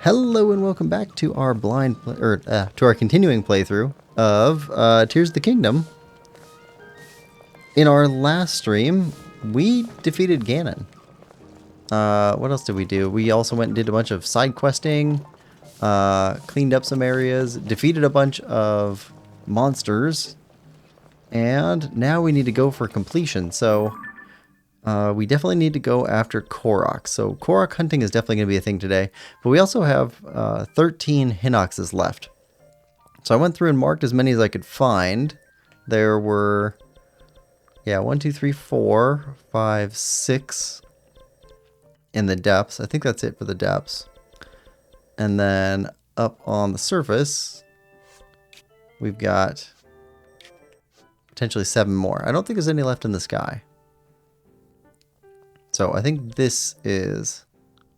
Hello and welcome back to our to our continuing playthrough of Tears of the Kingdom. In our last stream, we defeated Ganon. What else did we do? We also went and did a bunch of side questing, cleaned up some areas, defeated a bunch of monsters, and now we need to go for completion. So we definitely need to go after Korok. So Korok hunting is definitely going to be a thing today. But we also have 13 Hinoxes left. So I went through and marked as many as I could find. There were, 1, 2, 3, 4, 5, 6 in the depths. I think that's it for the depths. And then up on the surface, we've got potentially 7 more. I don't think there's any left in the sky. So I think this is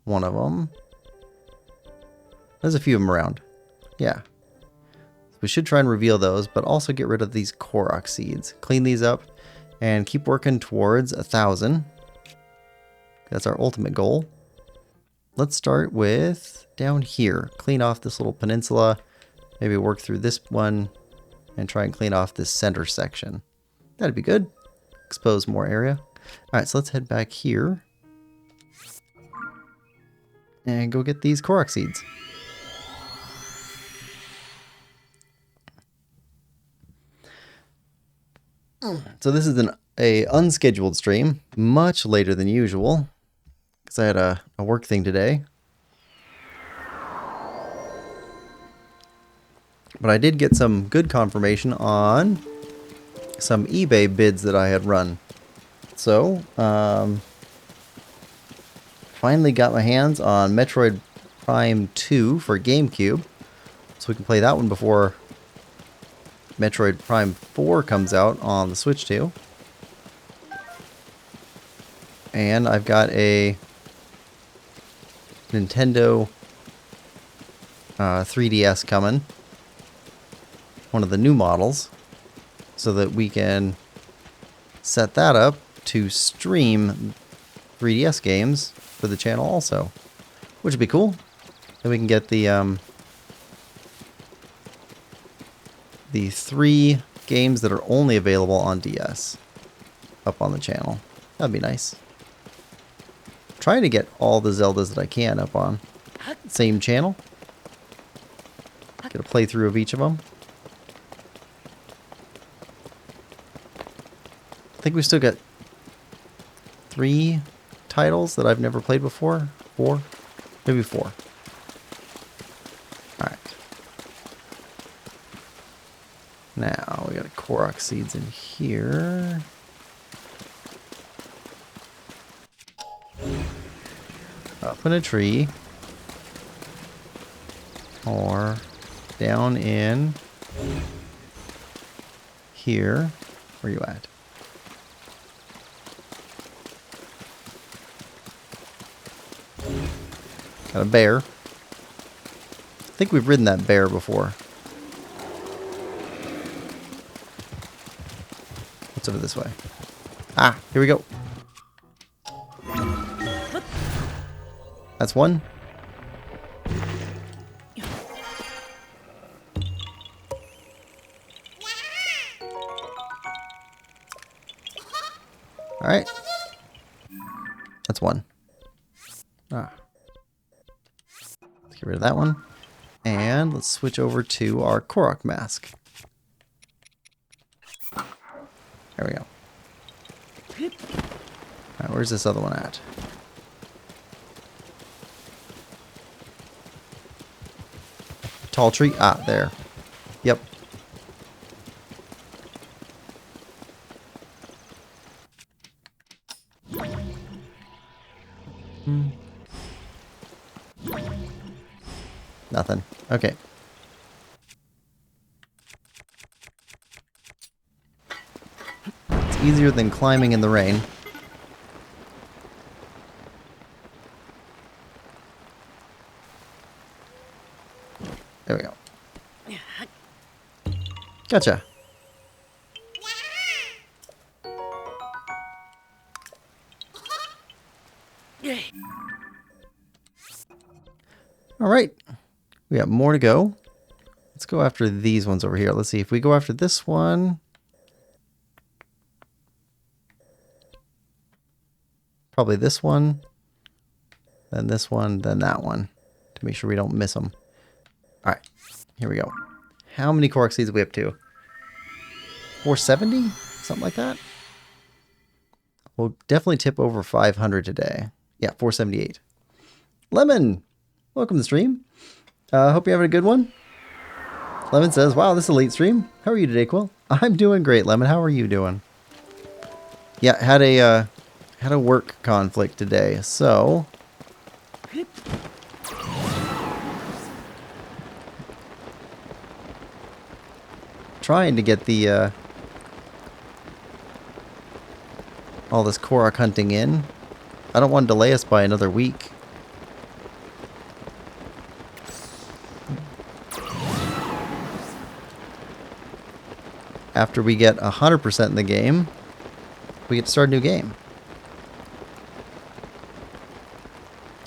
one of them. There's a few of them around. Yeah. We should try and reveal those, but also get rid of these Korok seeds. Clean these up and keep working towards 1,000. That's our ultimate goal. Let's start with down here. Clean off this little peninsula. Maybe work through this one and try and clean off this center section. That'd be good. Expose more area. Alright, so let's head back here and go get these Korok seeds. So this is an unscheduled stream, much later than usual, because I had a work thing today. But I did get some good confirmation on some eBay bids that I had run. So, finally got my hands on Metroid Prime 2 for GameCube. So we can play that one before Metroid Prime 4 comes out on the Switch 2. And I've got a Nintendo 3DS coming. One of the new models. So that we can set that up to stream 3DS games for the channel also, which would be cool. Then we can get the 3 games that are only available on DS up on the channel. That'd be nice. Trying to get all the Zeldas that I can up on the same channel. Get a playthrough of each of them. I think we still got 3 titles that I've never played before. 4? Maybe 4. Alright. Now, we got a Korok seeds in here. Up in a tree. Or down in here. Where you at? Got a bear. I think we've ridden that bear before. What's over this way? Ah, here we go. That's one. Alright. That's one. Ah. Get rid of that one. And let's switch over to our Korok mask. There we go. Alright, where's this other one at? Tall tree? Ah, there. Yep. Nothing. Okay. It's easier than climbing in the rain. There we go. Gotcha. All right. We got more to go. Let's go after these ones over here. Let's see if we go after this one. Probably this one. Then this one. Then that one. To make sure we don't miss them. All right. Here we go. How many Korok seeds are we up to? 470? Something like that? We'll definitely tip over 500 today. Yeah, 478. Lemon! Welcome to the stream. Hope you're having a good one. Lemon says, wow, this is a late stream. How are you today, Quill? I'm doing great, Lemon. How are you doing? Yeah, had a work conflict today, so... trying to get the, all this Korok hunting in. I don't want to delay us by another week. After we get 100% in the game, we get to start a new game.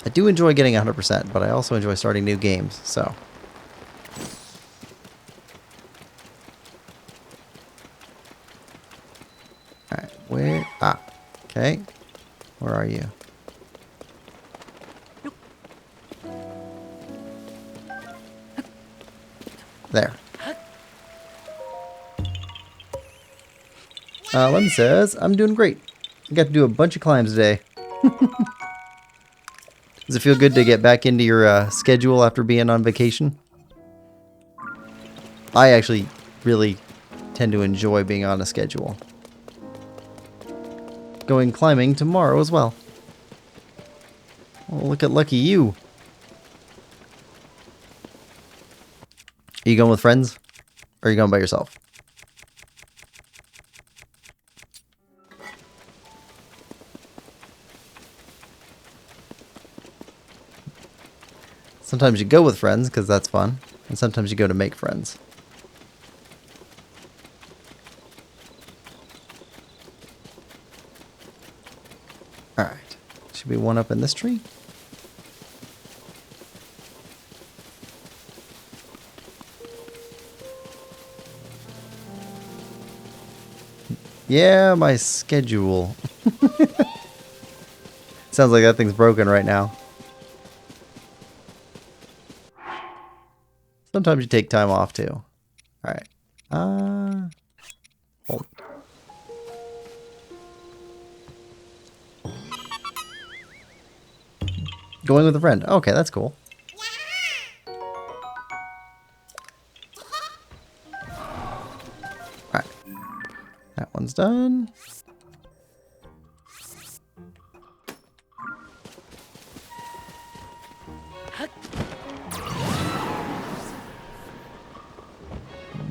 I do enjoy getting 100%, but I also enjoy starting new games, so... Alright, where... Ah, okay. Where are you? There. Lemon says, I'm doing great. I got to do a bunch of climbs today. Does it feel good to get back into your schedule after being on vacation? I actually really tend to enjoy being on a schedule. Going climbing tomorrow as well. Oh, look at lucky you. Are you going with friends? Or are you going by yourself? Sometimes you go with friends because that's fun. And sometimes you go to make friends. Alright. Should be one up in this tree? Yeah, my schedule. Sounds like that thing's broken right now. Sometimes you take time off too. Alright. Hold. Going with a friend. Okay, that's cool. Alright. That one's done.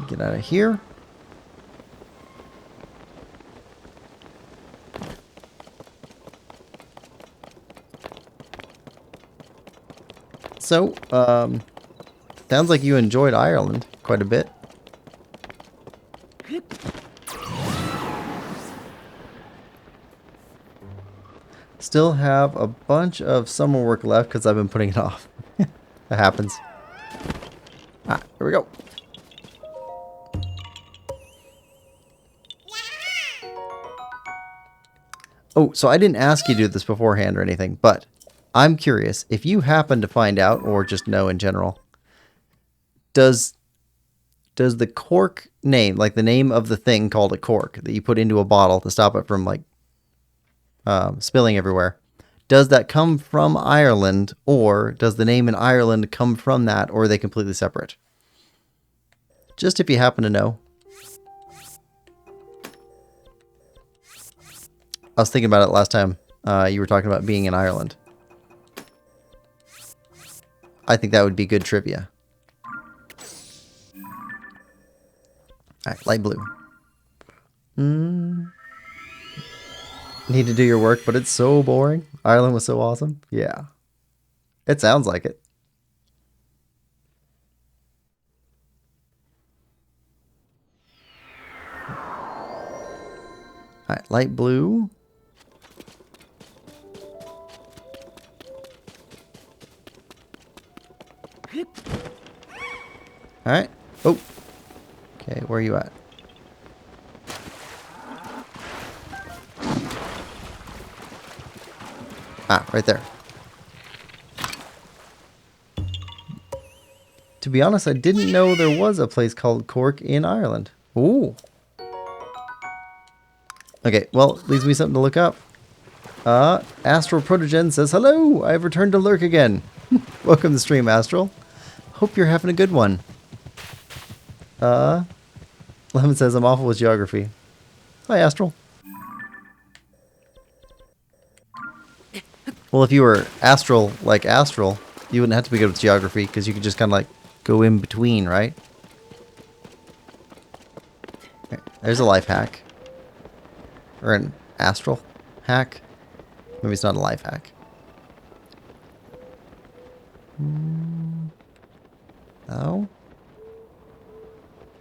Get out of here. So, sounds like you enjoyed Ireland quite a bit. Still have a bunch of summer work left because I've been putting it off. That happens. Ah, here we go. Oh, so I didn't ask you to do this beforehand or anything, but I'm curious, if you happen to find out, or just know in general, does the cork name, like the name of the thing called a cork that you put into a bottle to stop it from like spilling everywhere, does that come from Ireland, or does the name in Ireland come from that, or are they completely separate? Just if you happen to know. I was thinking about it last time you were talking about being in Ireland. I think that would be good trivia. Alright, light blue. Need to do your work, but it's so boring. Ireland was so awesome. Yeah. It sounds like it. Alright, light blue. Alright. Oh. Okay, where are you at? Ah, right there. To be honest, I didn't know there was a place called Cork in Ireland. Ooh. Okay, well, leaves me something to look up. Astral Protogen says, hello, I've returned to lurk again. Welcome to the stream, Astral. Hope you're having a good one. Lemon says, I'm awful with geography. Hi, Astral. Well, if you were astral like Astral, you wouldn't have to be good with geography, because you could just kind of like go in between, right? There's a life hack. Or an astral hack. Maybe it's not a life hack. Oh.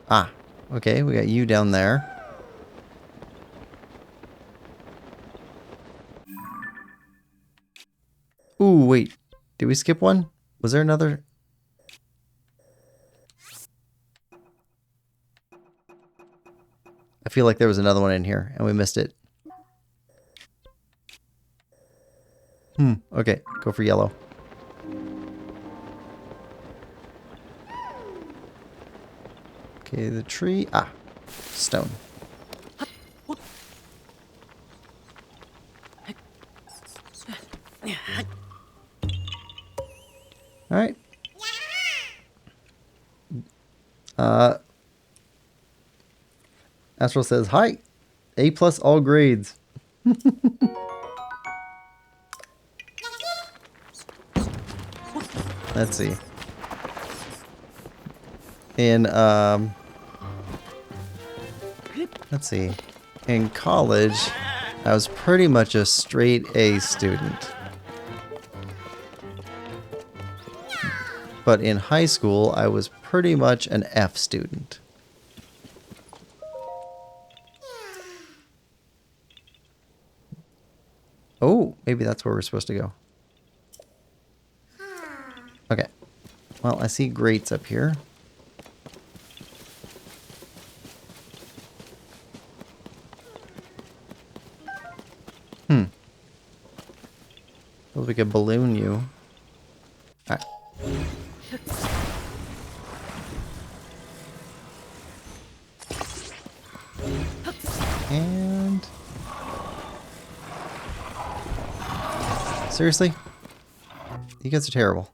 Ah. Okay, we got you down there. Ooh, wait. Did we skip one? Was there another? I feel like there was another one in here, and we missed it. Okay. Go for yellow. Okay, the tree. Ah. Stone. Alright. Astral says, hi. A+ all grades. Let's see. In, let's see. In college, I was pretty much a straight A student. But in high school, I was pretty much an F student. Oh, maybe that's where we're supposed to go. Okay. Well, I see grates up here. Feels like we could balloon you. Alright. And... seriously? You guys are terrible.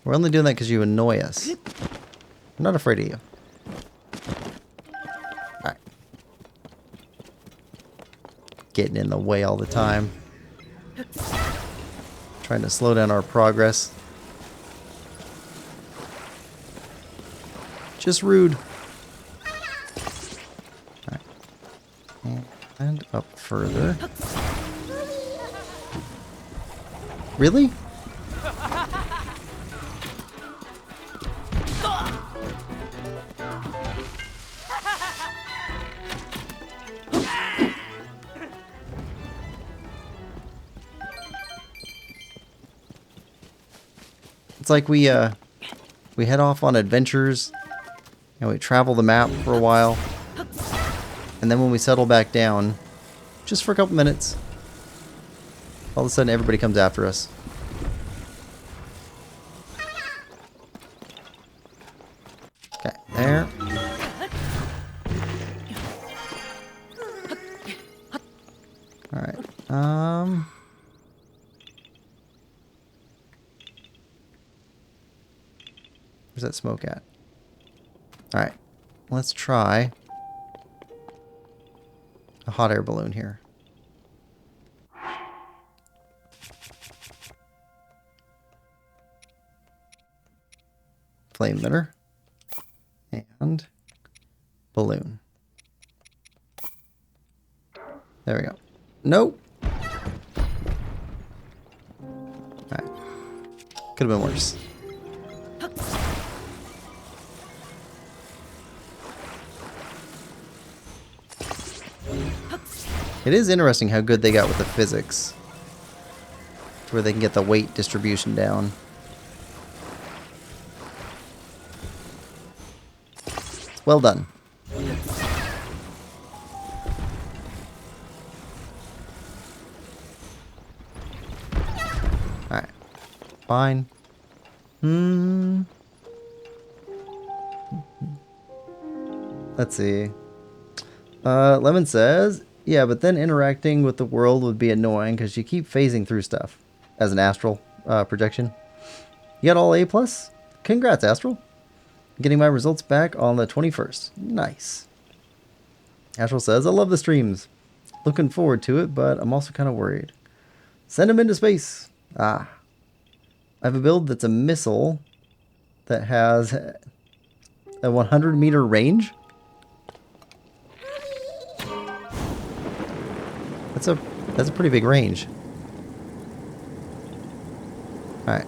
We're only doing that because you annoy us. I'm not afraid of you. Alright. Getting in the way all the time. Trying to slow down our progress. Just rude. Alright. And up further. Really? It's like we head off on adventures and we travel the map for a while, and then when we settle back down, just for a couple minutes, all of a sudden everybody comes after us. Okay, there. Alright, where's that smoke at? Alright, let's try a hot air balloon here. Flame emitter. And balloon. There we go. Nope. Alright. Could have been worse. It is interesting how good they got with the physics. To where they can get the weight distribution down. Well done. Alright. Fine. Let's see. Lemon says, yeah, but then interacting with the world would be annoying because you keep phasing through stuff as an astral projection. You got all A+? Congrats, Astral. Getting my results back on the 21st. Nice. Astral says, I love the streams. Looking forward to it, but I'm also kind of worried. Send him into space. Ah. I have a build that's a missile that has a 100-meter range. That's a pretty big range. Alright.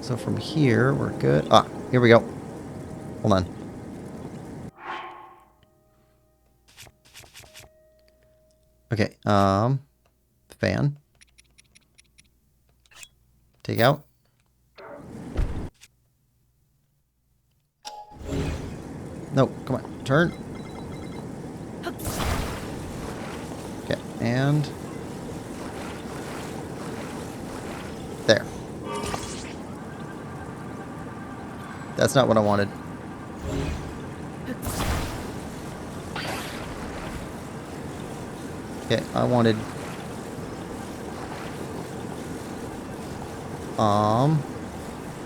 So from here, we're good. Ah, here we go. Hold on. Okay, fan. Take out. No, come on, turn. Okay, and there. That's not what I wanted. Okay, I wanted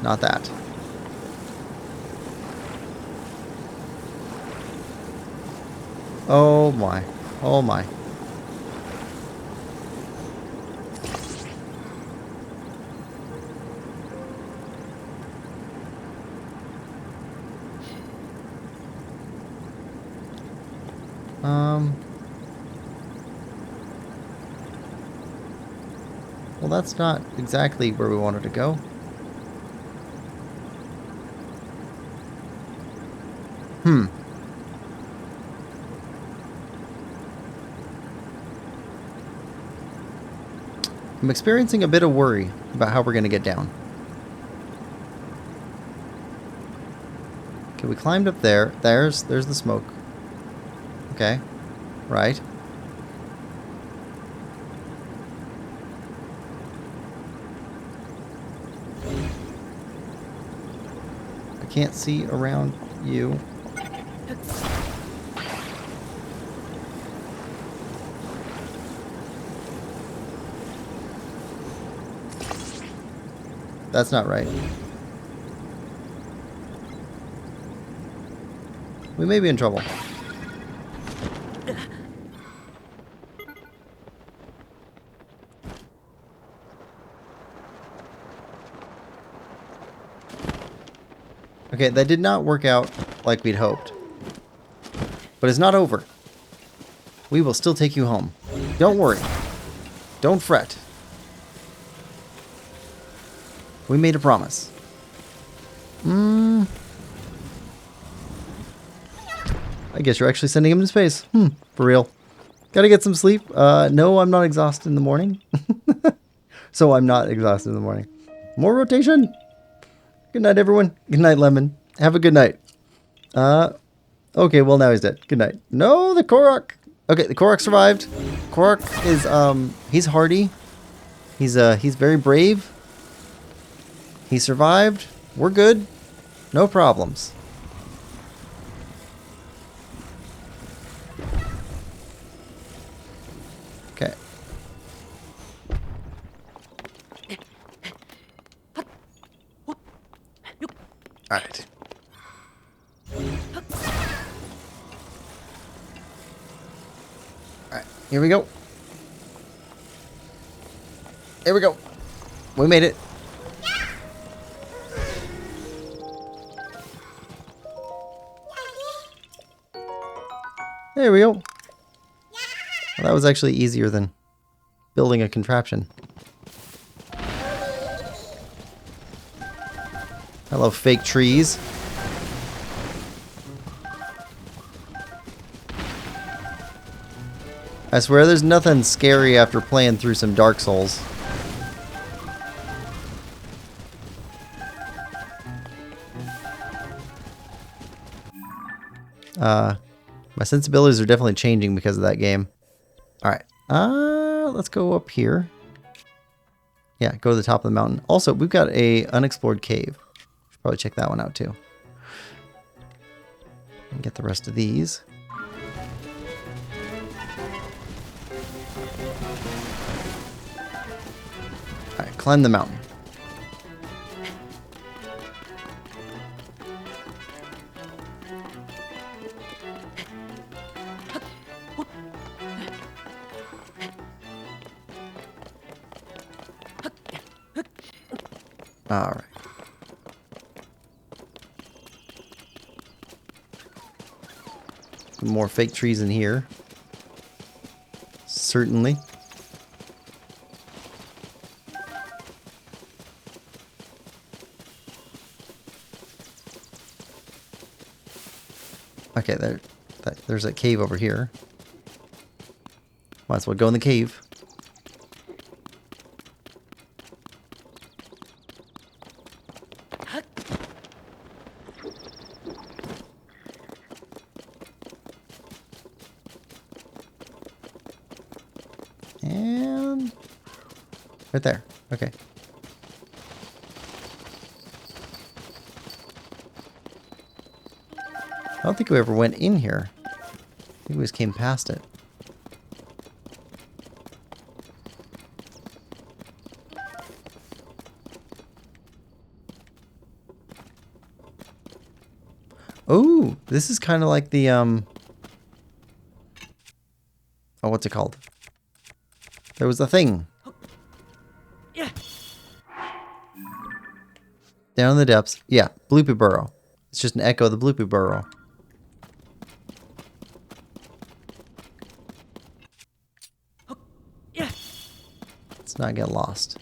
not that. Oh my. Oh my. Well, that's not exactly where we wanted to go. I'm experiencing a bit of worry about how we're going to get down. Okay, we climbed up there. There's the smoke. Okay. Right. I can't see around you. That's not right. We may be in trouble. Okay, that did not work out like we'd hoped. But it's not over. We will still take you home. Don't worry. Don't fret. We made a promise. I guess you're actually sending him to space. For real. Gotta get some sleep. No, I'm not exhausted in the morning. So I'm not exhausted in the morning. More rotation. Good night, everyone. Good night, Lemon. Have a good night. Okay, well, now he's dead. Good night. No, the Korok. Okay, the Korok survived. Korok is, he's hardy. He's very brave. He survived. We're good. No problems. Okay. Alright. Alright, here we go. Here we go. We made it. There we go. Well, that was actually easier than building a contraption. Hello, fake trees. I swear there's nothing scary after playing through some Dark Souls. My sensibilities are definitely changing because of that game. Alright. Let's go up here. Yeah, go to the top of the mountain. Also, we've got a unexplored cave. Should probably check that one out too. And get the rest of these. Alright, climb the mountain. Alright. Some more fake trees in here. Certainly. Okay, there's that cave over here. Might as well go in the cave. And right there. Okay. I don't think we ever went in here. I think we just came past it. Oh, this is kind of like the oh, what's it called? There was a thing. Yeah. Down in the depths. Yeah, Bloopy Burrow. It's just an echo of the Bloopy Burrow. Yeah. Let's not get lost.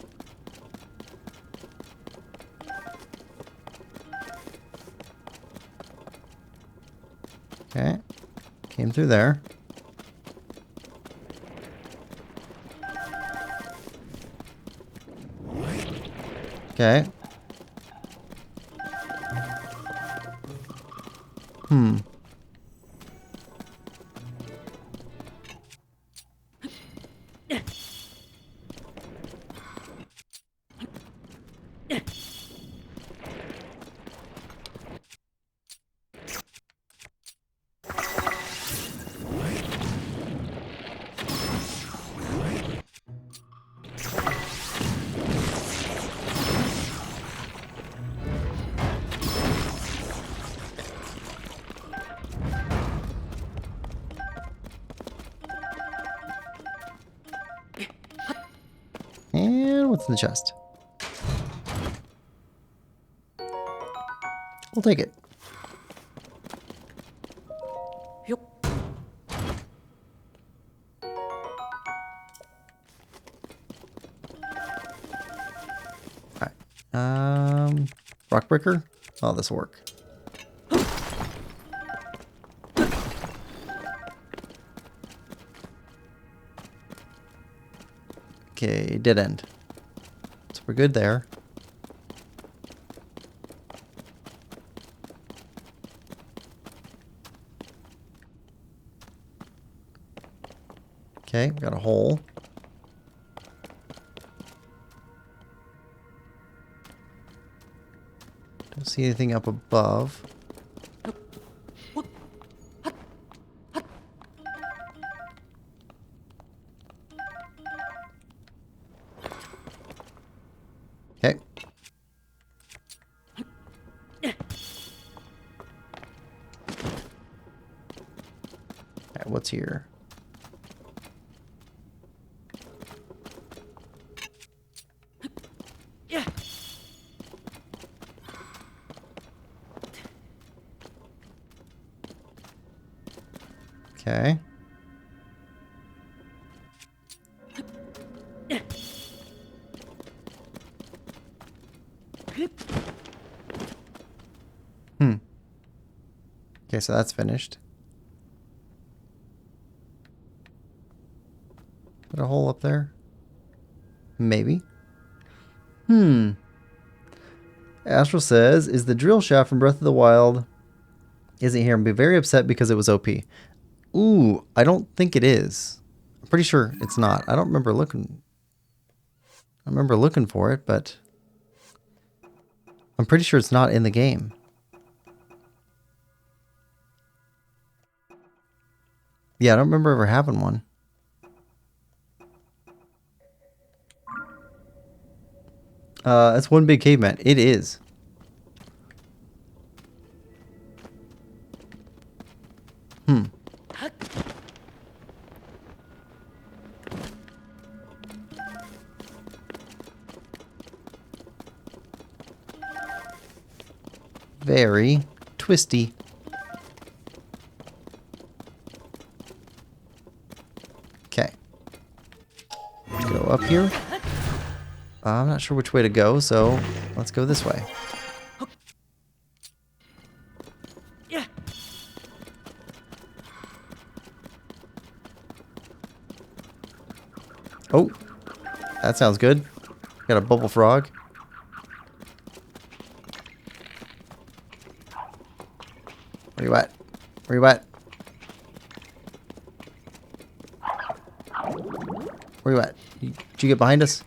Okay. Came through there. Okay. And what's in the chest? We'll take it. Yup. Alright. Rock breaker? Oh, this will work. Okay, dead end. So we're good there. Okay, we got a hole. Don't see anything up above. Okay. Alright, what's here? Yeah. Okay. Okay, so that's finished. Is there a hole up there? Maybe. Hmm. Astral says, is the drill shaft from Breath of the Wild isn't here and be very upset because it was OP. Ooh, I don't think it is. I'm pretty sure it's not. I don't remember looking. I remember looking for it, but I'm pretty sure it's not in the game. Yeah, I don't remember ever having one. That's one big caveman. It is. Hmm. Very twisty. Okay. Go up here. I'm not sure which way to go, so let's go this way. Yeah. Oh, that sounds good. Got a bubble frog. Where you at? Where you at? Where you at? Did you get behind us?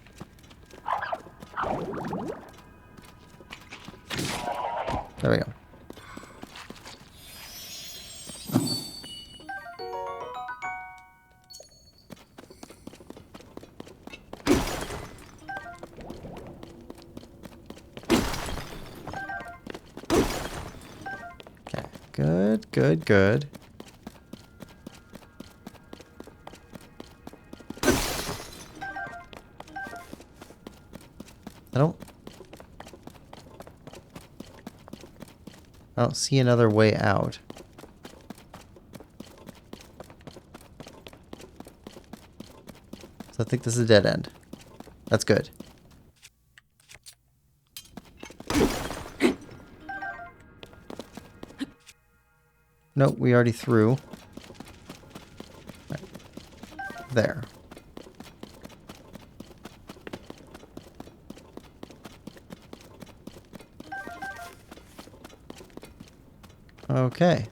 There we go. Okay, good, good, good. I don't see another way out. So I think this is a dead end. That's good. Nope, we already threw. Right. There. Okay.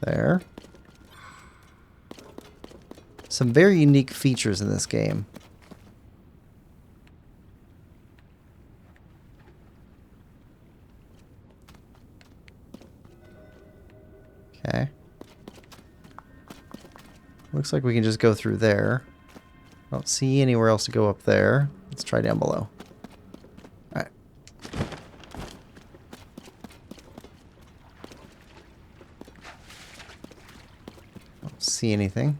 There. Some very unique features in this game. Okay. Looks like we can just go through there. I don't see anywhere else to go up there. Let's try down below. Alright. Don't see anything.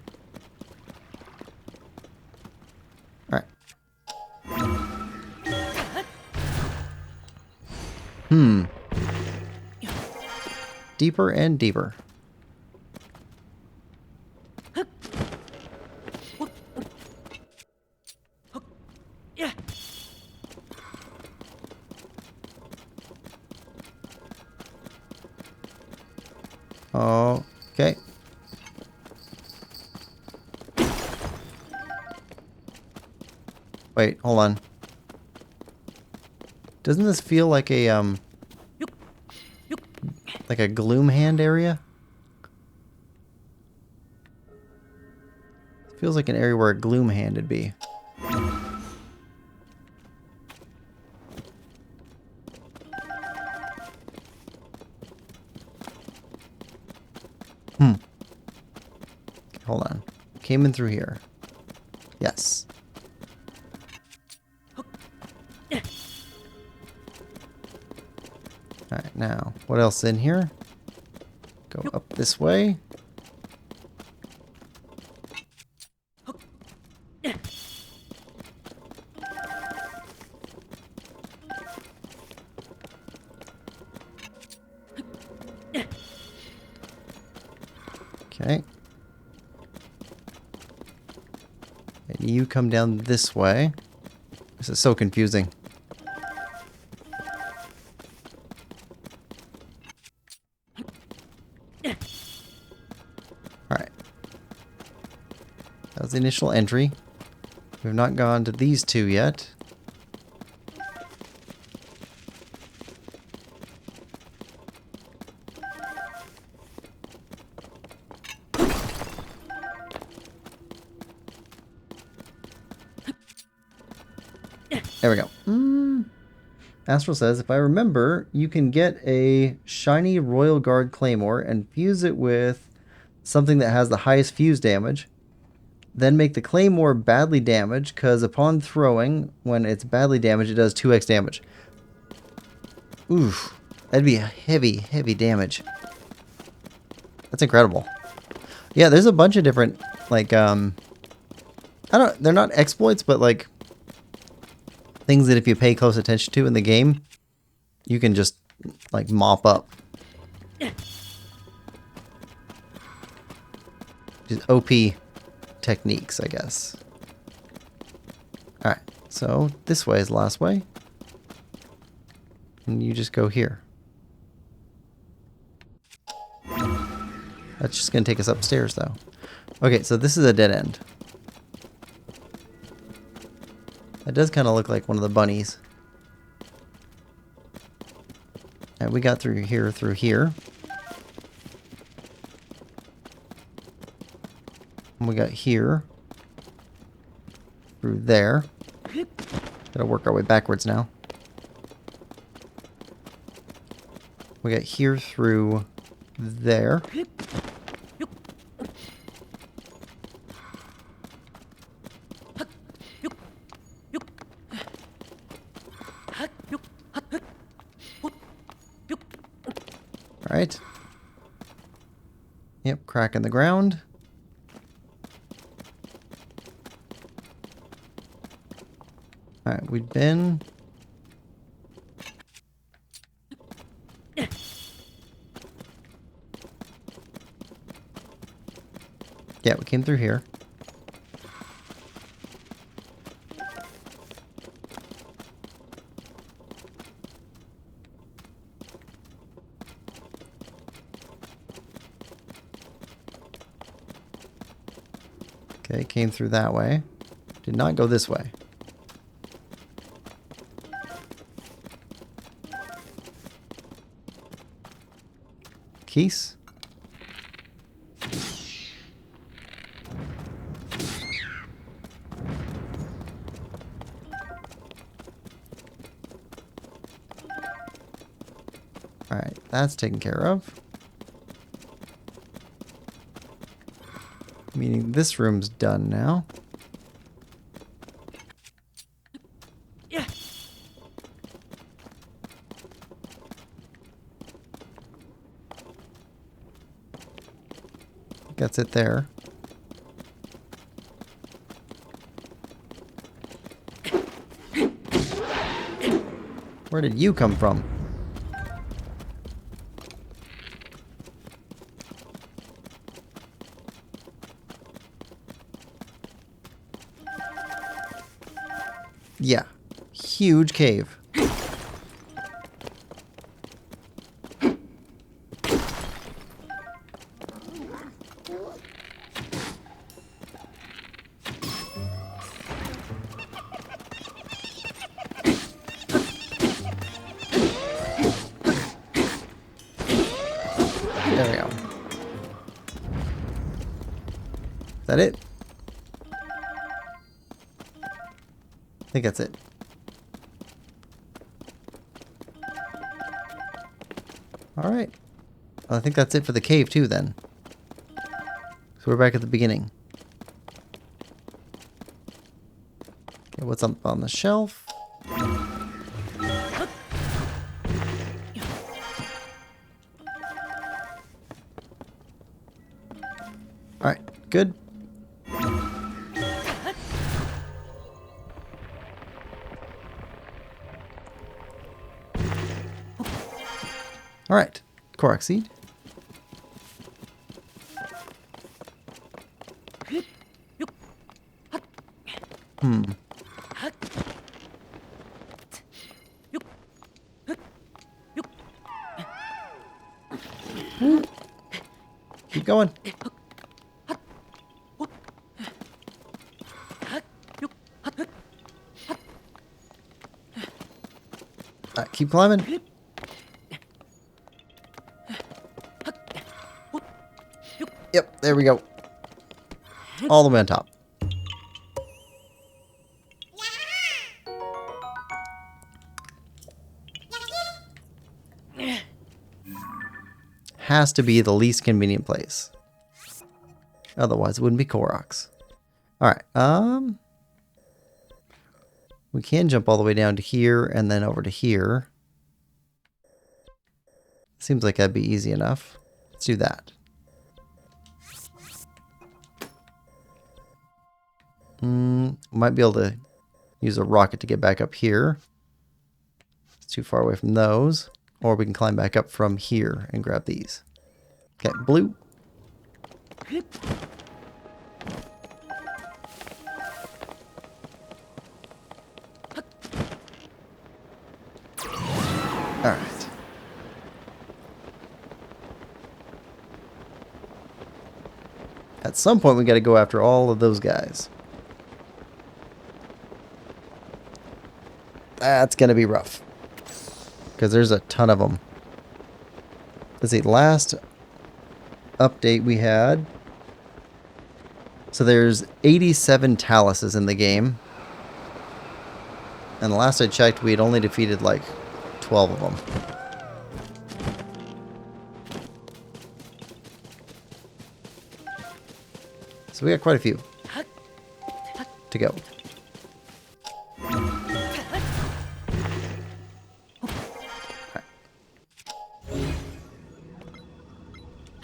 Alright. Deeper and deeper. Yeah. Okay. Wait, hold on. Doesn't this feel like a like a gloom hand area? It feels like an area where a gloom hand would be. Okay, hold on. Came in through here. Yes. Alright, now, what else in here? Go up this way. Okay. And you come down this way. This is so confusing. the initial entry. We've not gone to these two yet. There we go. Astral says, if I remember, you can get a shiny Royal Guard Claymore and fuse it with something that has the highest fuse damage. Then make the Claymore badly damaged, because upon throwing, when it's badly damaged, it does 2x damage. Oof. That'd be a heavy, heavy damage. That's incredible. Yeah, there's a bunch of different, like, they're not exploits, but, like, things that if you pay close attention to in the game, you can just, like, mop up. Just OP techniques, I guess. Alright, so this way is the last way. And you just go here. That's just going to take us upstairs, though. Okay, so this is a dead end. That does kind of look like one of the bunnies. And we got through here, And we got here. Through there. Gotta work our way backwards now. We got here through there. Alright. Yep, crack in the ground. Alright, we've been... Yeah, we came through here. Okay, came through that way. Did not go this way. Keys. Alright, that's taken care of. Meaning this room's done now. Yeah. That's it there. Where did you come from? Yeah. Huge cave. There we go. Is that it? I think that's it. Alright. Well, I think that's it for the cave too then. So we're back at the beginning. Okay, what's up on the shelf? Alright, good. Alright, Korok seed. Keep going. Keep climbing. Yep, there we go. All the way on top. Has to be the least convenient place. Otherwise, it wouldn't be Korok's. Alright, we can jump all the way down to here and then over to here. Seems like that'd be easy enough. Let's do that. Might be able to use a rocket to get back up here. It's too far away from those. Or we can climb back up from here and grab these. Okay, blue. Alright. At some point we gotta go after all of those guys. That's gonna be rough. Because there's a ton of them. Let's see, last update we had. So there's 87 Taluses in the game. And the last I checked, we had only defeated like 12 of them. So we got quite a few to go.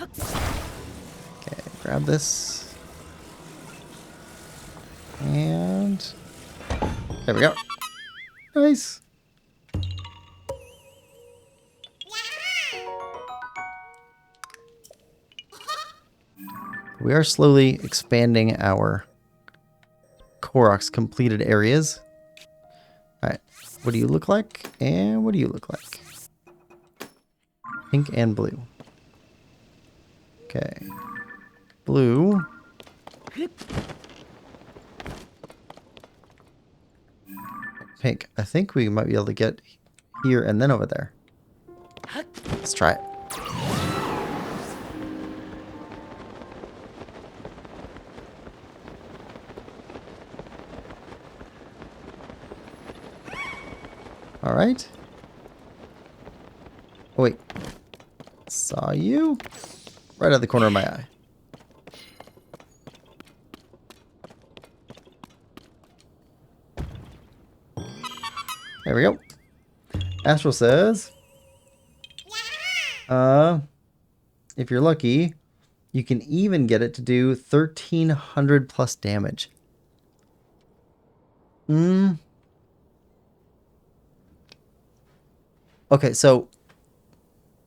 Okay, grab this. And there we go. Nice. We are slowly expanding our Korok's completed areas. Alright, what do you look like? And what do you look like? Pink and blue. Okay. Blue. Pink. I think we might be able to get here and then over there. Let's try it. Alright. Oh, wait. Saw you? Right out of the corner of my eye. There we go. Astral says, if you're lucky, you can even get it to do 1,300 plus damage. Okay, so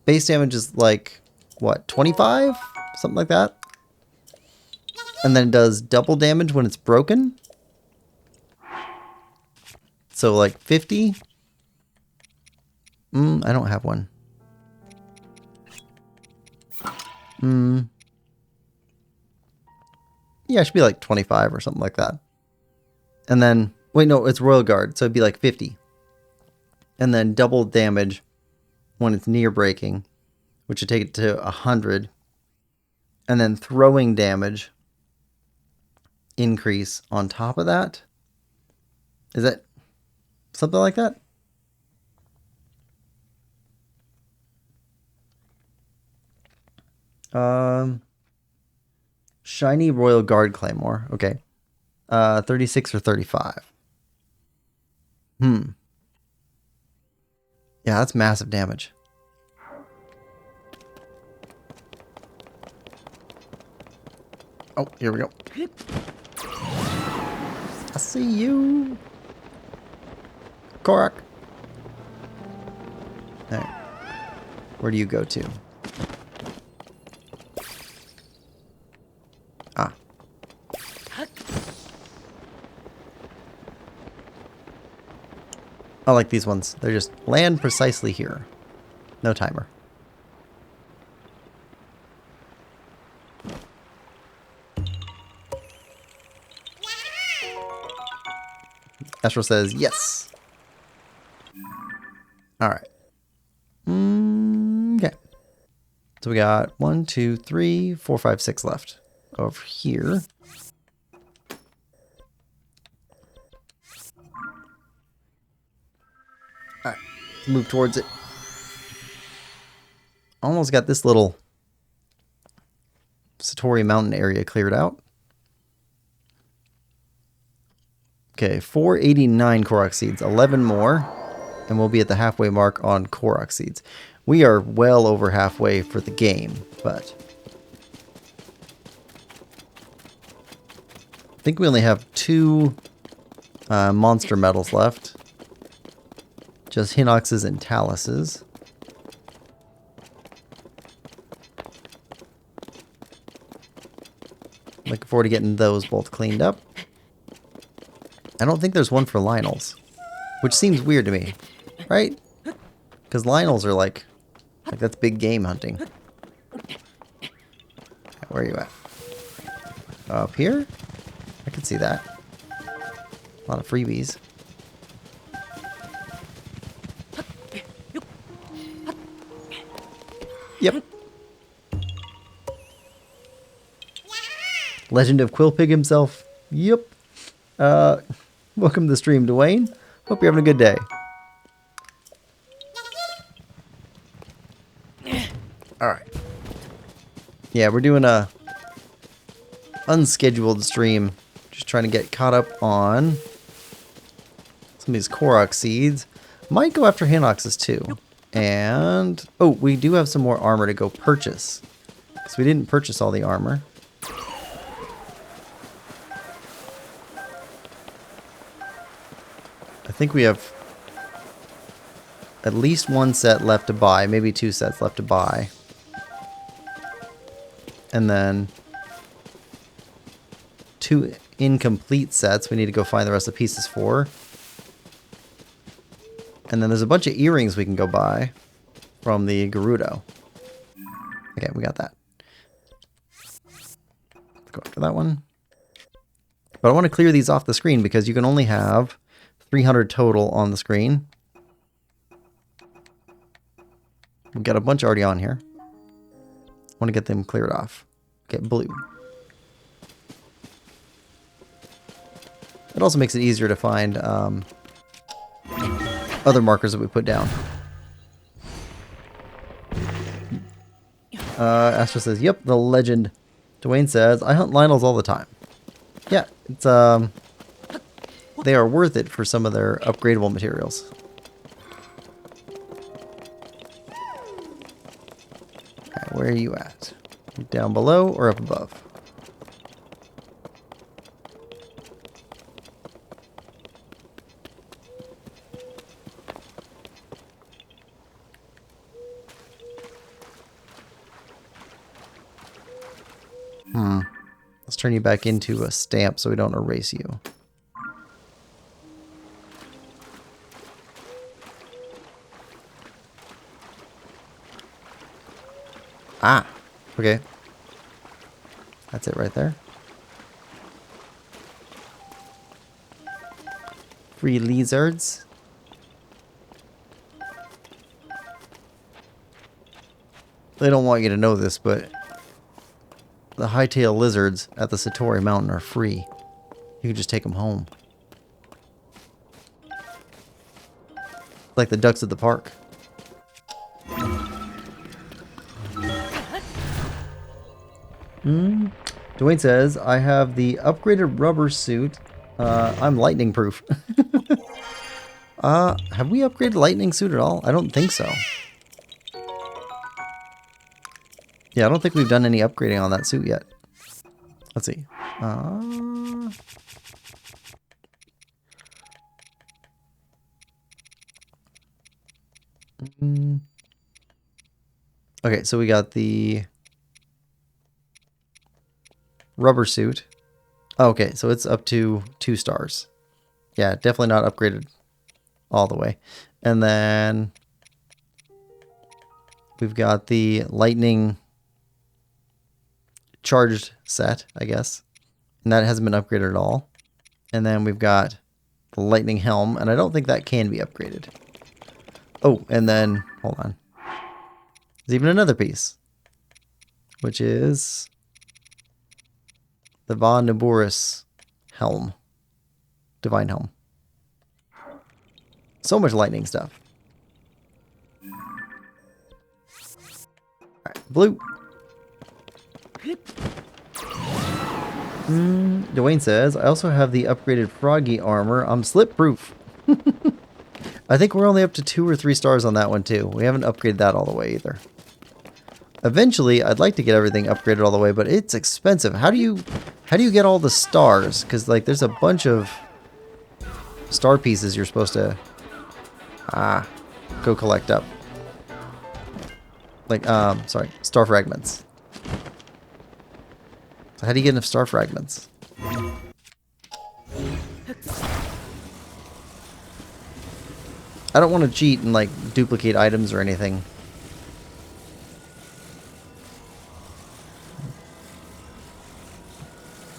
base damage is like, what, 25? Something like that? And then it does double damage when it's broken? So like 50? I don't have one. Yeah, it should be like 25 or something like that. And then, wait, no, it's Royal Guard, so it'd be like 50. And then double damage when it's near breaking, which would take it to 100. And then throwing damage increase on top of that. Is that something like that? Shiny Royal Guard Claymore. Okay. 36 or 35. Yeah, that's massive damage. Oh, here we go. I see you. Korok. Alright. Where do you go to? Ah. I like these ones. They're just land precisely here. No timer. Astral says yes. Alright. Okay. So we got 1, 2, 3, 4, 5, 6 left over here. Alright. Let's move towards it. Almost got this little Satori Mountain area cleared out. Okay, 489 Korok seeds, 11 more, and we'll be at the halfway mark on Korok seeds. We are well over halfway for the game, but I think we only have 2 monster medals left. Just Hinoxes and Taluses. Looking forward to getting those both cleaned up. I don't think there's one for Lionels, which seems weird to me, right? Because Lionels are like that's big game hunting. Where are you at? Up here? I can see that. A lot of freebies. Yep. Legend of Quillpig himself. Yep. Welcome to the stream, Dwayne. Hope you're having a good day. Alright. Yeah, we're doing a unscheduled stream. Just trying to get caught up on some of these Korok seeds. Might go after Hinoxes too. And, oh, we do have some more armor to go purchase. Because we didn't purchase all the armor. I think we have at least 1 set left to buy. Maybe 2 sets left to buy. And then 2 incomplete sets we need to go find the rest of the pieces for. And then there's a bunch of earrings we can go buy from the Gerudo. Okay, we got that. Let's go after that one. But I want to clear these off the screen because you can only have 300 total on the screen. We've got a bunch already on here. I want to get them cleared off. Okay, blue. It also makes it easier to find other markers that we put down. Astra says, yep, the legend. Dwayne says, I hunt Lionels all the time. Yeah, it's they are worth it for some of their upgradable materials. Okay, where are you at? Down below or up above? Let's turn you back into a stamp so we don't erase you. Ah, okay. That's it right there. Free lizards. They don't want you to know this, but the hightail lizards at the Satori Mountain are free. You can just take them home. Like the ducks at the park. Dwayne says, I have the upgraded rubber suit. I'm lightning proof. Have we upgraded lightning suit at all? I don't think so. Yeah, I don't think we've done any upgrading on that suit yet. Let's see. Okay, so we got the rubber suit. Oh, okay, so it's up to 2 stars. Yeah, definitely not upgraded all the way. And then we've got the lightning charged set, I guess. And that hasn't been upgraded at all. And then we've got the lightning helm, and I don't think that can be upgraded. Oh, and then, hold on. There's even another piece, which is the Von Naburis helm. Divine helm. So much lightning stuff. Alright, blue. Dwayne says, I also have the upgraded froggy armor. I'm slip proof. I think we're only up to 2 or 3 stars on that one too. We haven't upgraded that all the way either. Eventually, I'd like to get everything upgraded all the way, but it's expensive. How do you get all the stars? Because like there's a bunch of star pieces you're supposed to go collect up. Like sorry, star fragments. So how do you get enough star fragments? I don't want to cheat and like duplicate items or anything.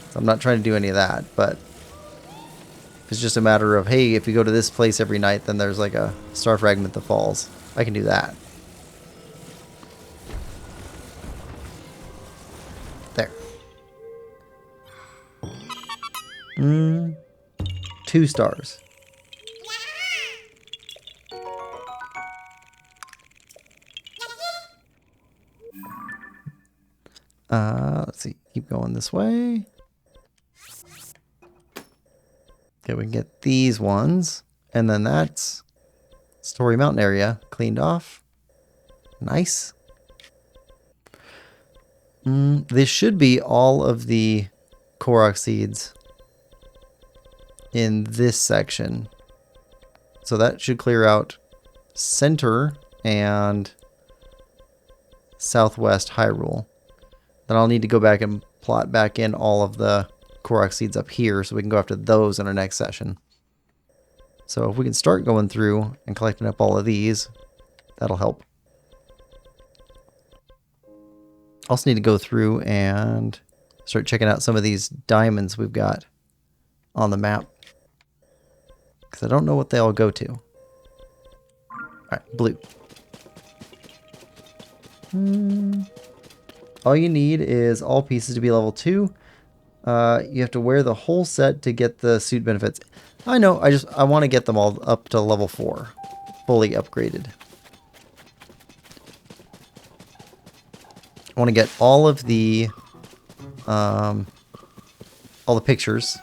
So I'm not trying to do any of that, but if it's just a matter of, hey, if you go to this place every night, then there's like a star fragment that falls. I can do that. There. 2 stars. Let's see. Keep going this way. Okay, we can get these ones. And then that's Story Mountain area cleaned off. Nice. This should be all of the Korok seeds in this section. So that should clear out center and southwest Hyrule. Then I'll need to go back and plot back in all of the Korok seeds up here so we can go after those in our next session. So if we can start going through and collecting up all of these, that'll help. Also need to go through and start checking out some of these diamonds we've got on the map. Because I don't know what they all go to. Alright, blue. All you need is all pieces to be level 2. You have to wear the whole set to get the suit benefits. I know, I want to get them all up to level 4. Fully upgraded. I want to get all of the pictures.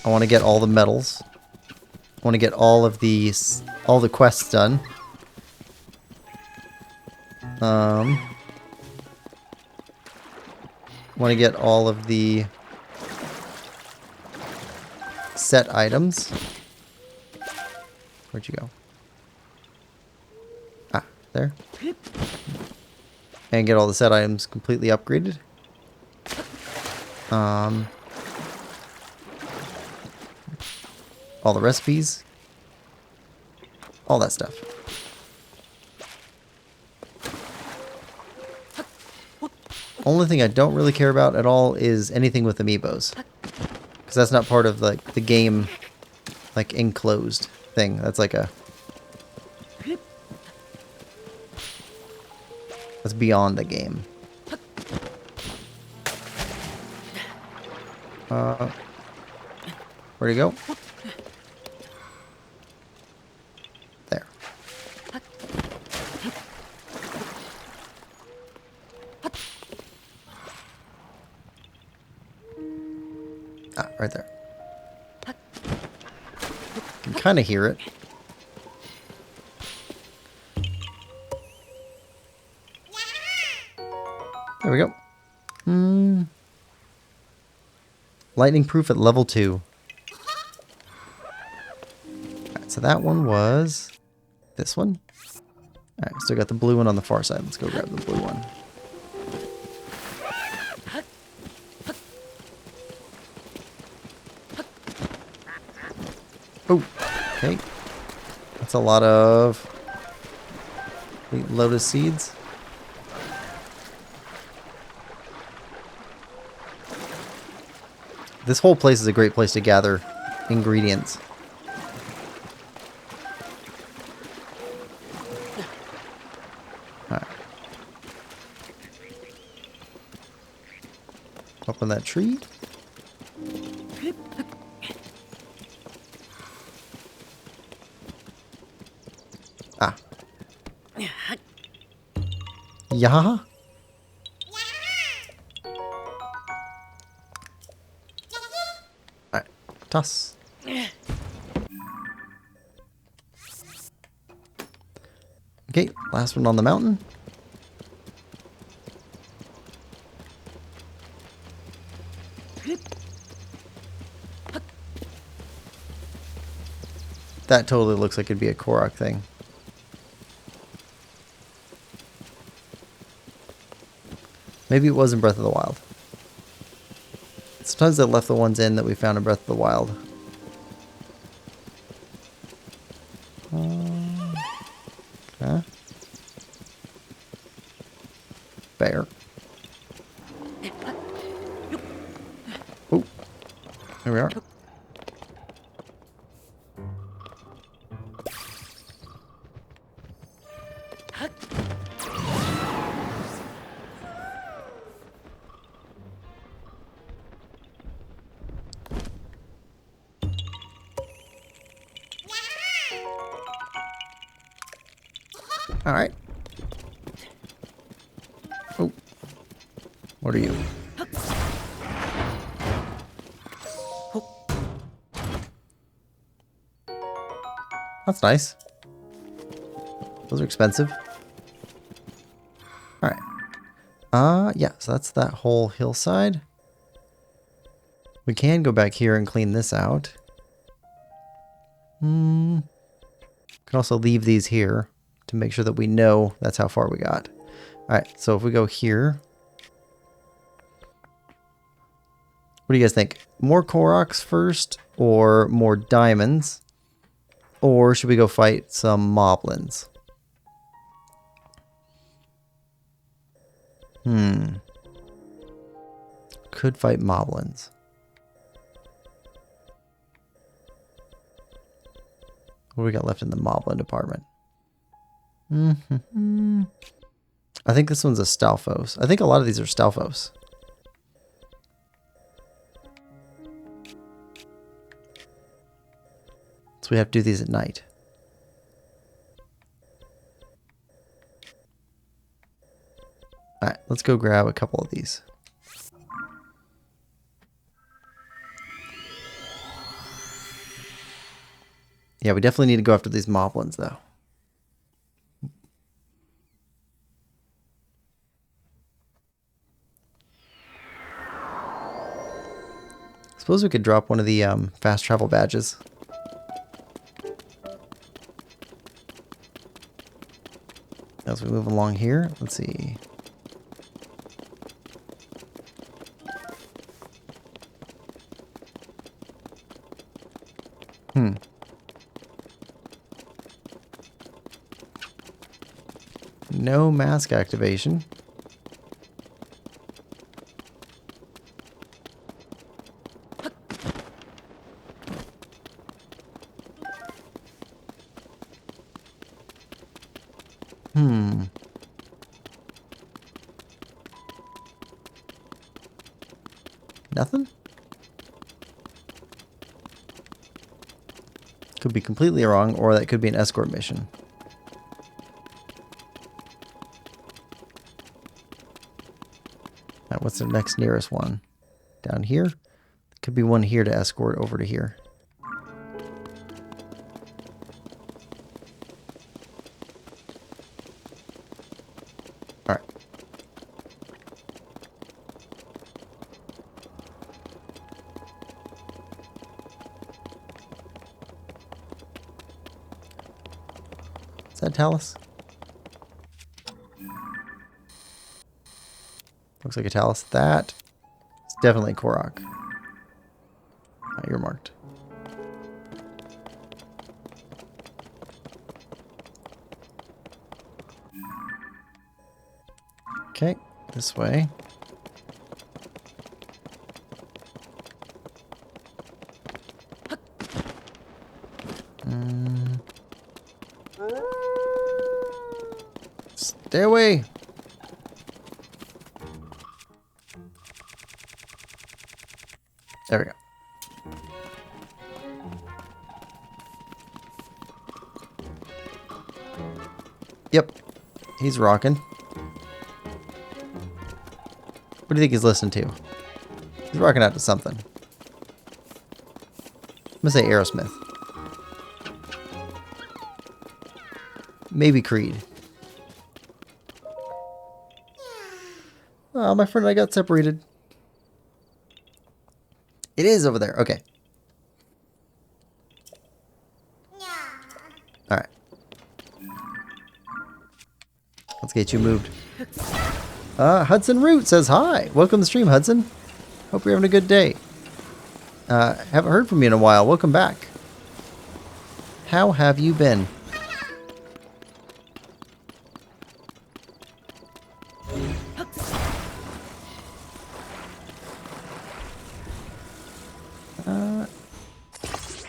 I want to get all the medals. I want to get all the quests done. Want to get all of the set items. Where'd you go? Ah, there. And get all the set items completely upgraded. All the recipes. All that stuff. Only thing I don't really care about at all is anything with amiibos. Because that's not part of like the game, like enclosed thing. That's like a... That's beyond the game. Where'd he go? There. Ah, right there. You can kind of hear it. There we go. Lightning proof at level 2. Alright, so that one was this one. Alright, still got the blue one on the far side. Let's go grab the blue one. Oh, okay. That's a lot of lotus seeds. This whole place is a great place to gather ingredients. Up in that tree. Ah. Yeah. Alright. Toss. Okay, last one on the mountain. That totally looks like it'd be a Korok thing. Maybe it was in Breath of the Wild. Sometimes they left the ones in that we found in Breath of the Wild. Okay. Bear. Oh, here we are. All right. Oh, what are you? That's nice. Those are expensive. All right. Yeah, so that's that whole hillside. We can go back here and clean this out. Can also leave these here to make sure that we know that's how far we got. All right, so if we go here. What do you guys think? More Koroks first or more diamonds? Or should we go fight some moblins? Could fight moblins. What do we got left in the moblin department? I think this one's a Stalfos. I think a lot of these are Stalfos. So we have to do these at night. Alright, let's go grab a couple of these. Yeah, we definitely need to go after these moblins, though. Suppose we could drop one of the fast travel badges. As we move along here, let's see. No mask activation. Nothing? Could be completely wrong, or that could be an escort mission. Now, what's the next nearest one? Down here? Could be one here to escort over to here. Alright. Is that Talus? Looks like a Talus. That is definitely Korok. You're marked. Okay, this way. Stay away. Yep. He's rocking. What do you think he's listening to? He's rocking out to something. I'm gonna say Aerosmith. Maybe Creed. Oh, my friend and I got separated. It is over there. Okay. Alright. Let's get you moved. Hudson Root says hi. Welcome to the stream, Hudson. Hope you're having a good day. Haven't heard from you in a while. Welcome back. How have you been?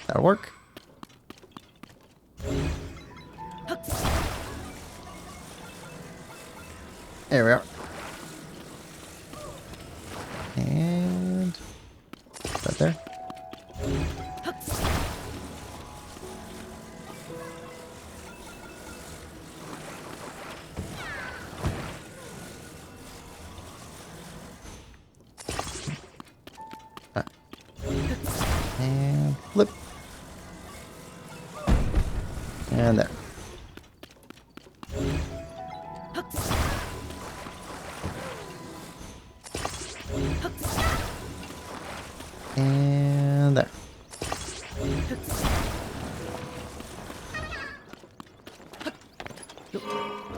That'll work. There we are. And right there. And flip. And there. And there.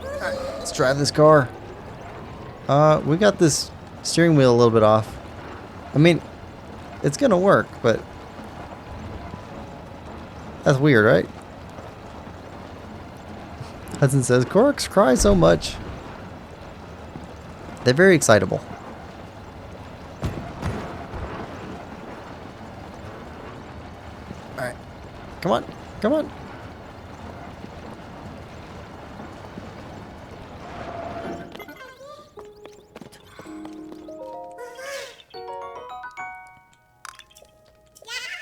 Alright, let's drive this car. We got this steering wheel a little bit off. I mean, it's gonna work, but that's weird, right? Hudson says, Koroks cry so much. They're very excitable. Alright. Come on. Come on.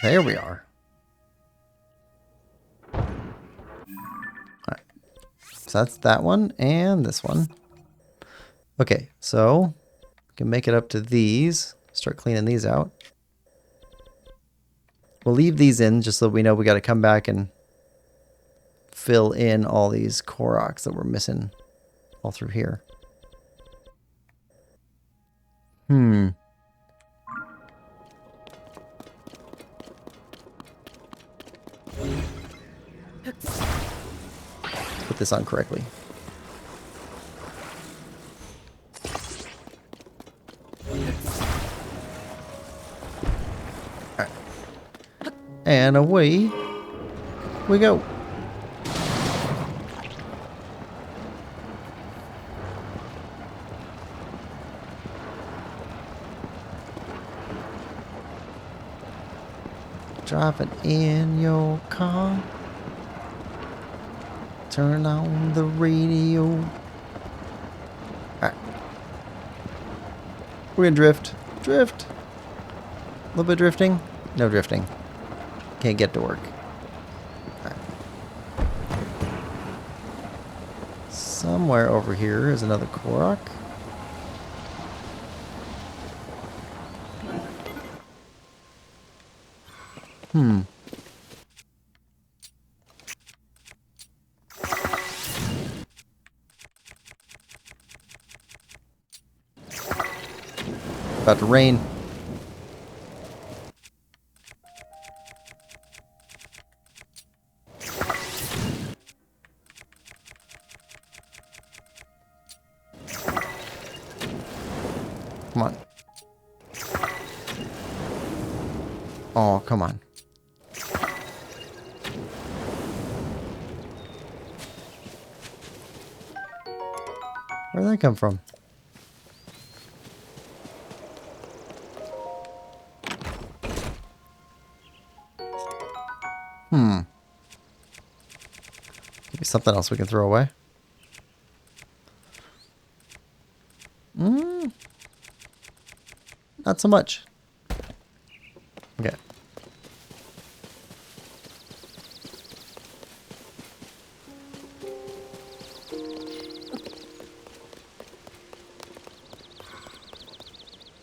There we are. Alright. So that's that one and this one. Okay, so we can make it up to these. Start cleaning these out. We'll leave these in just so we know we got to come back and fill in all these Koroks that we're missing all through here. Put this on correctly. Alright. And away we go. Driving in your car. Turn on the radio. Alright. We're gonna drift. Drift. A little bit of drifting. No drifting. Can't get to work. Alright. Somewhere over here is another Korok. About to rain. Come on. Oh, come on. Where did that come from? Maybe something else we can throw away. Not so much. Okay.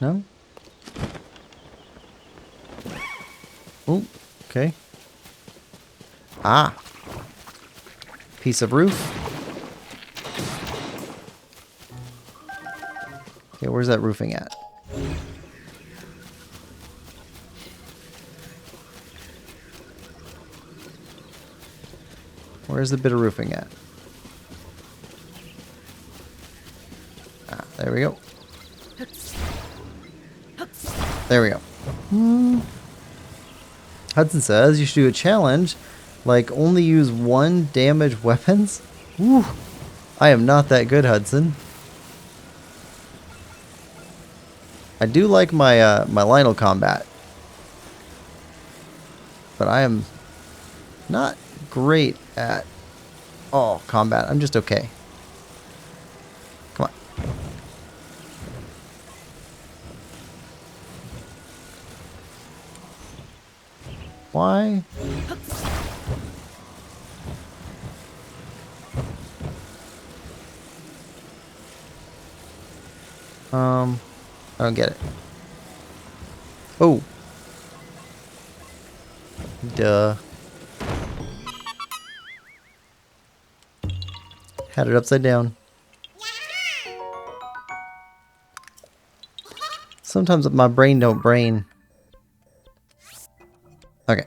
No? Oh, okay. Ah. Piece of roof. Okay, where's that roofing at? Where's the bit of roofing at? Ah, there we go. There we go. Hudson says you should do a challenge, like only use one damage weapons. Woo! I am not that good, Hudson. I do like my my Lionel combat, but I am not great at combat. I'm just okay. Come on. Why? I don't get it. Oh. Duh. Had it upside down. Sometimes my brain don't brain. Okay.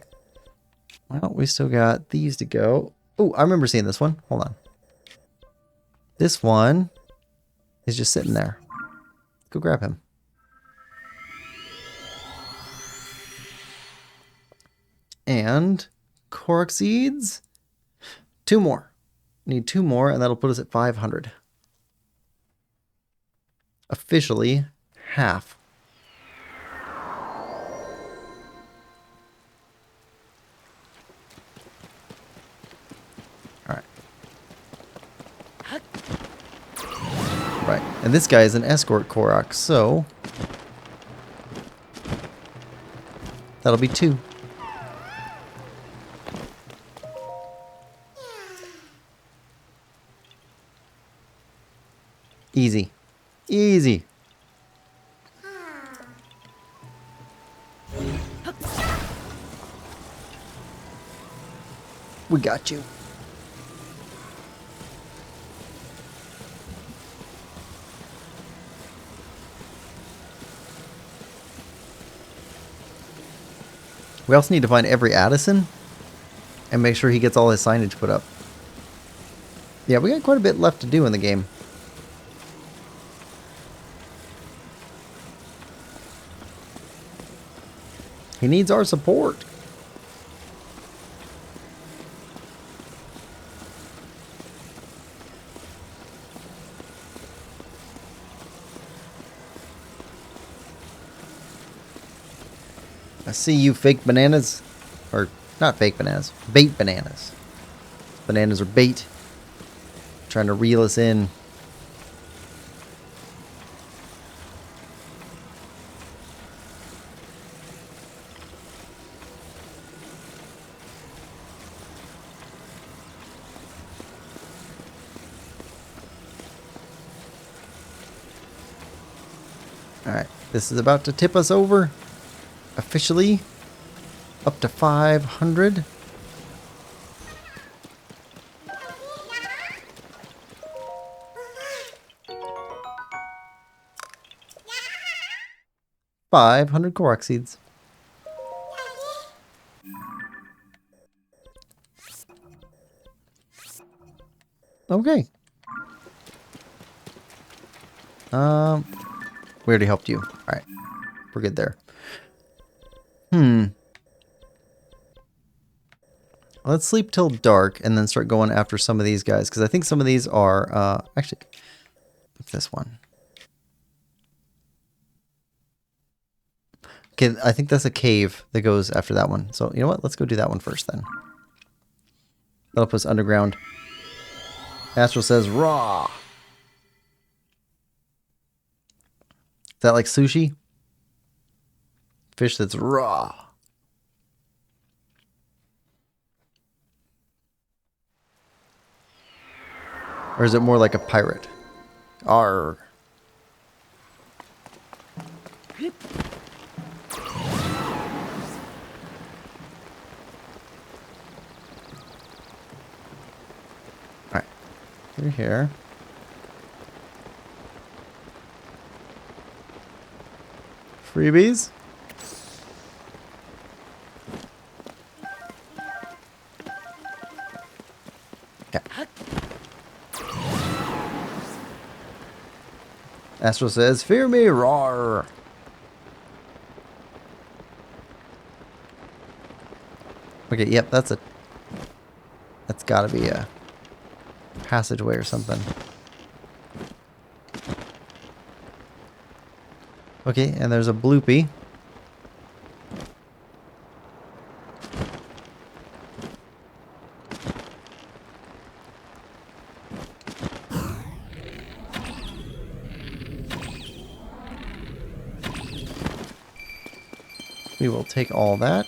Well, we still got these to go. Oh, I remember seeing this one. Hold on. This one is just sitting there. Go grab him. And Korok seeds. 2 more. Need 2 more, and that'll put us at 500. Officially, half. Alright. Right. And this guy is an escort Korok, so that'll be 2. Easy. Easy. We got you. We also need to find every Addison and make sure he gets all his signage put up. Yeah, we got quite a bit left to do in the game. He needs our support. I see you, fake bananas. Or, not fake bananas. Bait bananas. Bananas are bait. Trying to reel us in. Alright, this is about to tip us over. Officially. Up to 500. $500 Korok seeds. Okay. We already helped you. Alright. We're good there. Let's sleep till dark and then start going after some of these guys. Because I think some of these are... actually, what's this one? Okay, I think that's a cave that goes after that one. So, you know what? Let's go do that one first then. That'll put us underground. Astral says raw. Is that like sushi? Fish that's raw. Or is it more like a pirate? Arr. Alright. Through here. Freebies? Yeah. Astral says, "Fear me, roar." Okay, yep, that's gotta be a passageway or something. Okay, and there's a bloopy. We will take all that.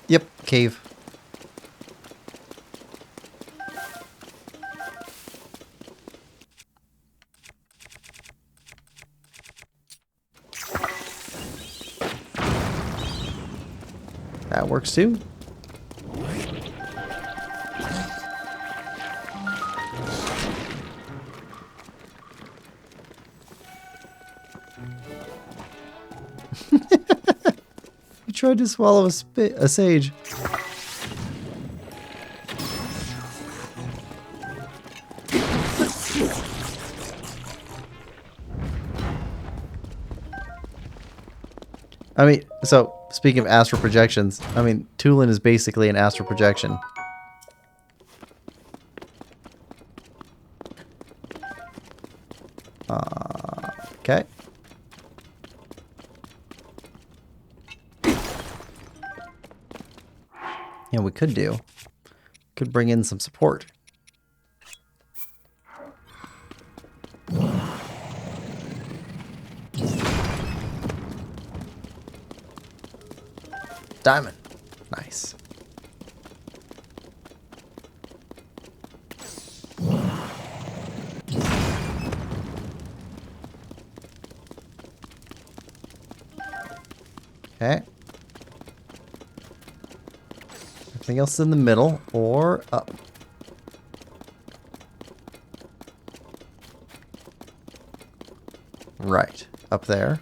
Yep, cave. That works too. You tried to swallow a sage. I mean, so speaking of astral projections, I mean, Tulin is basically an astral projection. Okay. Yeah, we could bring in some support. Diamond. Nice. Okay. Everything else in the middle or up. Right. Up there.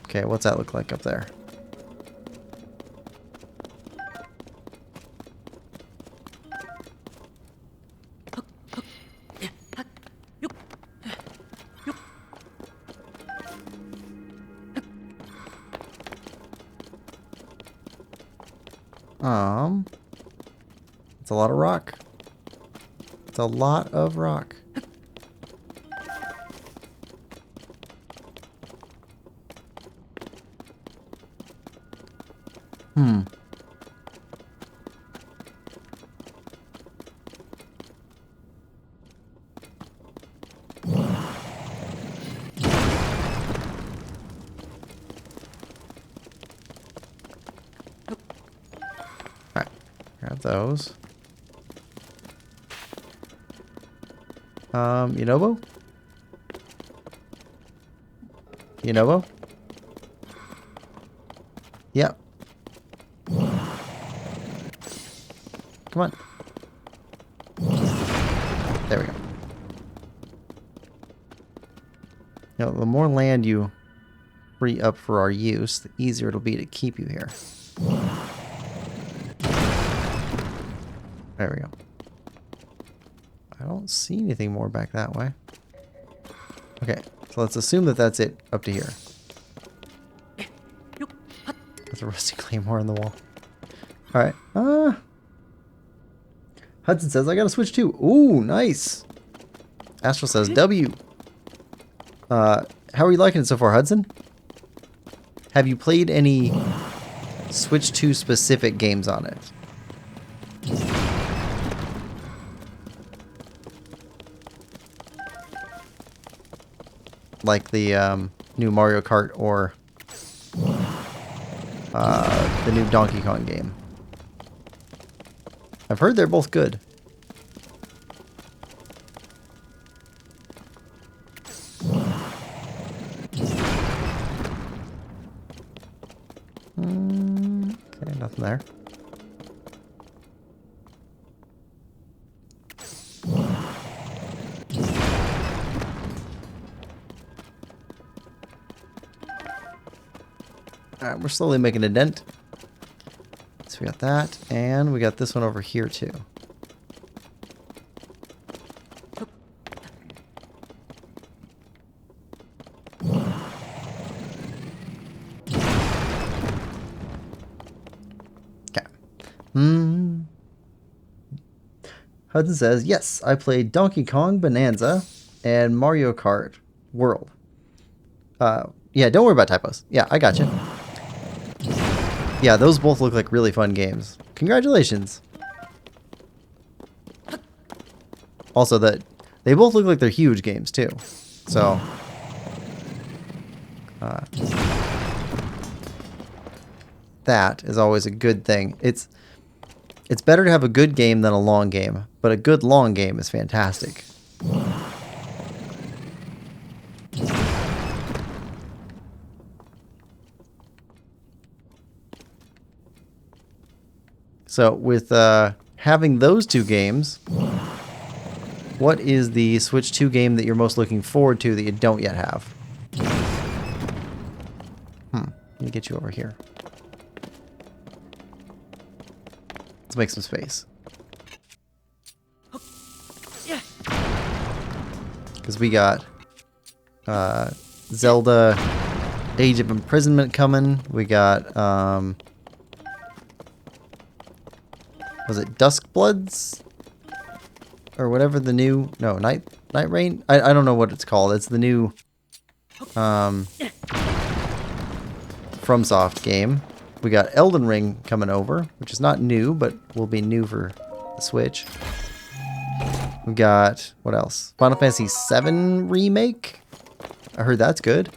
Okay, what's that look like up there? It's a lot of rock. It's a lot of rock. Alright, grab those. Yunobo? Yunobo? Yep. Come on. There we go. Now, the more land you free up for our use, the easier it'll be to keep you here. There we go. I don't see anything more back that way. Okay, so let's assume that that's it up to here. There's a rusty claymore on the wall. Alright. Hudson says, I got to switch too. Ooh, nice. Astral says, W. How are you liking it so far, Hudson? Have you played any Switch 2 specific games on it? like the new Mario Kart or the new Donkey Kong game. I've heard they're both good. Okay, nothing there. Alright, we're slowly making a dent. So we got that, and we got this one over here too. Okay. Hudson says, yes, I played Donkey Kong Bonanza and Mario Kart World. Yeah, don't worry about typos. Yeah, I got you. Yeah, those both look like really fun games. Congratulations. Also, that they both look like they're huge games too. So, that is always a good thing. It's better to have a good game than a long game, but a good long game is fantastic. So with having those two games, what is the Switch 2 game that you're most looking forward to that you don't yet have? Let me get you over here. Let's make some space. Because we got Zelda Age of Imprisonment coming. We got was it Duskbloods? Or whatever the new... No, Night Rain? I don't know what it's called. It's the new FromSoft game. We got Elden Ring coming over, which is not new, but will be new for the Switch. We got... What else? Final Fantasy VII Remake? I heard that's good.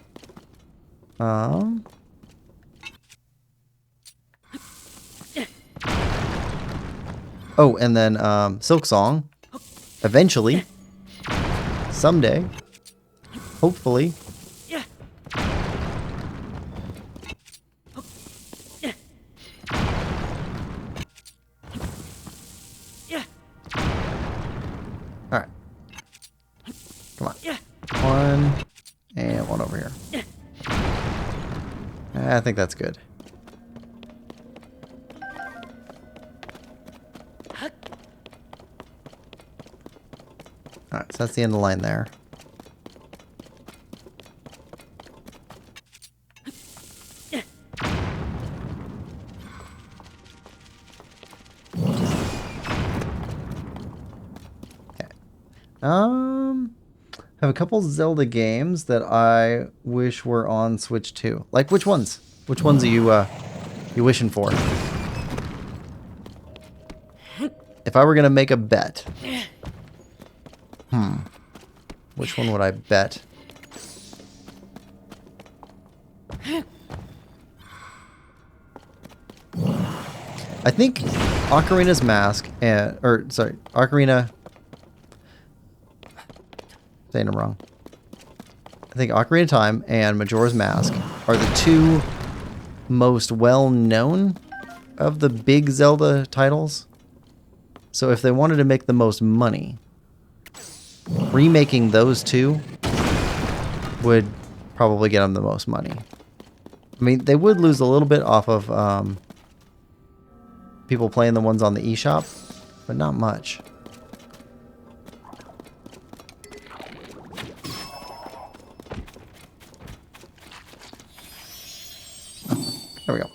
Oh, and then Silksong. Eventually. Someday. Hopefully. Alright. Come on. One. And one over here. I think that's good. Alright, so that's the end of the line there. Okay. Have a couple Zelda games that I wish were on Switch 2. Like, which ones? Which ones are you wishing for? If I were gonna make a bet. Which one would I bet? I think Ocarina's Mask and... Ocarina... Saying them wrong. I think Ocarina of Time and Majora's Mask are the two most well-known of the big Zelda titles. So if they wanted to make the most money, remaking those two would probably get them the most money. I mean, they would lose a little bit off of people playing the ones on the eShop, but not much. There we go.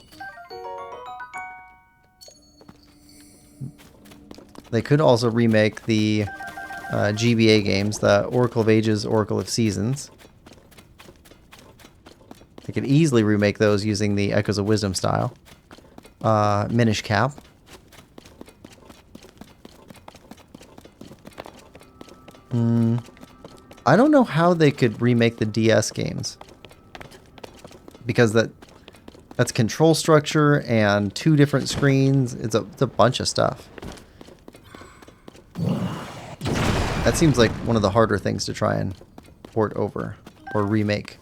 They could also remake the GBA games, the Oracle of Ages, Oracle of Seasons. They could easily remake those using the Echoes of Wisdom style. Minish Cap. I don't know how they could remake the DS games. Because that's control structure and 2 different screens. It's a bunch of stuff. That seems like one of the harder things to try and port over or remake.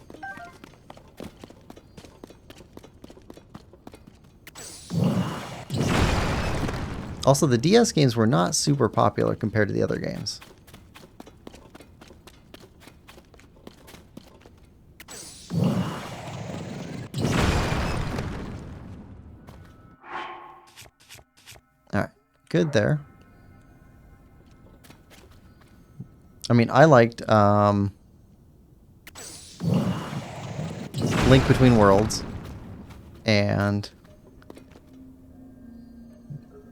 Also, the DS games were not super popular compared to the other games. Alright, good there. I mean, I liked Link Between Worlds, and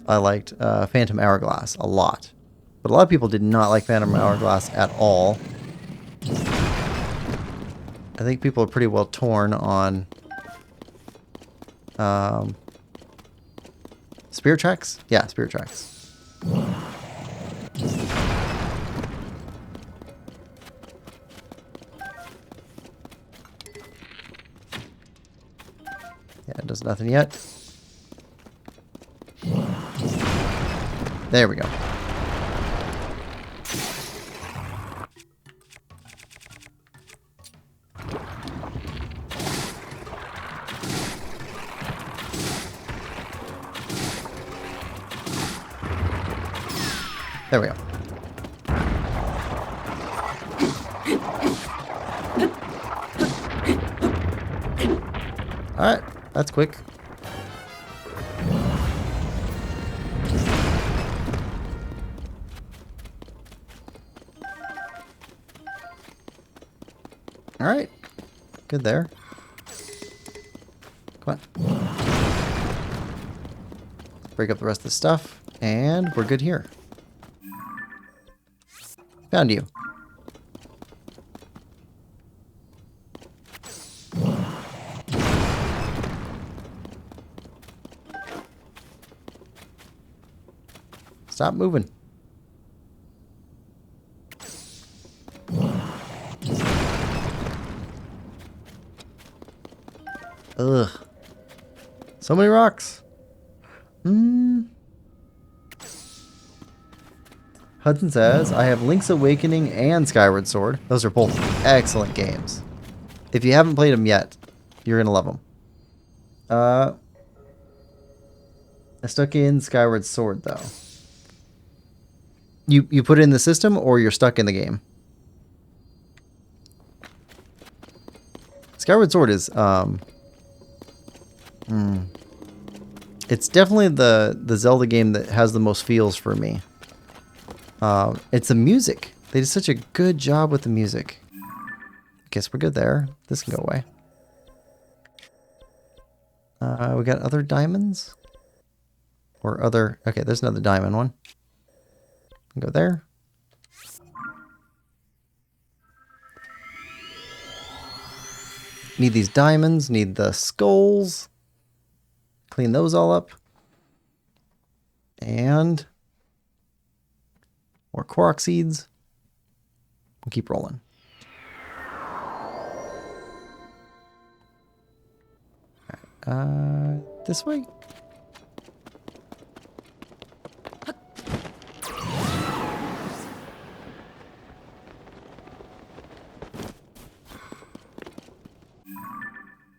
I liked Phantom Hourglass a lot. But a lot of people did not like Phantom Hourglass at all. I think people are pretty well torn on Spirit Tracks? Yeah, Spirit Tracks. Yeah, it does nothing yet. There we go. There we go. Alright, that's quick. Alright, good there. Come on. Break up the rest of the stuff, and we're good here. Found you. Stop moving. Ugh. So many rocks. Hudson says, I have Link's Awakening and Skyward Sword. Those are both excellent games. If you haven't played them yet, you're going to love them. I stuck in Skyward Sword, though. You put it in the system, or you're stuck in the game? Skyward Sword is, it's definitely the Zelda game that has the most feels for me. It's the music. They did such a good job with the music. Guess we're good there. This can go away. We got other diamonds? Or other... Okay, there's another diamond one. Go there. Need these diamonds. Need the skulls. Clean those all up. And... more Korok seeds. We'll keep rolling. This way?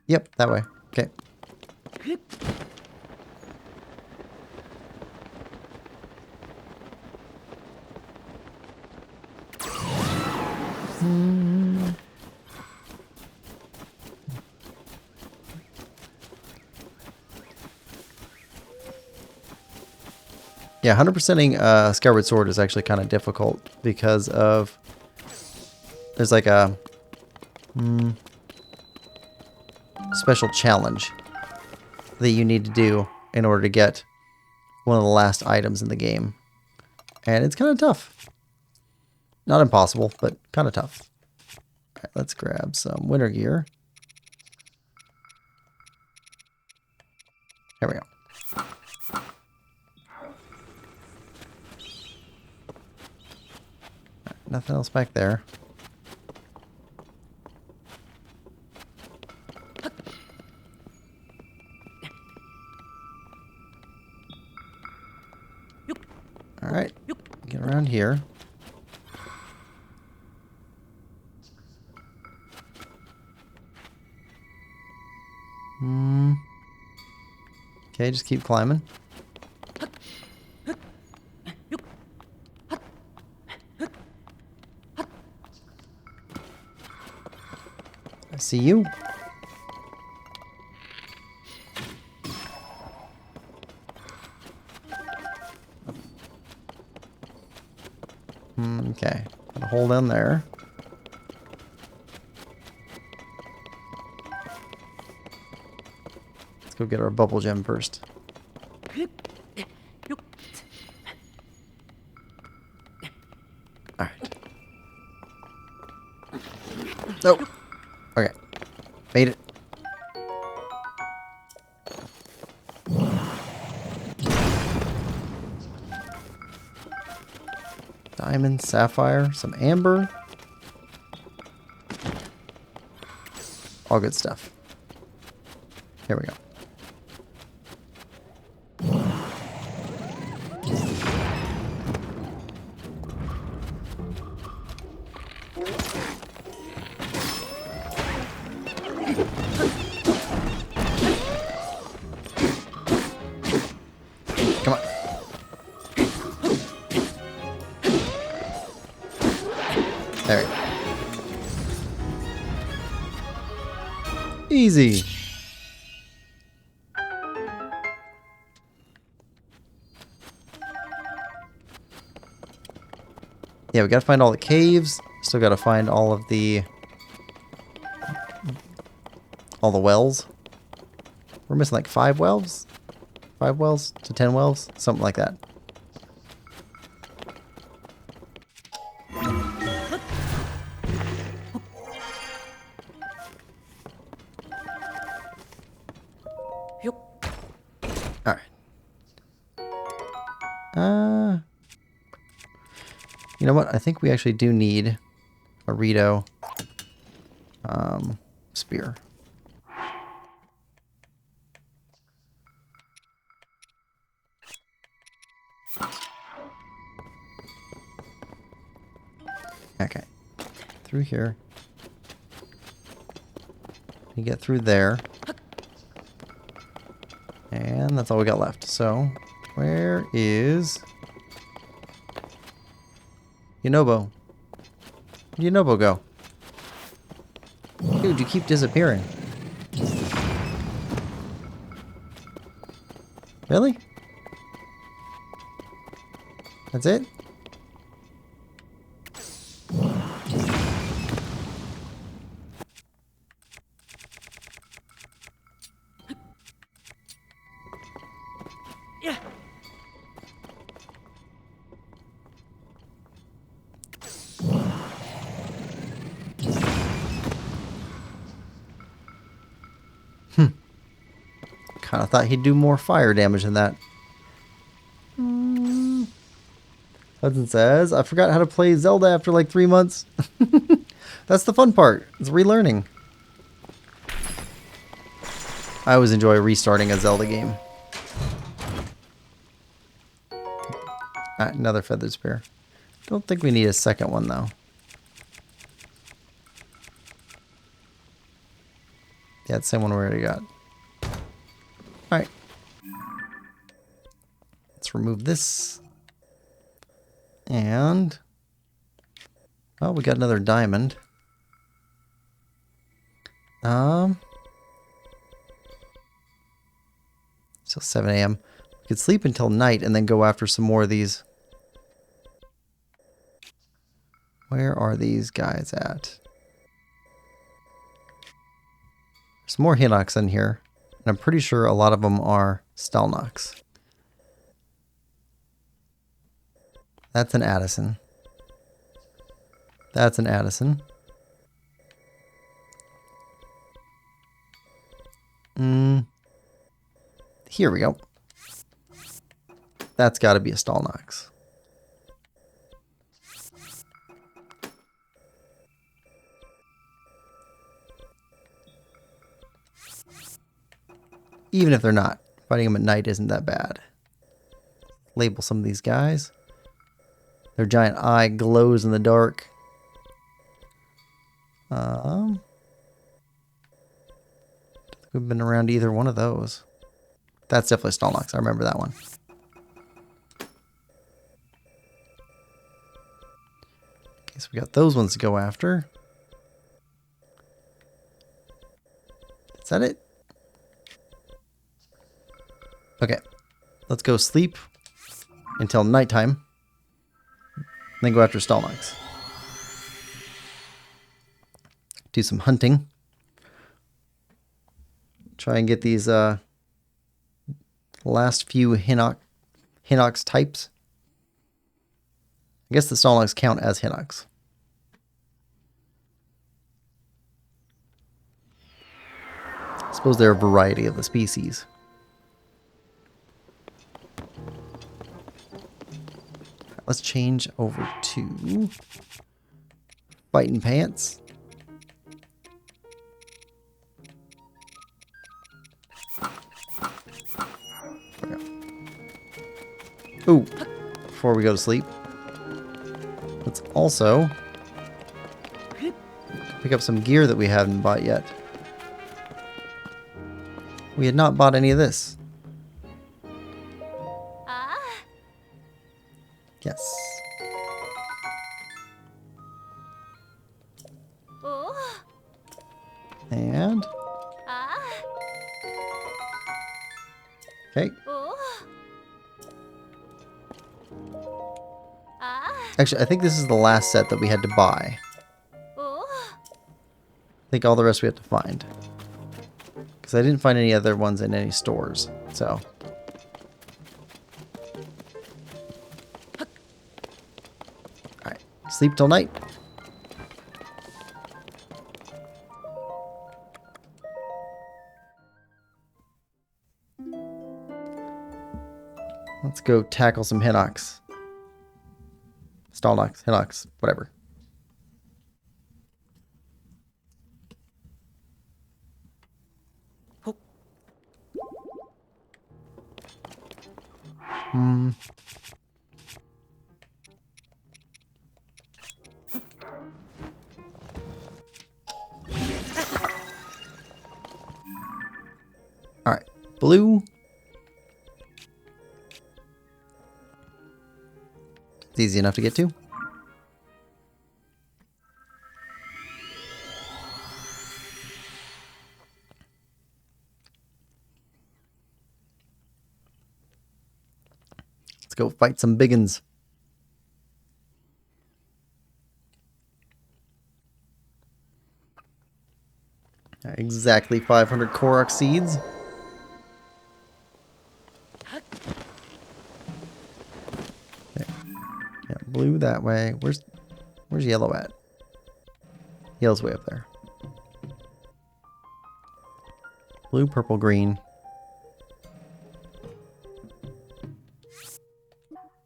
Yep, that way. Okay. Yeah, 100%ing Skyward Sword is actually kind of difficult because of... there's like a... special challenge that you need to do in order to get one of the last items in the game. And it's kind of tough. Not impossible, but kind of tough. All right, let's grab some winter gear. Here we go. Nothing else back there. here. Okay, just keep climbing. I see you. Okay, got a hole down there. Let's go get our bubble gem first. Alright. Oh! Okay. Made it. Diamond, sapphire, some amber. All good stuff. Here we go. Come on. There we go. Easy. Yeah, we gotta find all the caves. Still gotta find all the wells. We're missing like 5 wells? 5 wells to 10 wells? Something like that. Alright. You know what? I think we actually do need a Rito spear. Okay. Through here. You get through there. And that's all we got left. So, where is Yunobo? Where'd Yunobo go? Dude, you keep disappearing. Really? That's it? Yeah. Kinda thought he'd do more fire damage than that. Hudson says, I forgot how to play Zelda after like 3 months. That's the fun part. It's relearning. I always enjoy restarting a Zelda game. Another feathered spear. Don't think we need a second one though. Yeah, it's the same one we already got. Alright. Let's remove this. And... well, we got another diamond. Still 7 a.m. We could sleep until night and then go after some more of these. Where are these guys at? There's more Hinox in here. And I'm pretty sure a lot of them are Stalnox. That's an Addison. That's an Addison. Here we go. That's got to be a Stalnox. Even if they're not, fighting them at night isn't that bad. Label some of these guys. Their giant eye glows in the dark. We've been around either one of those. That's definitely Stalnox. I remember that one. Okay, so we got those ones to go after. Is that it? Okay. Let's go sleep until nighttime. Then go after Stalnox. Do some hunting. Try and get these last few Hinox types. I guess the Stalnox count as Hinox. I suppose they're a variety of the species. Let's change over to Fighting Pants. Ooh, before we go to sleep, let's also pick up some gear that we haven't bought yet. We had not bought any of this. Yes. And okay. Actually, I think this is the last set that we had to buy. I think all the rest we have to find. Because I didn't find any other ones in any stores. So. Alright. Sleep till night. Let's go tackle some Hinox. Stalnox, Hinox, whatever. Alright, blue. It's easy enough to get to. Let's go fight some biggins. Exactly 500 Korok seeds. Okay. Yeah, blue that way. Where's yellow at? Yellow's way up there. Blue, purple, green.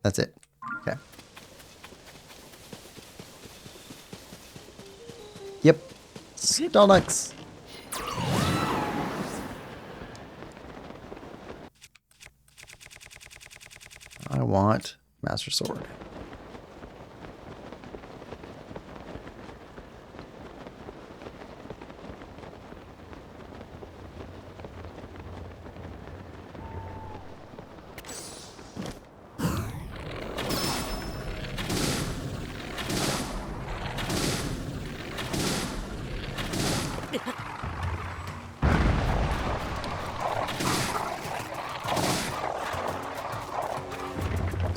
That's it. Okay. Yep. Stalnox. I want Master Sword.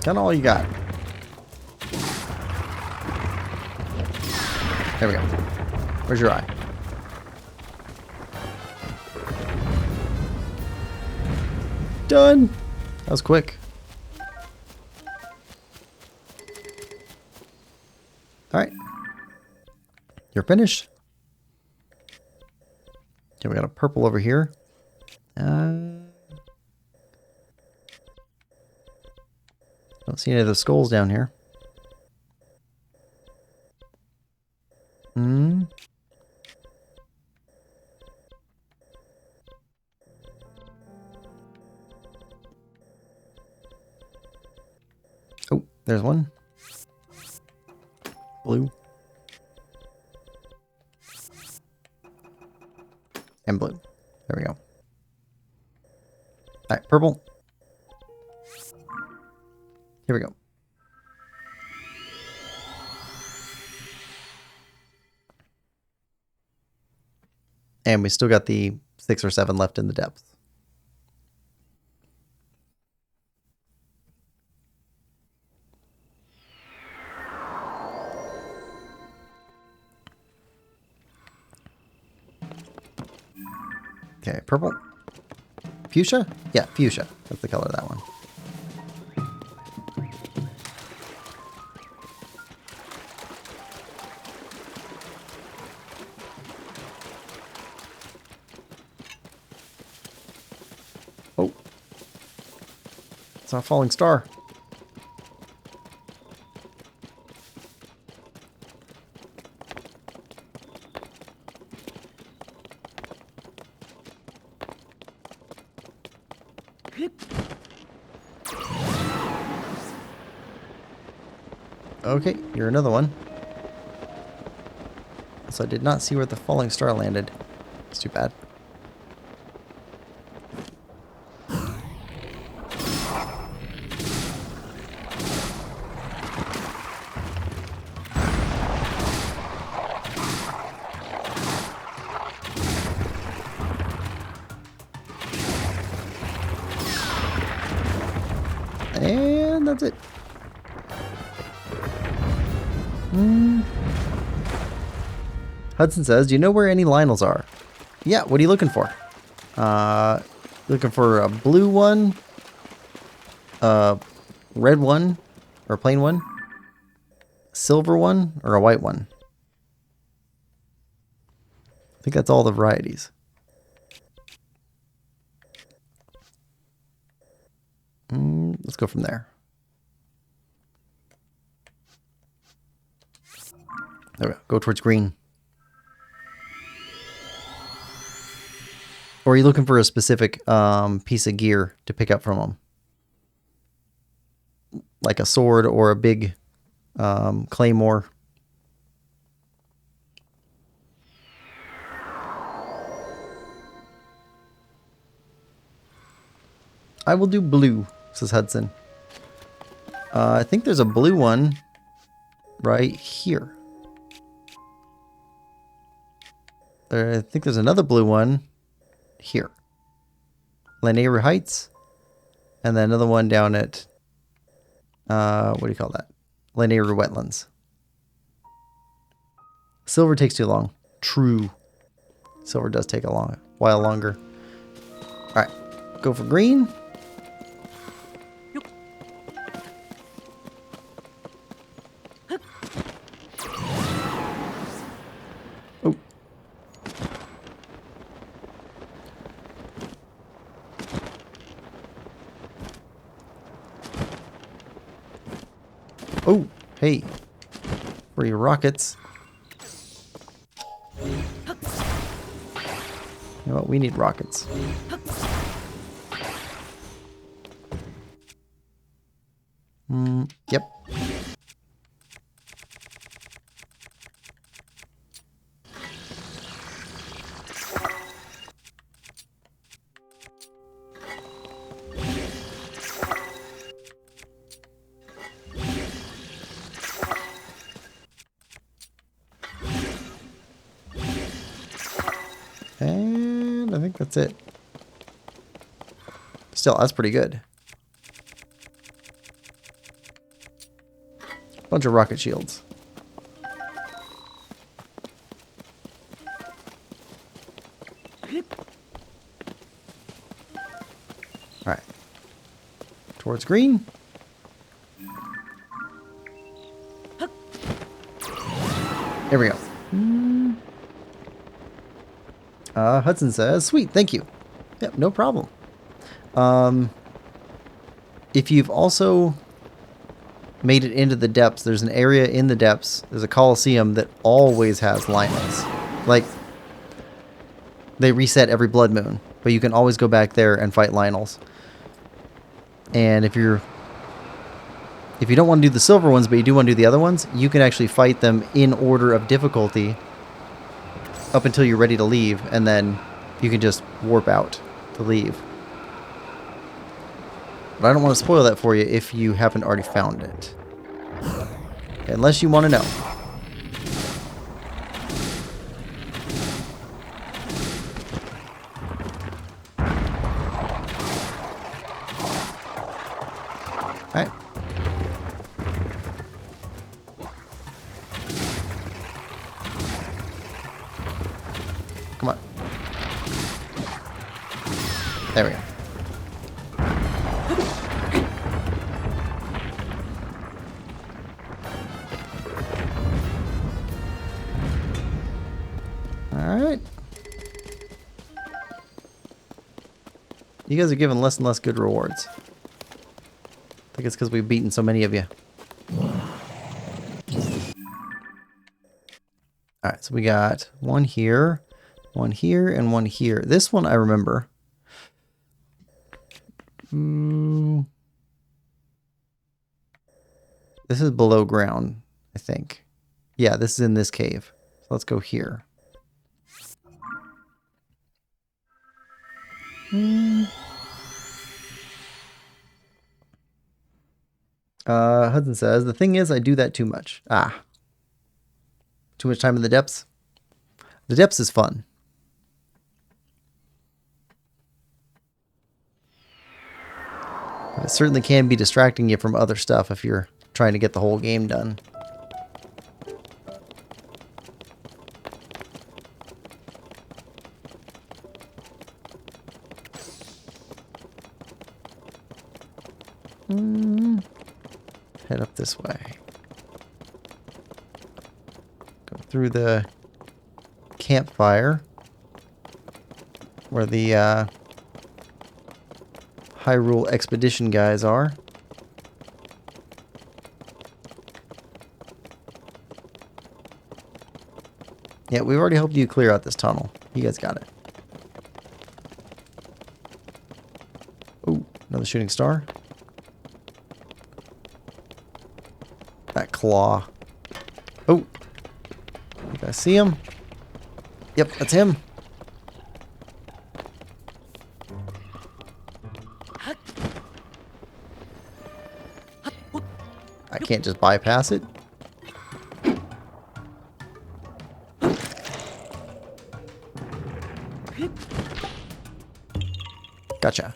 Kind of all you got. There we go. Where's your eye? Done. That was quick. All right. You're finished. Okay, we got a purple over here. Don't see any of the skulls down here. Oh, there's one. And blue. There we go. Alright, purple. Here we go. And we still got the 6 or 7 left in the depth. Okay, purple. Fuchsia? Yeah, fuchsia. That's the color of that one. Oh. It's our falling star. Okay, you're another one. So I did not see where the falling star landed. It's too bad. And that's it. Hudson says, do you know where any Lionels are? Yeah, what are you looking for? Looking for a blue one, a red one, or a plain one, silver one, or a white one? I think that's all the varieties. Let's go from there. There we go. Go towards green. Or are you looking for a specific piece of gear to pick up from them? Like a sword or a big claymore? I will do blue, says Hudson. I think there's a blue one right here. I think there's another blue one here. Lanier Heights. And then another one down at, what do you call that? Lanier Wetlands. Silver takes too long. True. Silver does take a while longer. Alright. Go for green. Oh. Oh, hey. For your rockets. You know what? We need rockets. Yep. And I think that's it. Still, that's pretty good. Bunch of rocket shields. Alright. Towards green. There we go. Hudson says, sweet, thank you. Yep, no problem. If you've also made it into the depths, there's an area in the depths, there's a coliseum that always has Lionels. Like, they reset every blood moon, but you can always go back there and fight Lionels. And if you don't want to do the silver ones, but you do want to do the other ones, you can actually fight them in order of difficulty up until you're ready to leave, and then you can just warp out to leave. But I don't want to spoil that for you if you haven't already found it. Unless you want to know. Alright. Come on. There we go. Alright. You guys are giving less and less good rewards. I think it's because we've beaten so many of you. Alright, so we got one here, and one here. This one I remember. This is below ground, I think. Yeah, this is in this cave. So let's go here. Hudson says, the thing is, I do that too much. Ah. Too much time in the depths? The depths is fun. But it certainly can be distracting you from other stuff if you're trying to get the whole game done. Head up this way. Go through the campfire where the Hyrule Expedition guys are. Yeah, we've already helped you clear out this tunnel. You guys got it. Oh, another shooting star. That claw. Oh. You guys see him? Yep, that's him. I can't just bypass it. Gotcha.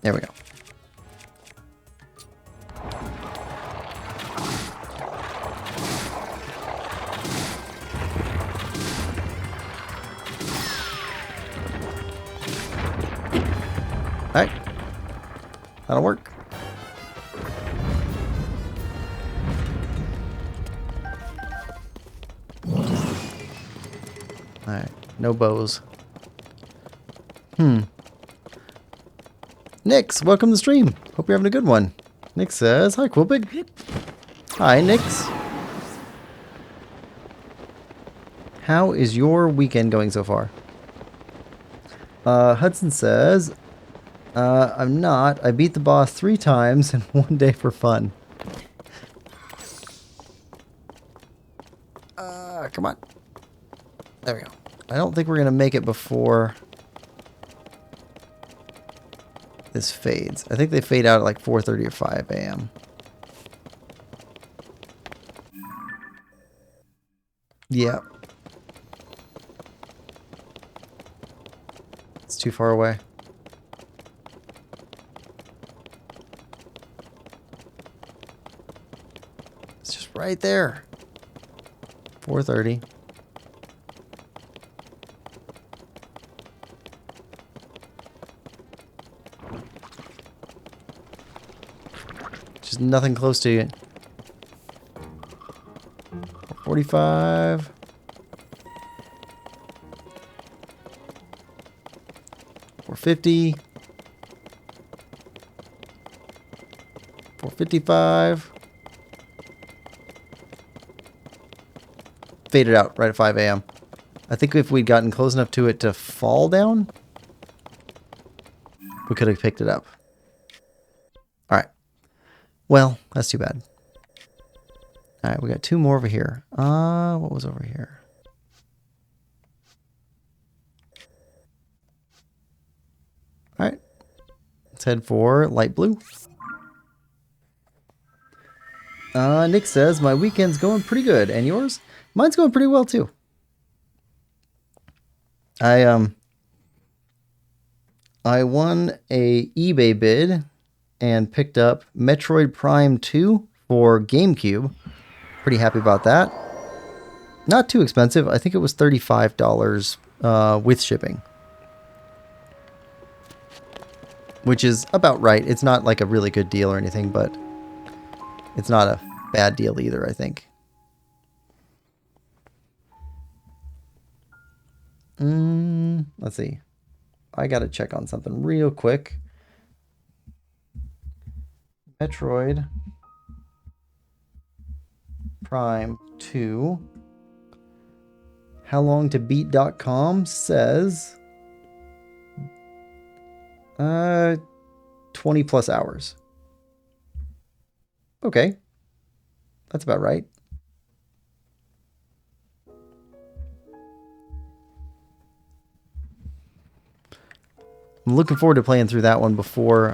There we go. Alright. That'll work. Alright. No bows. Nix, welcome to the stream. Hope you're having a good one. Nix says, hi, Quillpig. Hi, Nix. How is your weekend going so far? Hudson says, I'm not. I beat the boss 3 times in one day for fun. Come on. There we go. I don't think we're going to make it before this fades. I think they fade out at like 4:30 or 5 a.m. Yeah. It's too far away. It's just right there. 4:30. Just nothing close to you. 45. 450. 455. Faded out right at 5 a.m. I think if we'd gotten close enough to it to fall down, we could have picked it up. Alright. Well, that's too bad. Alright, we got 2 more over here. What was over here? Alright. Let's head for light blue. Nick says, my weekend's going pretty good. And yours? Mine's going pretty well, too. I won a eBay bid and picked up Metroid Prime 2 for GameCube. Pretty happy about that. Not too expensive. I think it was $35 with shipping. Which is about right. It's not like a really good deal or anything, but it's not a bad deal either, I think. Let's see. I gotta check on something real quick. Metroid Prime 2. HowLongToBeat.com says 20 plus hours. Okay. That's about right. I'm looking forward to playing through that one before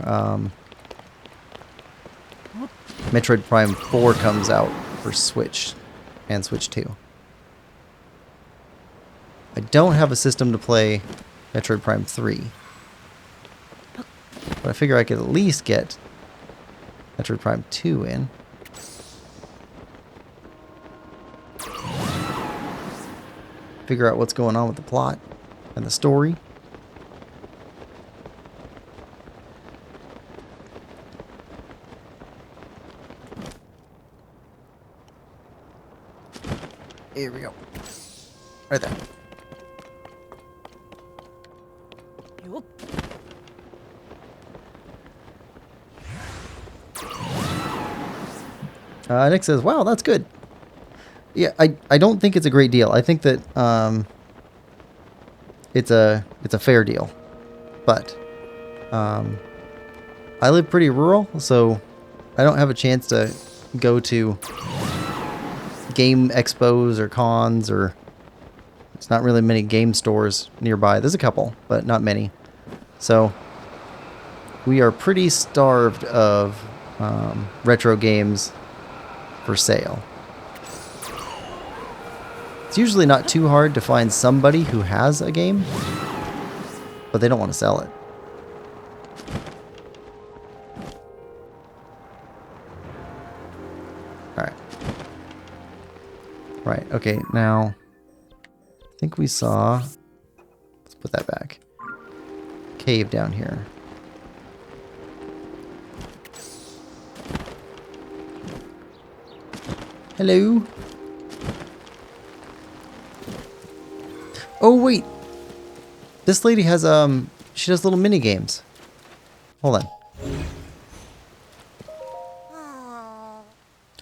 Metroid Prime 4 comes out for Switch and Switch 2. I don't have a system to play Metroid Prime 3. But I figure I could at least get Metroid Prime 2 in. Figure out what's going on with the plot and the story. Here we go. Right there. Nick says, wow, that's good. Yeah, I don't think it's a great deal. I think that it's a fair deal. But I live pretty rural, so I don't have a chance to go to game expos or cons, or it's not really many game stores nearby. There's a couple, but not many. So we are pretty starved of retro games for sale. It's usually not too hard to find somebody who has a game, but they don't want to sell it. Alright. Right, okay, now I think we saw, let's put that back, cave down here. Hello? Oh wait, this lady has she does little mini games. Hold on.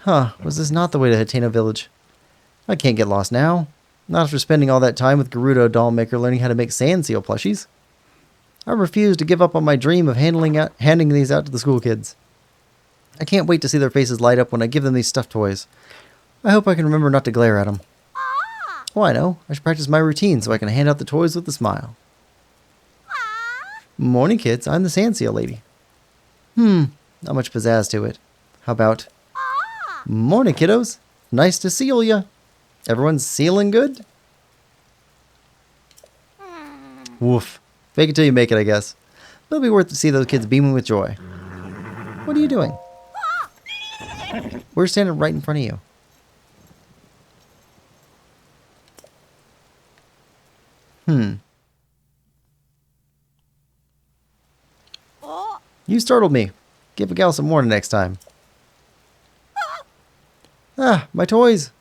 Huh, was this not the way to Hateno Village? I can't get lost now. Not after spending all that time with Gerudo Dollmaker learning how to make sand seal plushies. I refuse to give up on my dream of handing these out to the school kids. I can't wait to see their faces light up when I give them these stuffed toys. I hope I can remember not to glare at them. Oh, I know. I should practice my routine so I can hand out the toys with a smile. Morning, kids. I'm the sand seal lady. Not much pizzazz to it. How about... Morning, kiddos. Nice to seal ya. Everyone's sealing good? Woof. Fake it till you make it, I guess. It'll be worth to see those kids beaming with joy. What are you doing? We're standing right in front of you. You startled me. Give a gal some warning next time. Ah, my toys.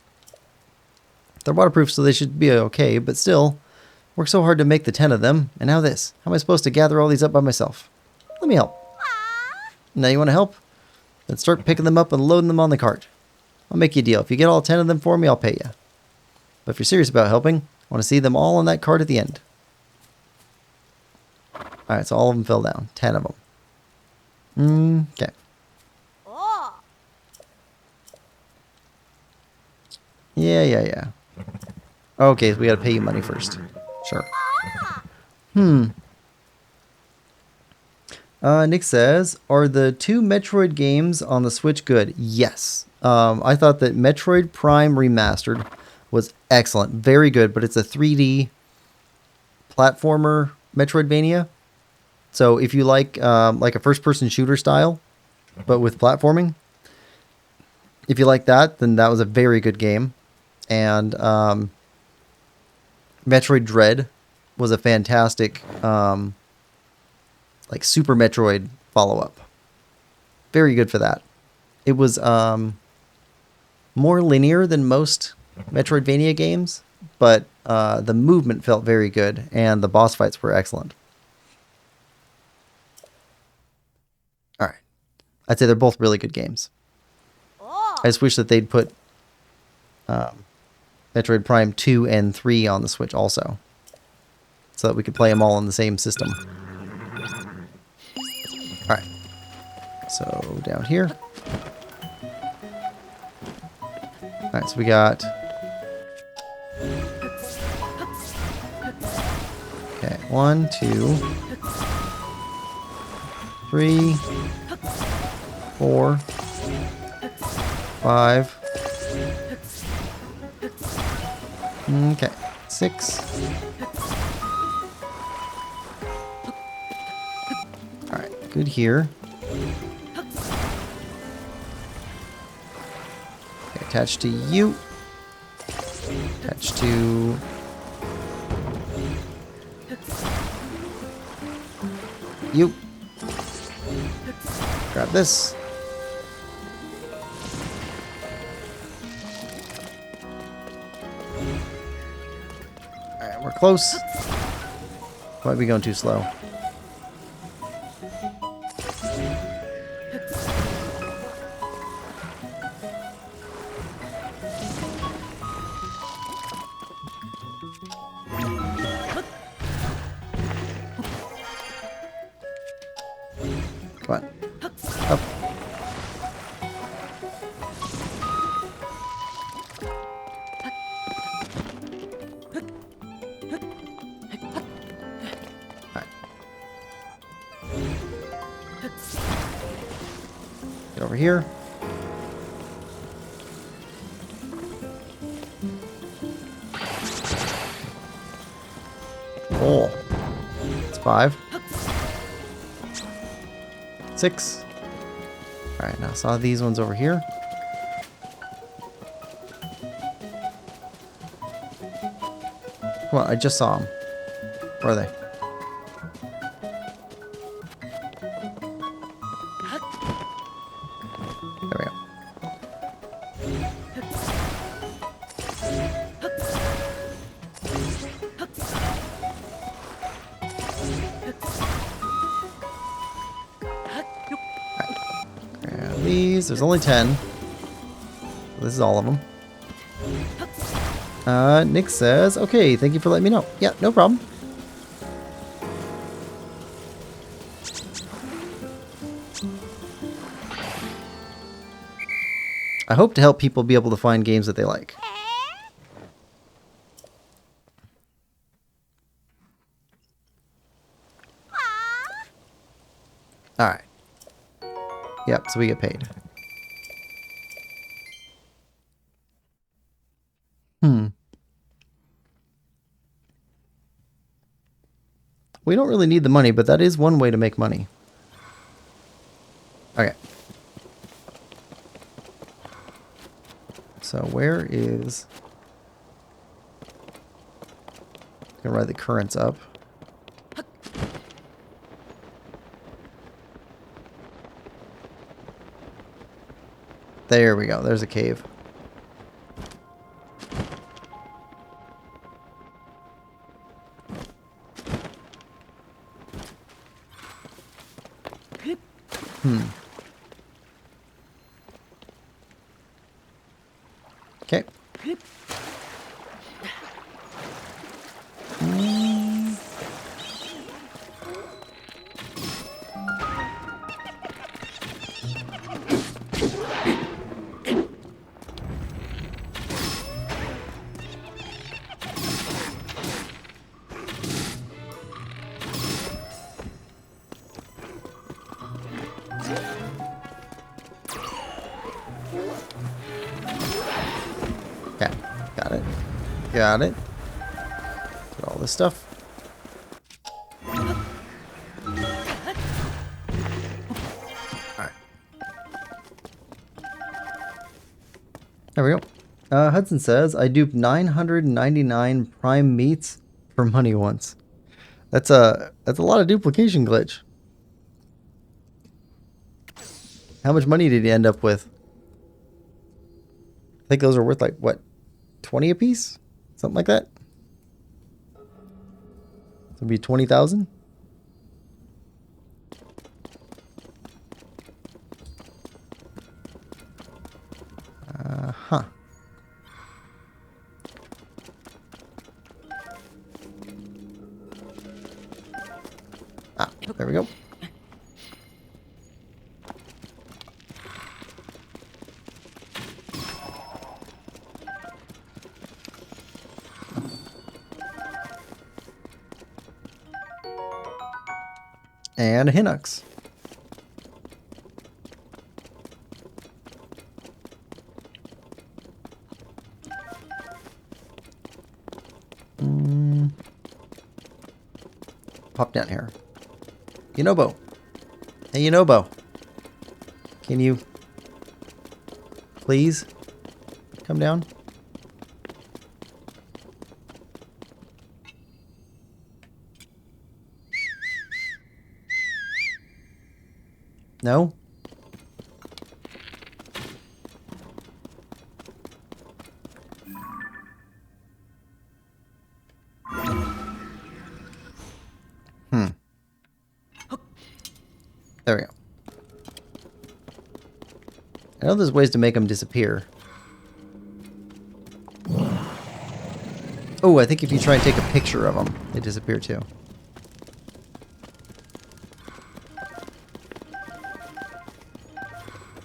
They're waterproof, so they should be okay, but still, worked so hard to make the 10 of them, and now this. How am I supposed to gather all these up by myself? Let me help. Now you want to help? Then start picking them up and loading them on the cart. I'll make you a deal. If you get all 10 of them for me, I'll pay you. But if you're serious about helping, Want to see them all on that card at the end. Alright, so all of them fell down. 10 of them. Okay. Yeah. Okay, so we gotta pay you money first. Sure. Nick says, are the 2 Metroid games on the Switch good? Yes. I thought that Metroid Prime Remastered was excellent. Very good, but it's a 3D platformer Metroidvania. So if you like a first-person shooter style, but with platforming, if you like that, then that was a very good game. And Metroid Dread was a fantastic like Super Metroid follow-up. Very good for that. It was more linear than most Metroidvania games, but the movement felt very good, and the boss fights were excellent. All right. I'd say they're both really good games. I just wish that they'd put Metroid Prime 2 and 3 on the Switch also, so that we could play them all on the same system. All right. So down here. All right, so we got... Okay, 1, 2, 3, 4, 5. Okay, 6. All right, good here. Okay, attach to you. Attach to... you. Grab this. Alright, we're close. Might be going too slow. Come on. Up. Alright. Get over here. Oh. It's 5. 6. Alright, now I saw these ones over here. Come on, I just saw them. Where are they? There we go. These, there's only 10. This is all of them. Nick says, okay, thank you for letting me know. Yeah, no problem. I hope to help people be able to find games that they like. Alright. Yep, so we get paid. We don't really need the money, but that is one way to make money. Okay. So where is... I'm gonna ride the currents up. There we go. There's a cave. Okay. Got it. Get all this stuff. Alright. There we go. Hudson says, I duped 999 prime meats for money once. That's a lot of duplication glitch. How much money did you end up with? I think those are worth like, what, 20 a piece? Something like that? So it'd be 20,000? Huh. Ah, there we go. And a Hinox. Pop down here. Yunobo. Hey, Yunobo. Can you please come down? No? There we go. I know there's ways to make them disappear. Oh, I think if you try and take a picture of them, they disappear too.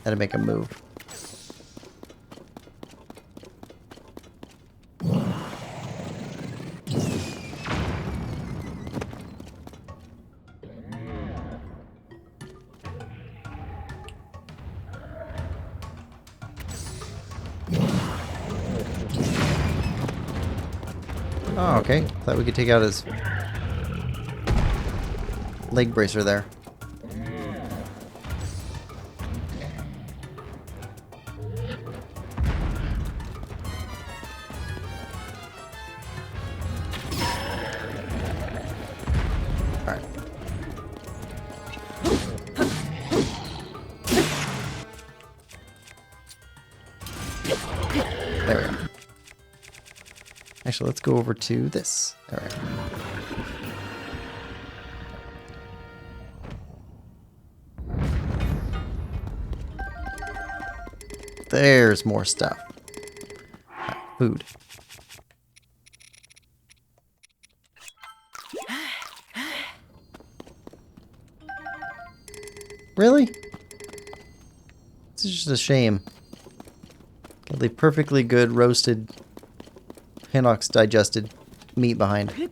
That'd make them move. Oh, okay. Thought we could take out his leg bracer there. Alright. There we go. Actually, let's go over to this. All right. There's more stuff. Right, food. Really? This is just a shame. Got the perfectly good roasted Hinox digested meat behind.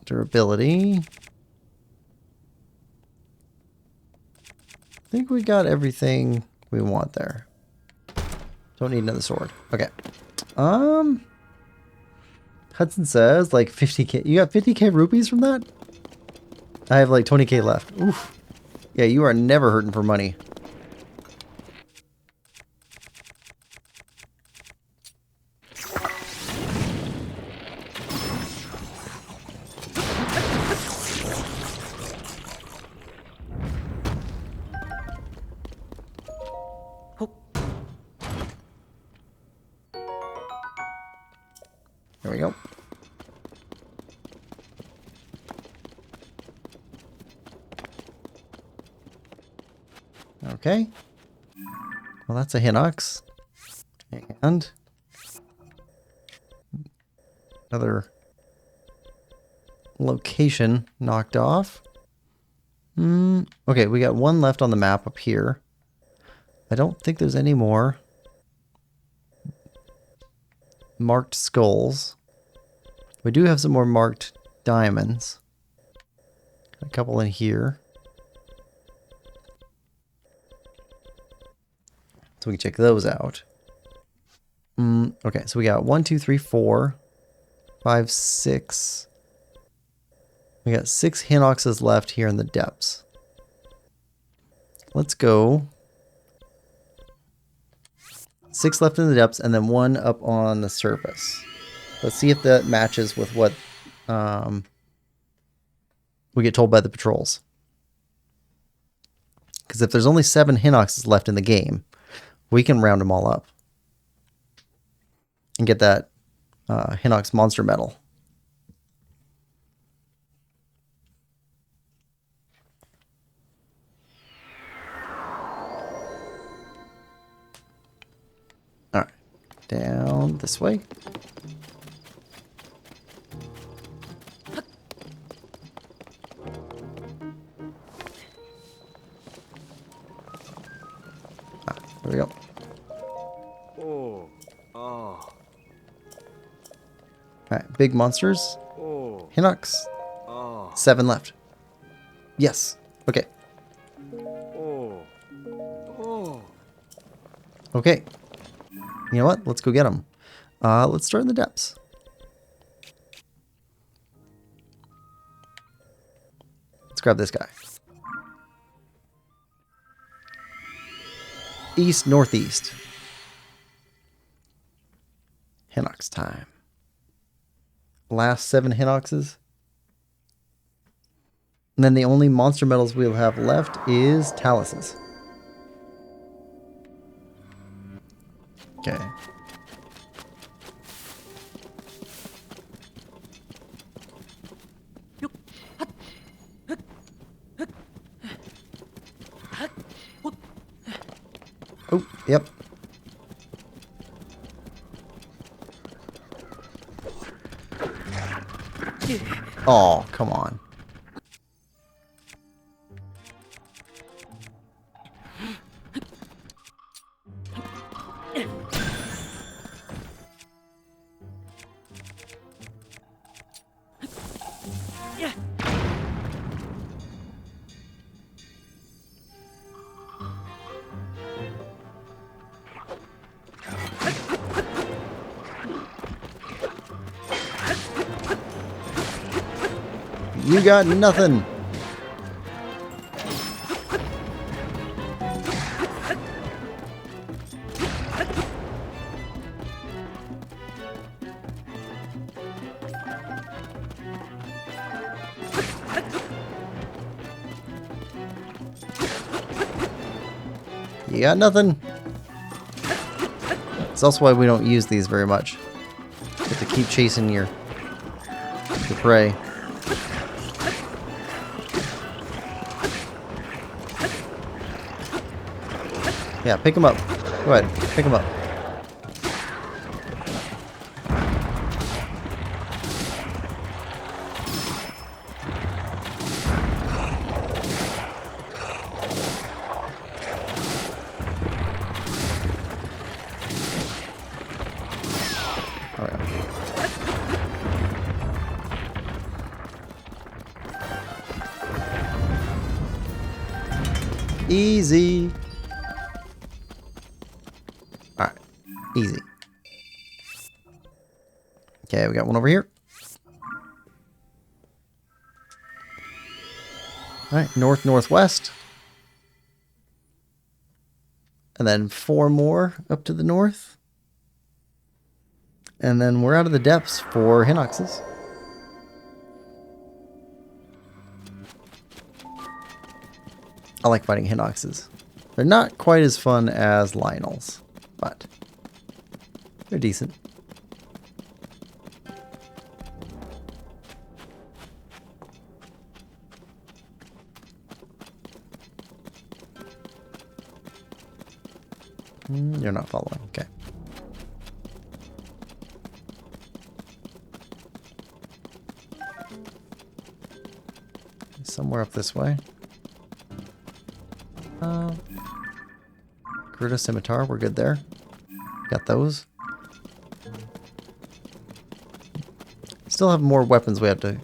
Durability. I think we got everything we want there. Don't need another sword. Okay. Hudson says like 50k. You got 50k rupees from that? I have like 20k left. Oof. Yeah, you are never hurting for money. There we go. Okay. Well, that's a Hinox. And another location knocked off. Okay, we got one left on the map up here. I don't think there's any more marked skulls. We do have some more marked diamonds. A couple in here. So we can check those out. Okay, so we got 1, 2, 3, 4, 5, 6. We got 6 Hinoxes left here in the depths. Let's go. 6 left in the depths and then 1 up on the surface. Let's see if that matches with what we get told by the patrols. Because if there's only 7 Hinoxes left in the game, we can round them all up. And get that Hinox monster medal. Alright. Down this way. There we go. Alright, big monsters. Hinox. 7 left. Yes. Okay. Okay. You know what? Let's go get them. Let's start in the depths. Let's grab this guy. East, northeast. Hinox time. Last 7 Hinoxes. And then the only monster medals we'll have left is Taluses. Okay. Oh, yep. Oh, come on. You got nothing. You got nothing. That's also why we don't use these very much. You have to keep chasing your prey. Yeah, pick him up. Go ahead, pick him up. All right. Easy. Alright. Easy. Okay, we got one over here. Alright, north, northwest. And then 4 more up to the north. And then we're out of the depths for Hinoxes. I like fighting Hinoxes. They're not quite as fun as Lionels, but they're decent. You're not following, okay. Somewhere up this way. Gerudo Scimitar, we're good there. Got those. Still have more weapons we have to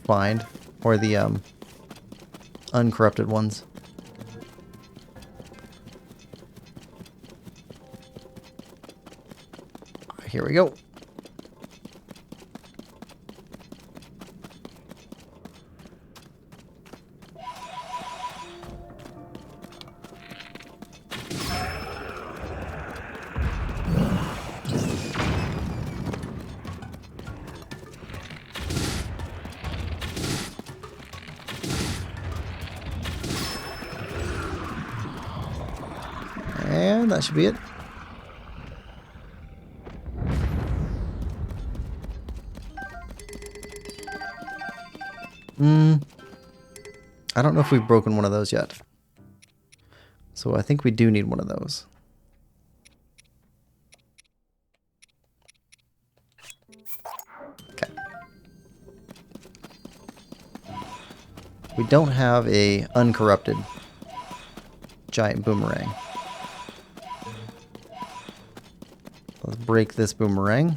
find. Or the uncorrupted ones. here we go. And that should be it. I don't know if we've broken one of those yet. So I think we do need one of those. Okay. We don't have a uncorrupted giant boomerang. Let's break this boomerang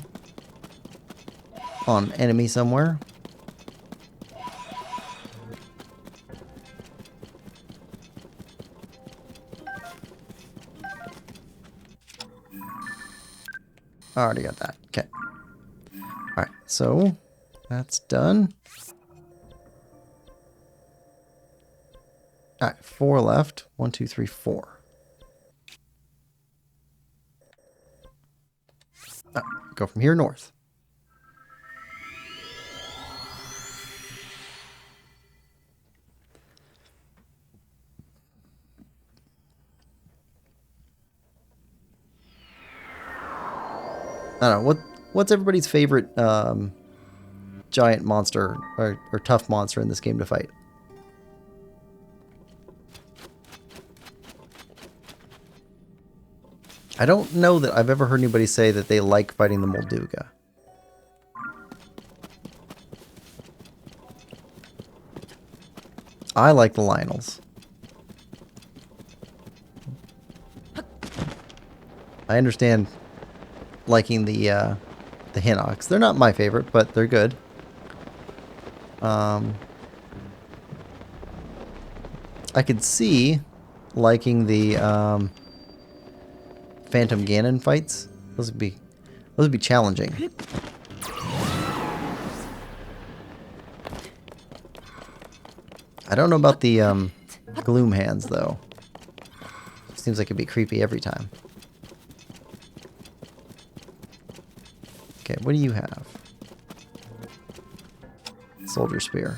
on enemy somewhere. I already got that. Okay. Alright, so that's done. Alright, 4 left. 1, 2, 3, 4. Go from here north. I don't know, what's everybody's favorite giant monster or tough monster in this game to fight? I don't know that I've ever heard anybody say that they like fighting the Molduga. I like the Lionels. I understand liking the Hinox. They're not my favorite, but they're good. I could see liking the Phantom Ganon fights. Those would be challenging. I don't know about the Gloom Hands though. Seems like it'd be creepy every time. Okay, what do you have? Soldier Spear.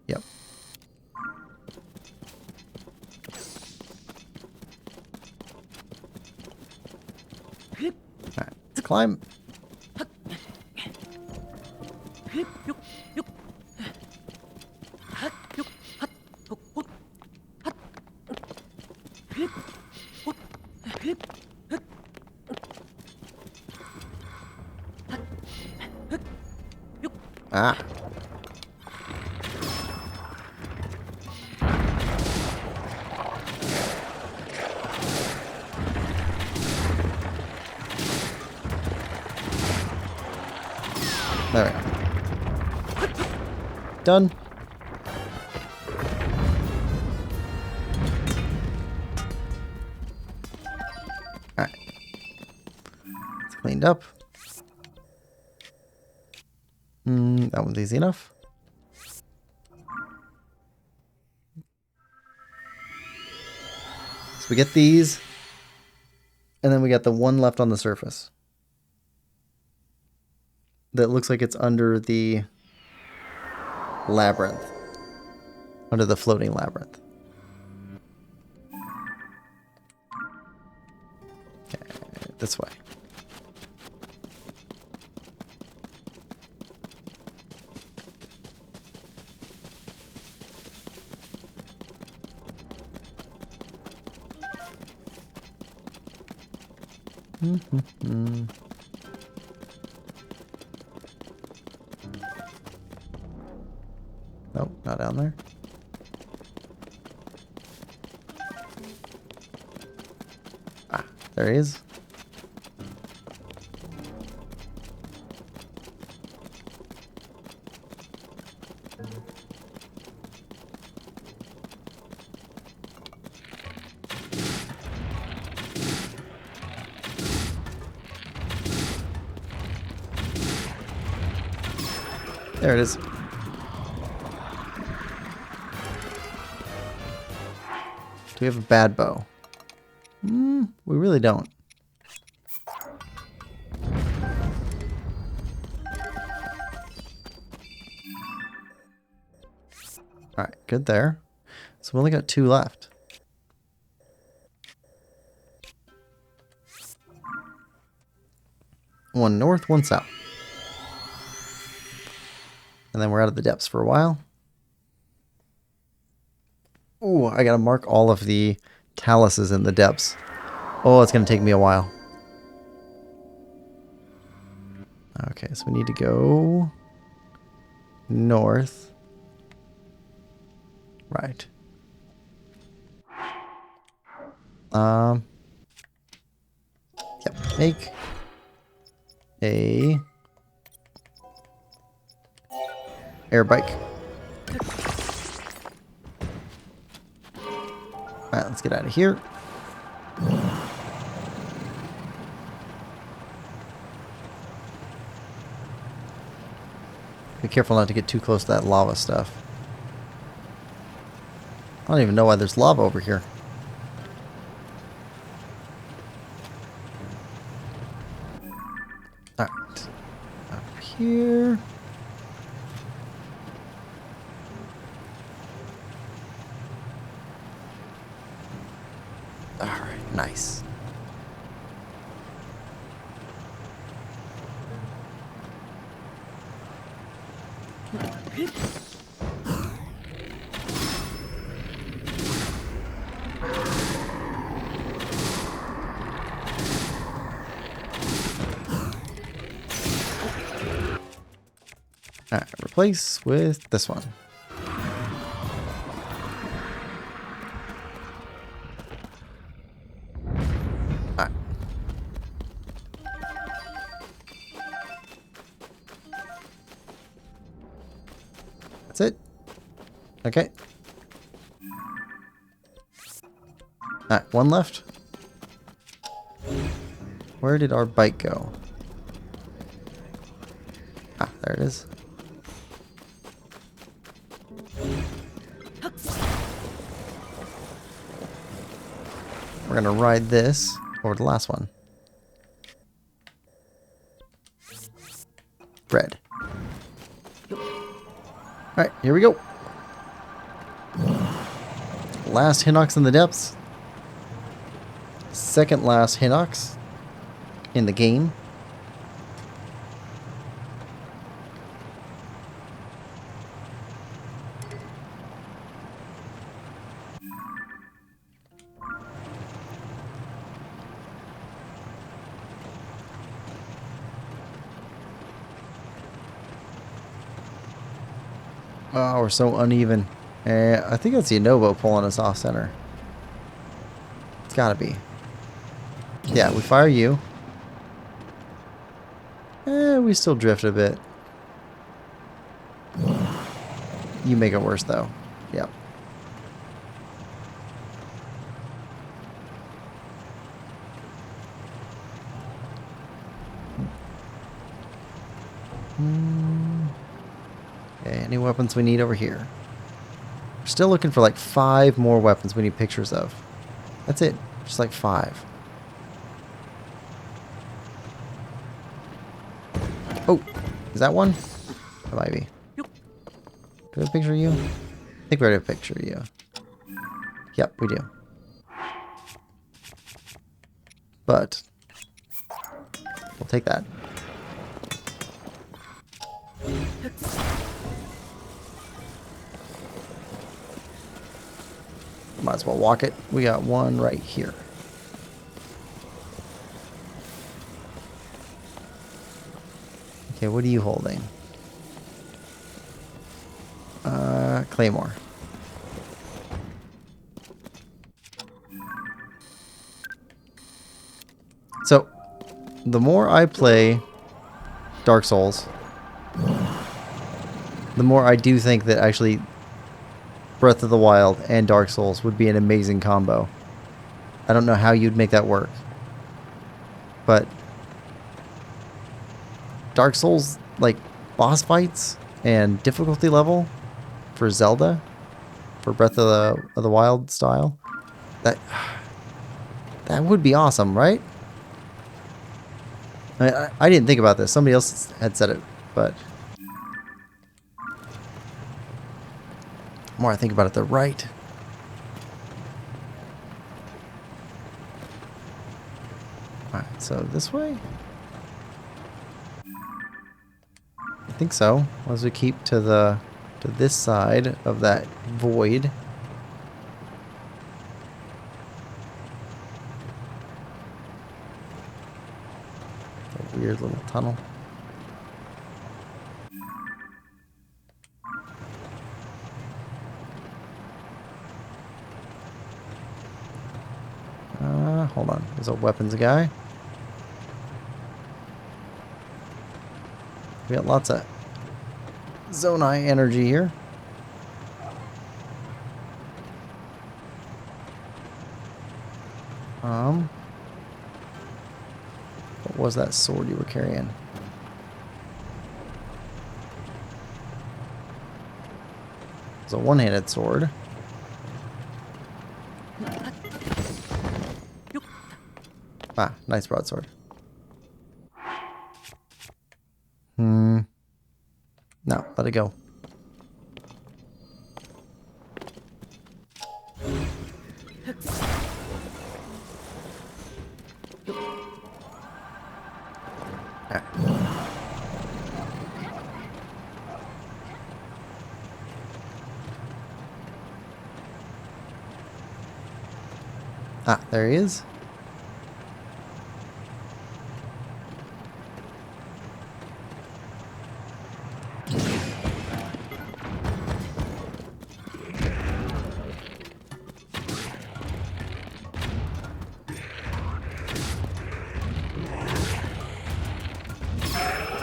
Yep. Alright, let's climb. Ah. There we go. Done. Alright. It's cleaned up. That one's easy enough. So we get these, and then we got the one left on the surface that looks like it's under the labyrinth, under the floating labyrinth. Okay, this way. Nope, not down there. Ah, there he is. There it is. Do we have a bad bow? We really don't. Alright, good there. So we only got 2 left. One north, one south. And then we're out of the depths for a while. Ooh, I gotta mark all of the taluses in the depths. Oh, it's gonna take me a while. Okay, so we need to go north. Right. Yep, make a air bike. Alright, let's get out of here. Be careful not to get too close to that lava stuff. I don't even know why there's lava over here. Alright. Up here. Alright, nice. Alright, replace with this one. Alright. That's it. Okay. Alright, one left. Where did our bike go? Ah, there it is. We're gonna ride this over the last one. Red. Alright, here we go. Last Hinox in the depths. Second last Hinox in the game. Oh, we're so uneven. I think that's the Anobo pulling us off center. It's gotta be. Yeah, we fire you. We still drift a bit. You make it worse though. Yep. Okay, any weapons we need over here? We're still looking for like 5 more weapons we need pictures of. That's it. Just like 5. Oh, is that one? That might be. Do we have a picture of you? I think we already have a picture of you. Yep, we do. But we'll take that. Might as well walk it. We got one right here. Okay, what are you holding? Claymore. So, the more I play Dark Souls, the more I do think that actually Breath of the Wild and Dark Souls would be an amazing combo. I don't know how you'd make that work. But Dark Souls, like, boss fights and difficulty level for Zelda, for Breath of the Wild style. That would be awesome, right? I didn't think about this. Somebody else had said it, but the more I think about it, they're right. Alright, so this way? I think so. As we keep to this side of that void. A weird little tunnel. Hold on. There's a weapons guy. We got lots of Zonai energy here. What was that sword you were carrying? It's a one-handed sword. Ah, nice broadsword. No, let it go. Ah, there he is.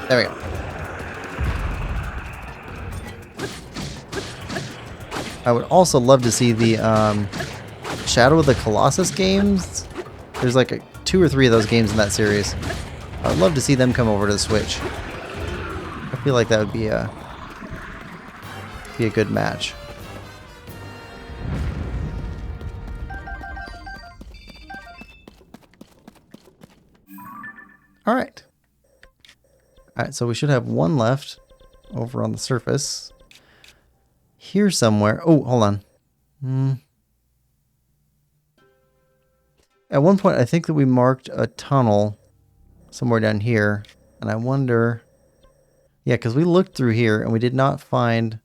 There we go. I would also love to see the Shadow of the Colossus games. There's like 2 or 3 of those games in that series. I would love to see them come over to the Switch. I feel like that would be a good match. Alright. Alright, so we should have one left over on the surface. Here somewhere. Oh, hold on. At one point, I think that we marked a tunnel somewhere down here. And I wonder... Yeah, because we looked through here and we did not find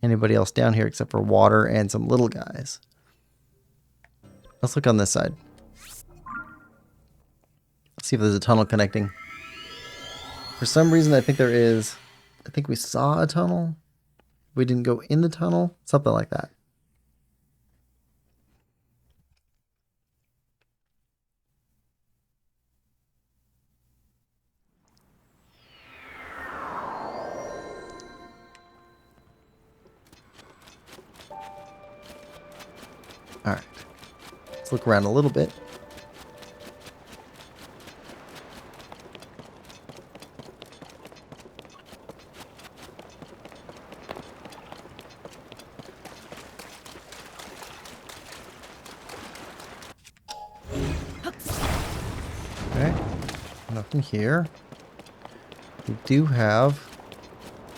anybody else down here except for water and some little guys. Let's look on this side. Let's see if there's a tunnel connecting. For some reason, I think there is. I think we saw a tunnel. We didn't go in the tunnel. Something like that. Alright. Let's look around a little bit. Okay. Nothing here. We do have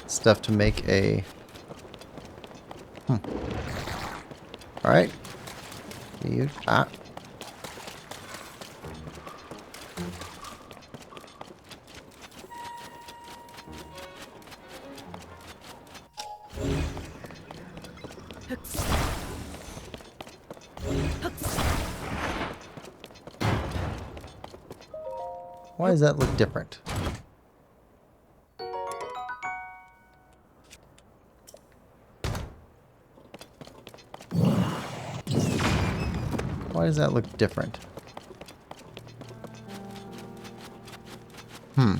stuff to make a... Alright. You... Ah. Why does that look different? Why does that look different? I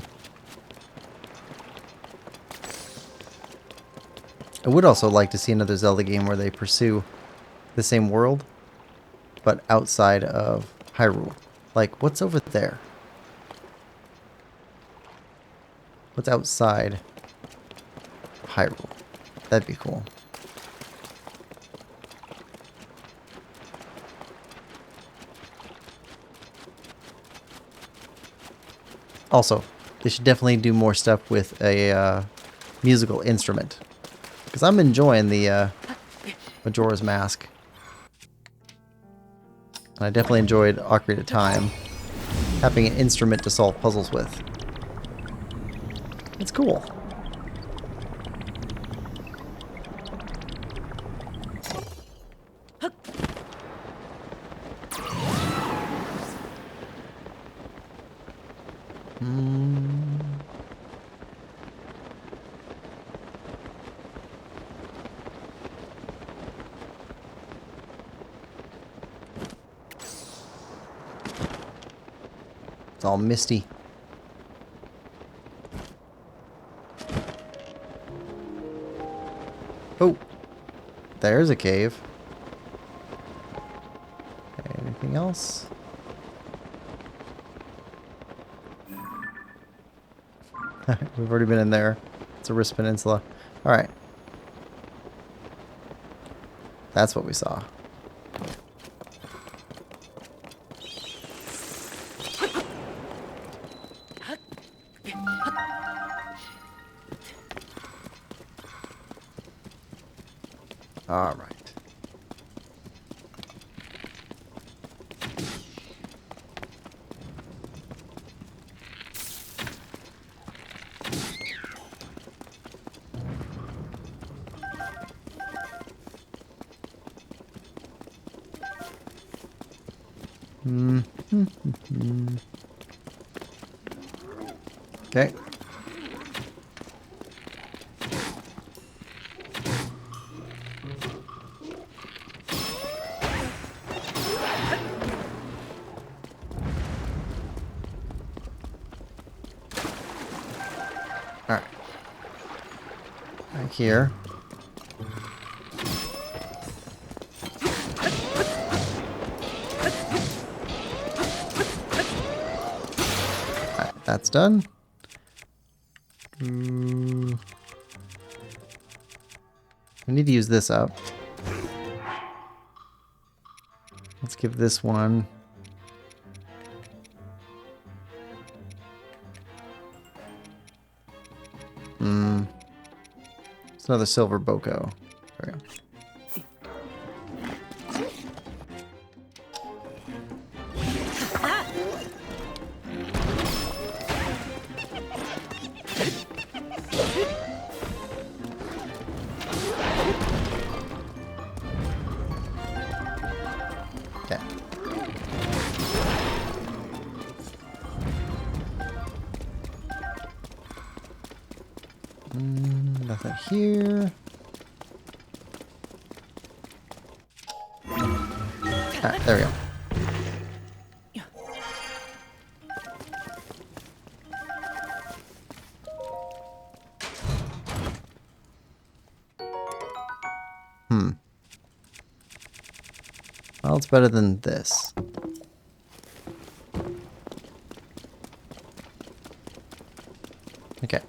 would also like to see another Zelda game where they pursue the same world, but outside of Hyrule. Like, what's over there? What's outside Hyrule. That'd be cool. Also, they should definitely do more stuff with a musical instrument. Because I'm enjoying the Majora's Mask. And I definitely enjoyed Ocarina of Time. Having an instrument to solve puzzles with. It's cool. It's all misty. Oh, there's a cave. Okay, anything else? We've already been in there. It's a Risk Peninsula. Alright. That's what we saw. All right. Okay. Alright. Back here. Alright, that's done. I need to use this up. Let's give this one. It's another silver boko. There we go. Okay. Nothing here. Alright, there we go. Well, it's better than this. Okay.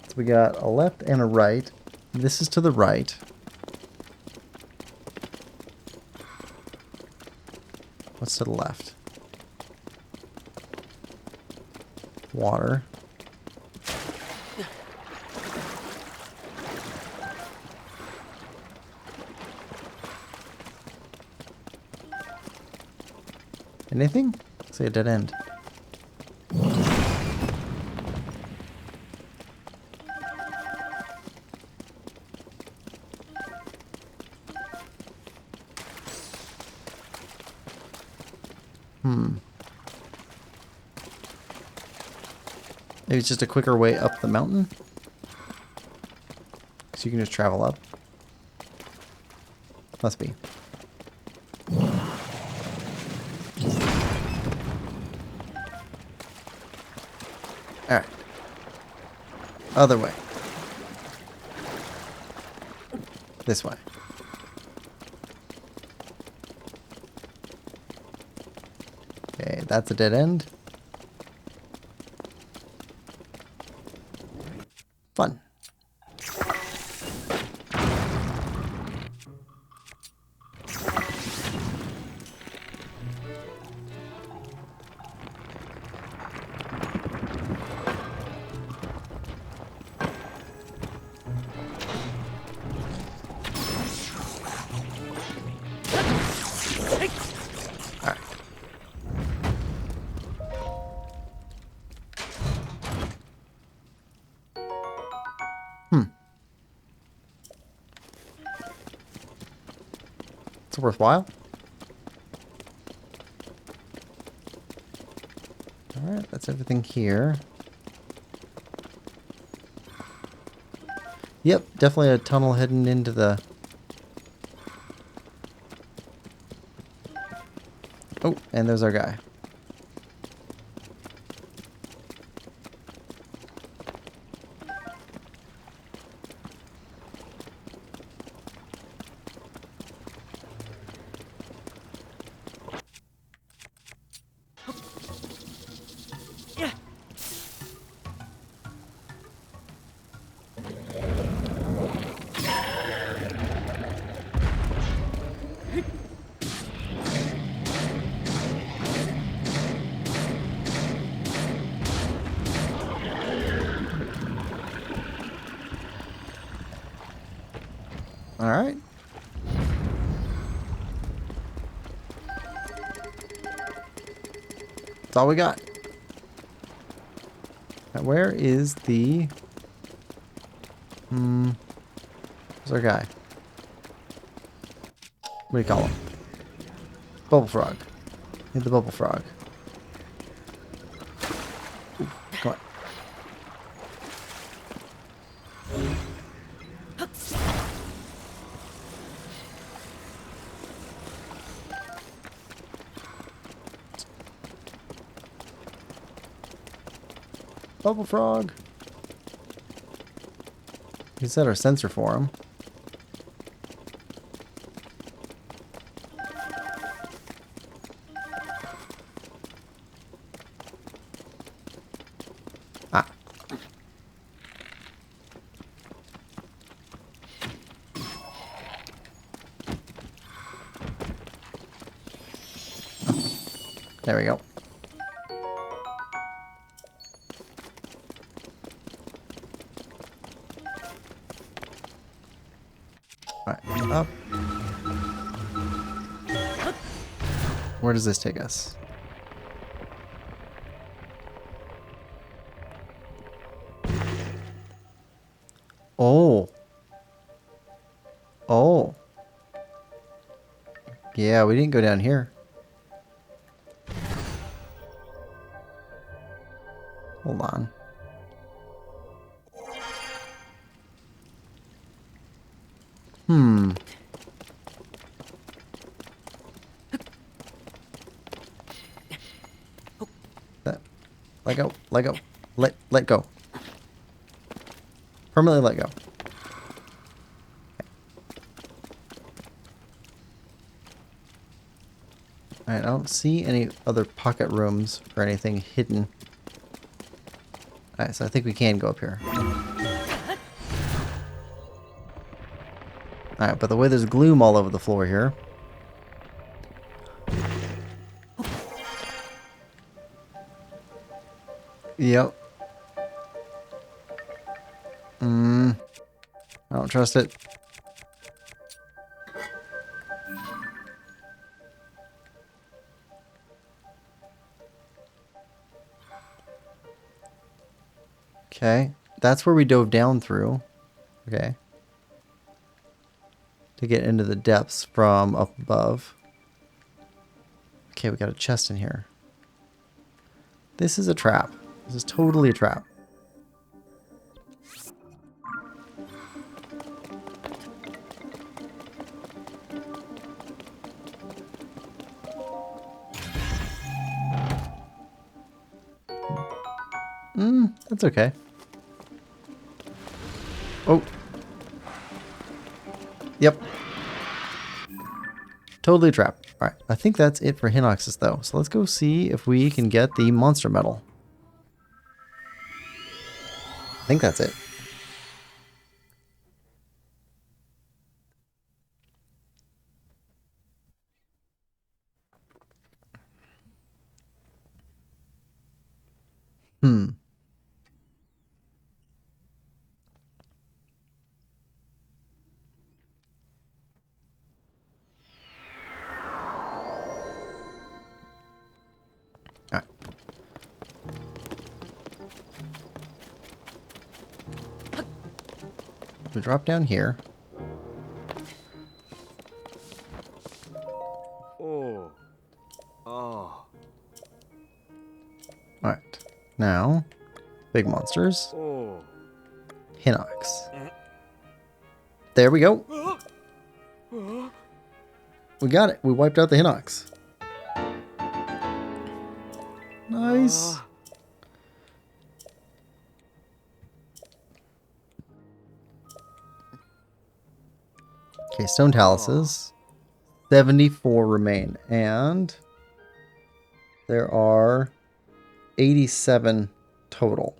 So we got a left and a right. This is to the right. What's to the left? Water. Anything? Say a dead end. Maybe it's just a quicker way up the mountain? So you can just travel up? Must be. Alright. Other way. This way. Okay, that's a dead end. Fun. It's worthwhile. Alright, that's everything here. Yep, definitely a tunnel heading into the... Oh, and there's our guy. Yeah. Alright. That's all we got. Now, where is the... Where's our guy? What do you call him? Bubble frog. Need the bubble frog. Ooh, come on. Bubble frog. We set our sensor for him. Ah. There we go. Alright, up. Where does this take us? Oh. Oh. Yeah, we didn't go down here. Hold on. Let go. Let go. Let go. Permanently let go. Alright, I don't see any other pocket rooms or anything hidden. Alright, so I think we can go up here. Alright, but the way there's gloom all over the floor here. Yep. I don't trust it. Okay. That's where we dove down through. Okay. To get into the depths from up above. Okay, we got a chest in here. This is a trap. This is totally a trap. That's okay. Oh. Yep. Totally a trap. Alright, I think that's it for Hinoxes though. So let's go see if we can get the monster medal. I think that's it. Alright. we drop down here. Oh. Oh. Alright. Now, big monsters. Oh. Hinox. There we go. We got it. We wiped out the Hinox. Nice. Okay, stone taluses. 74 remain. And there are 87 total.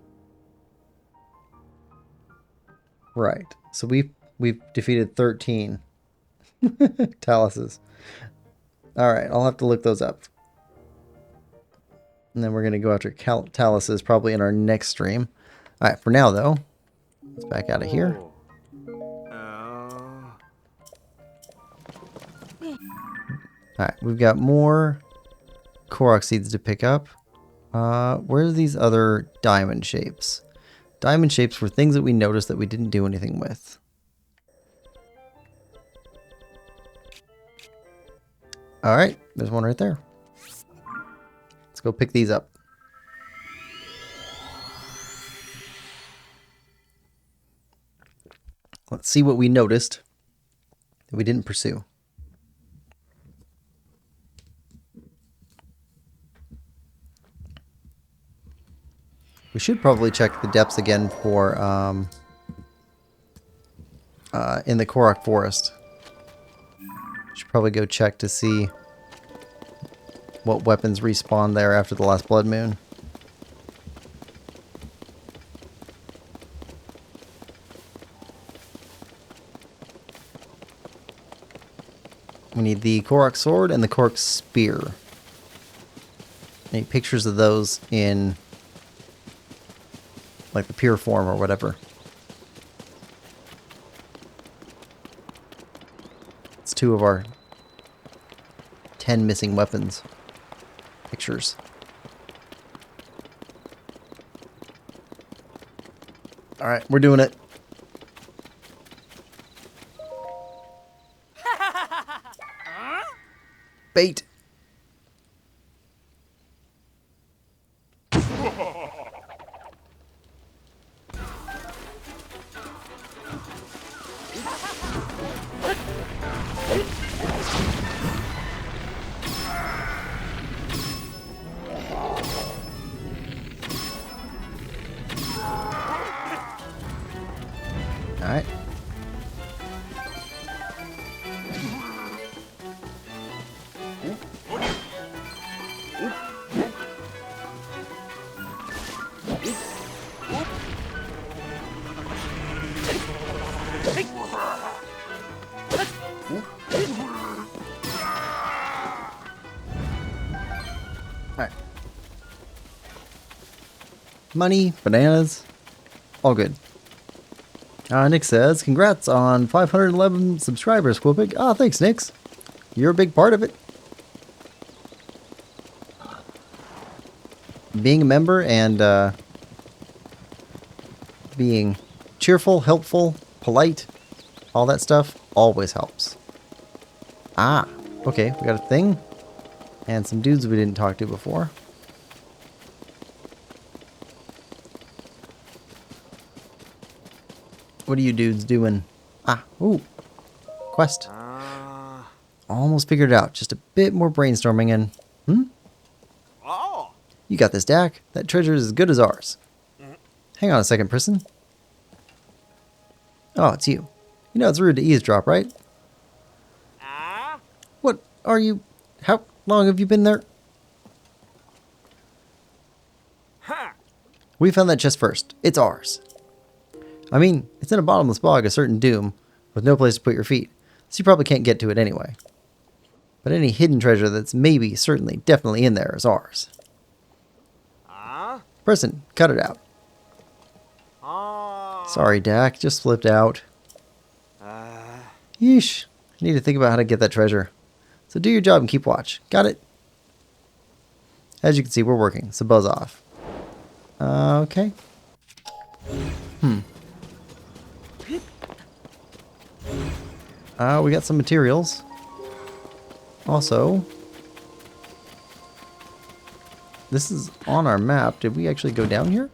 Right. So we've defeated 13 taluses. Alright, I'll have to look those up. And then we're going to go after taluses probably in our next stream. Alright, for now though, let's back out of here. Alright, we've got more Korok seeds to pick up. Where are these other diamond shapes? Diamond shapes were things that we noticed that we didn't do anything with. Alright, there's one right there. Let's go pick these up. Let's see what we noticed that we didn't pursue. We should probably check the depths again for in the Korok forest. Should probably go check to see what weapons respawn there after the last blood moon. We need the Korok sword and the Korok spear. Any pictures of those in like the pure form or whatever. It's 2 of our 10 missing weapons pictures. Alright, we're doing it. Bait. Alright. Alright. Money, bananas, all good. Nick says, congrats on 511 subscribers, Quillpig. Ah, thanks, Nix. You're a big part of it. Being a member and being cheerful, helpful, polite, all that stuff always helps. Ah, okay, we got a thing. And some dudes we didn't talk to before. What are you dudes doing? Ah, ooh. Quest. Almost figured it out. Just a bit more brainstorming and... Oh. You got this, Dak. That treasure is as good as ours. Hang on a second, person. Oh, it's you. You know it's rude to eavesdrop, right? What are you... How long have you been there? We found that chest first. It's ours. I mean, it's in a bottomless bog of certain doom, with no place to put your feet, so you probably can't get to it anyway. But any hidden treasure that's maybe, certainly, definitely in there is ours. Person, cut it out. Sorry, Dak, just slipped out. Yeesh. I need to think about how to get that treasure. So do your job and keep watch. Got it? As you can see, we're working, so buzz off. Okay. We got some materials. Also, this is on our map. Did we actually go down here?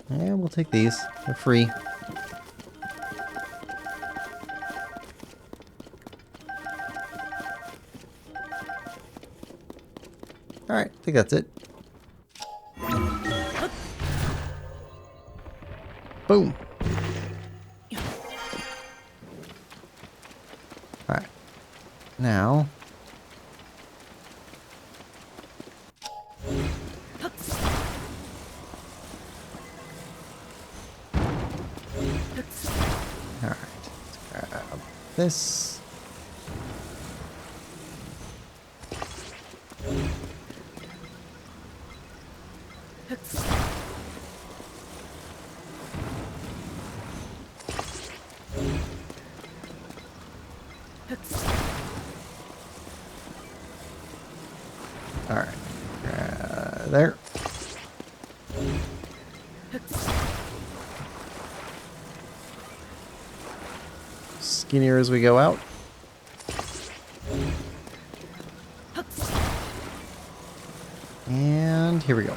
Yeah, we'll take these. They're free. Alright, I think that's it. Boom. Alright. Now. Alright. Let's grab this. Alright. There. Skinnier as we go out. And here we go.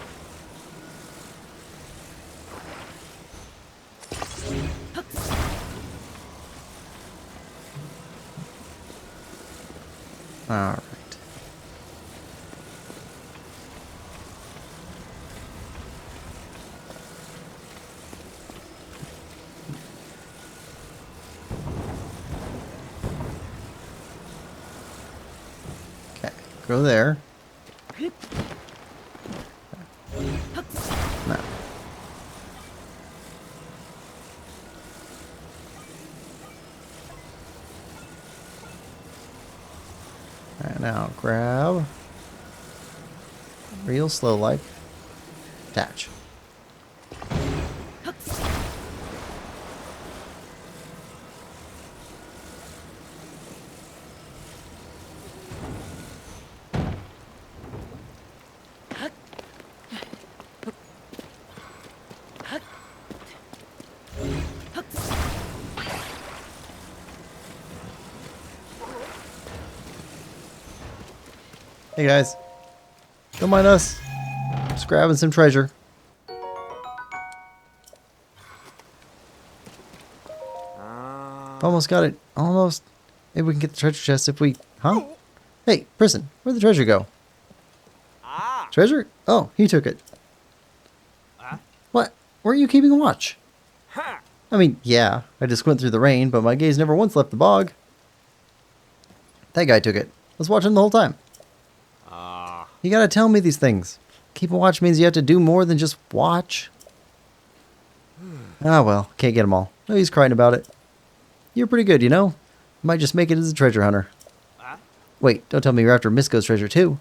All right. Okay, go there. No. Alright, now grab. Real slow like. Attach. Hey guys, don't mind us. Just grabbing some treasure. Almost got it. Almost. Maybe we can get the treasure chest if we... Huh? Hey, person, where'd the treasure go? Treasure? Oh, he took it. What? Weren't you keeping watch? I mean, yeah, I just went through the rain, but my gaze never once left the bog. That guy took it. I was watching the whole time. You gotta tell me these things. Keeping watch means you have to do more than just watch. Ah well, can't get them all. No use crying about it. You're pretty good, you know? Might just make it as a treasure hunter. Wait, don't tell me you're after Misko's treasure too.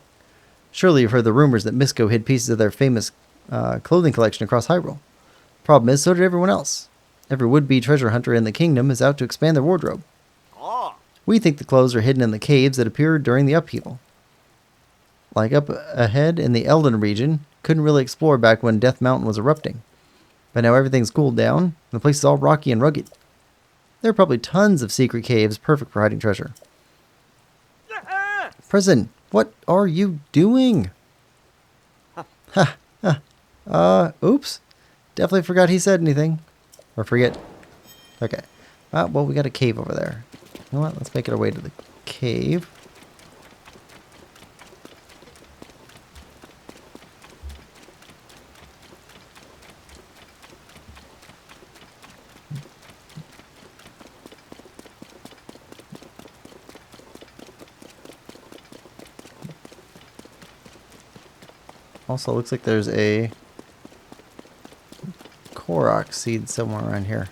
Surely you've heard the rumors that Misko hid pieces of their famous clothing collection across Hyrule. Problem is, so did everyone else. Every would-be treasure hunter in the kingdom is out to expand their wardrobe. We think the clothes are hidden in the caves that appeared during the upheaval. Like up ahead in the Elden region, couldn't really explore back when Death Mountain was erupting. But now everything's cooled down, and the place is all rocky and rugged. There are probably tons of secret caves perfect for hiding treasure. Prison, what are you doing? Oops. Definitely forgot he said anything. Or forget. Okay. Well, we got a cave over there. You know what? Let's make it our way to the cave. Also, looks like there's a Korok seed somewhere around here.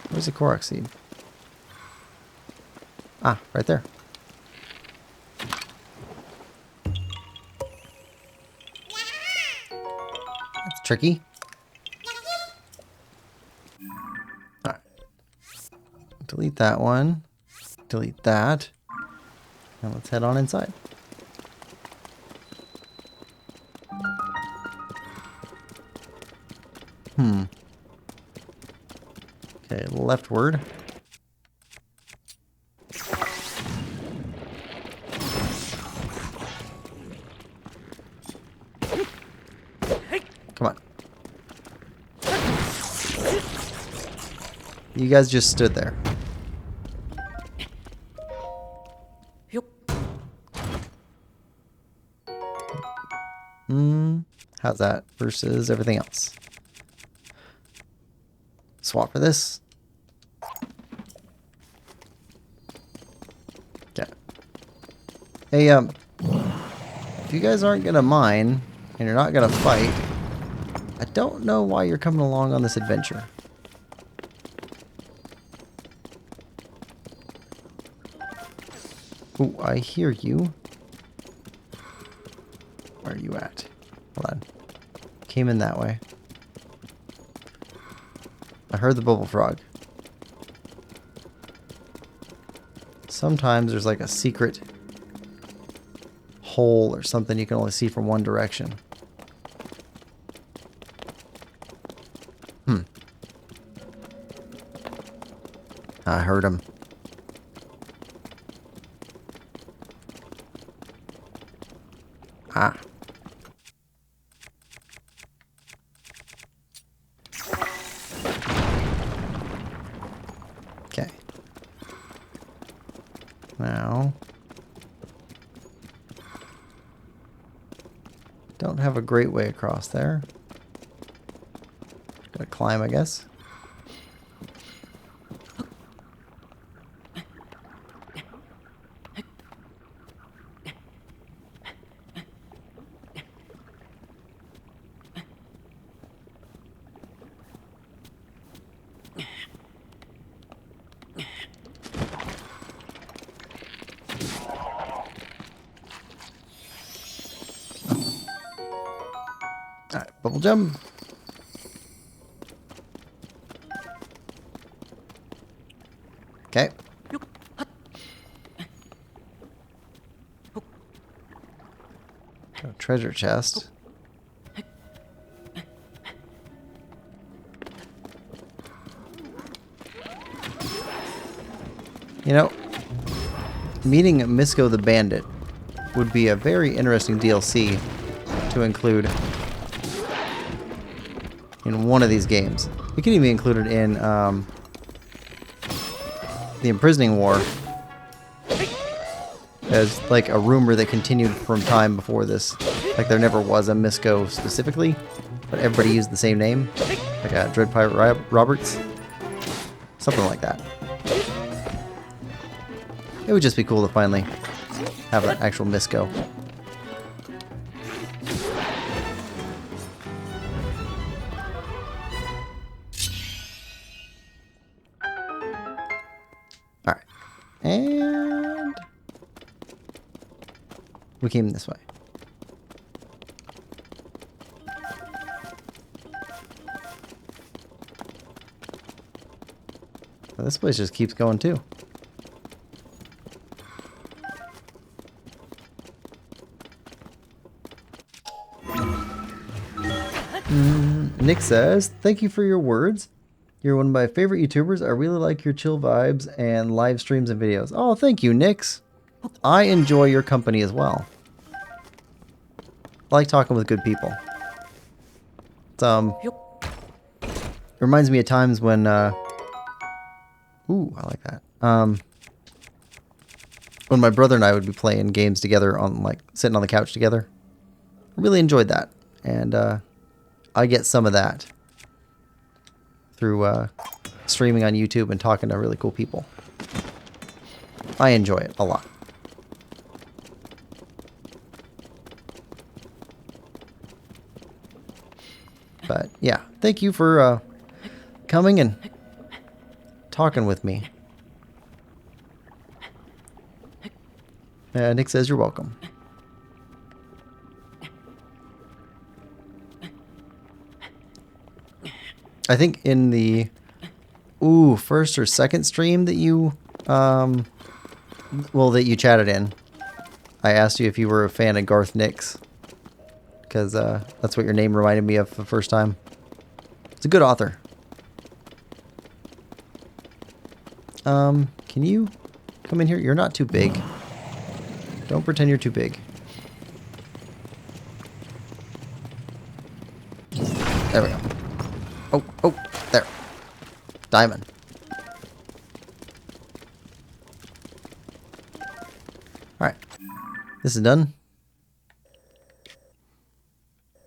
Where's the Korok seed? Ah, right there. That's tricky. Alright. Delete that one. Delete that. And let's head on inside. Okay, leftward. Come on. You guys just stood there. How's that versus everything else? Swap for this. Okay. Hey, if you guys aren't gonna mine and you're not gonna fight, I don't know why you're coming along on this adventure. Ooh, I hear you. Where are you at? Hold on. Came in that way. I heard the bubble frog. Sometimes there's like a secret hole or something you can only see from one direction. I heard him. Ah. Okay. Now. Don't have a great way across there. Gotta climb, I guess. Alright, bubble jump. Okay. Treasure chest. You know, meeting Misko the Bandit would be a very interesting DLC to include in one of these games. It could even be included in the Imprisoning War as like a rumor that continued from time before this. Like there never was a Misko specifically, but everybody used the same name, like a Dread Pirate Roberts, something like that. It would just be cool to finally have an actual Misko. Alright. And we came this way. Well, this place just keeps going too. Nick says, thank you for your words. You're one of my favorite YouTubers. I really like your chill vibes and live streams and videos. Oh, thank you, Nix. I enjoy your company as well. I like talking with good people. It's, it reminds me of times when, ooh, I like that. When my brother and I would be playing games together on, like, sitting on the couch together. I really enjoyed that. And, I get some of that through streaming on YouTube and talking to really cool people. I enjoy it a lot. But yeah, thank you for coming and talking with me. Nick says you're welcome. I think in the first or second stream that you that you chatted in, I asked you if you were a fan of Garth Nix, because that's what your name reminded me of the first time. It's a good author. Can you come in here? You're not too big. Don't pretend you're too big. There we go. Oh, there. Diamond. Alright. This is done.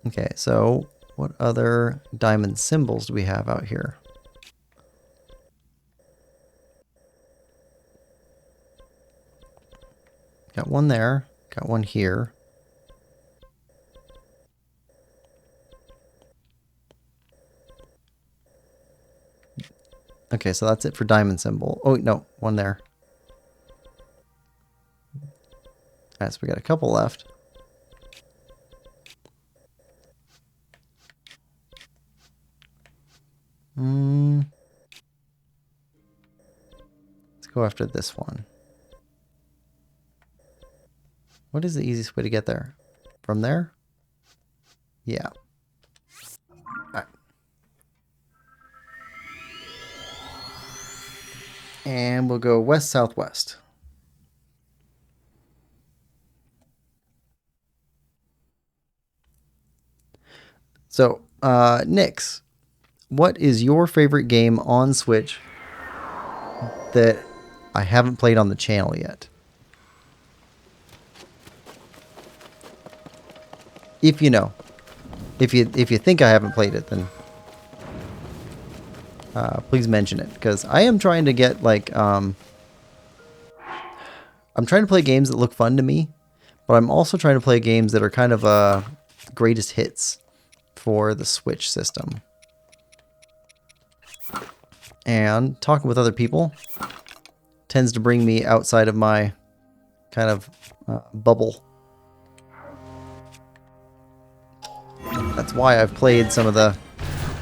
Okay, so what other diamond symbols do we have out here? Got one there. Got one here. Okay, so that's it for diamond symbol. Oh, no, one there. Alright, so we got a couple left. Let's go after this one. What is the easiest way to get there? From there? Yeah. Alright. And we'll go west-southwest. So, Nyx, what is your favorite game on Switch that I haven't played on the channel yet? If you know. If you think I haven't played it, then please mention it, because I am trying to get like I'm trying to play games that look fun to me, but I'm also trying to play games that are kind of greatest hits for the Switch system. And talking with other people tends to bring me outside of my kind of bubble. That's why I've played some of the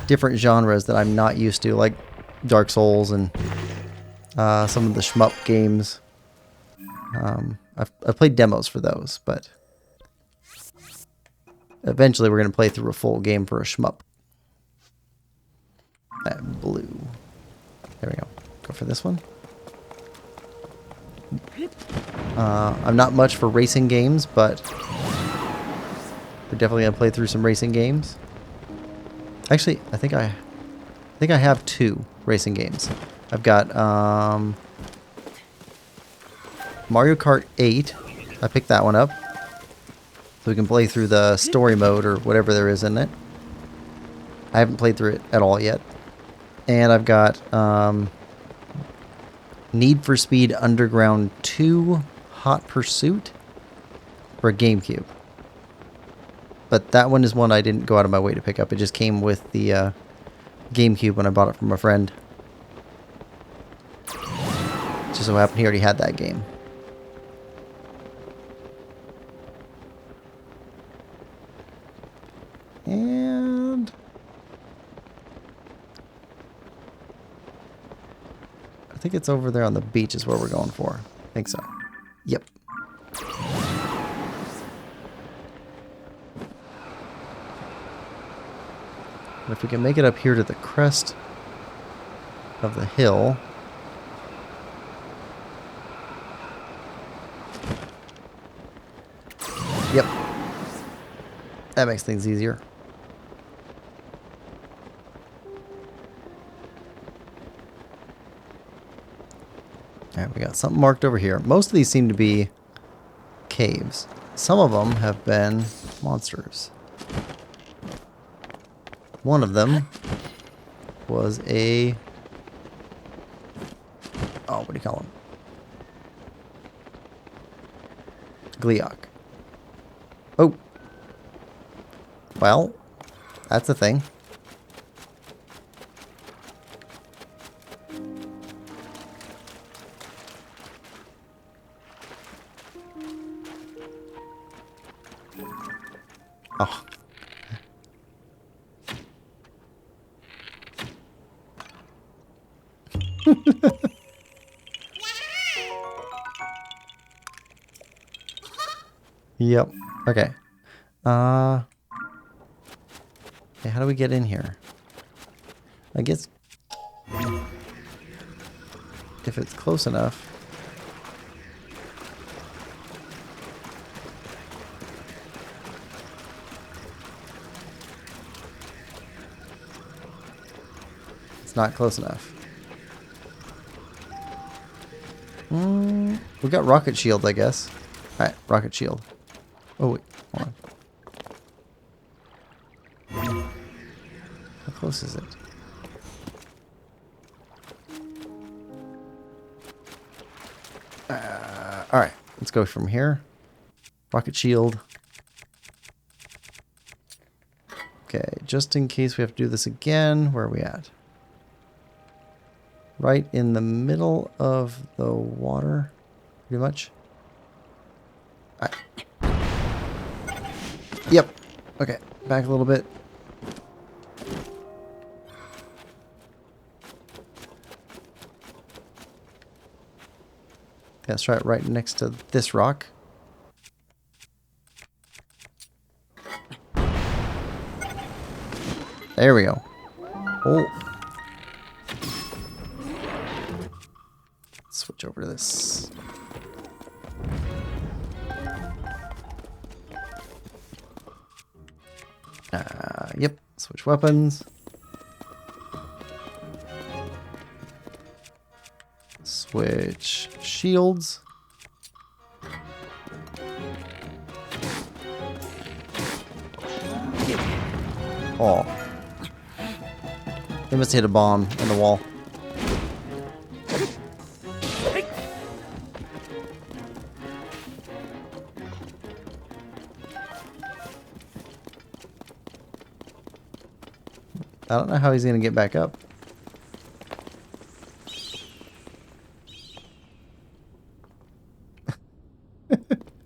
different genres that I'm not used to, like Dark Souls and some of the shmup games. I've played demos for those, but eventually we're going to play through a full game for a shmup. That blue. There we go. Go for this one. I'm not much for racing games, but we're definitely going to play through some racing games. Actually, I think I have 2 racing games. I've got Mario Kart 8. I picked that one up, so we can play through the story mode or whatever there is in it. I haven't played through it at all yet. And I've got Need for Speed Underground 2 Hot Pursuit for GameCube. But that one is one I didn't go out of my way to pick up. It just came with the GameCube when I bought it from a friend. Just so happened he already had that game. And I think it's over there on the beach is where we're going for. I think so. Yep. And if we can make it up here to the crest of the hill. Yep. That makes things easier. Alright, we got something marked over here. Most of these seem to be caves. Some of them have been monsters. One of them was a... oh, what do you call him? Gleeok. Oh. Well, that's a thing. Oh. Yep. Okay. Okay, how do we get in here? I guess if it's close enough. It's not close enough. We got rocket shield, I guess. Alright, rocket shield. Oh, wait. Hold on. How close is it? Alright, let's go from here. Rocket shield. Okay, just in case we have to do this again, where are we at? Right in the middle of the water, pretty much. Alright. Yep. Okay, back a little bit. Let's try it right next to this rock. There we go. Oh. Switch over to this. Yep. Switch weapons. Switch shields. Oh. They must have hit a bomb in the wall. I don't know how he's going to get back up. I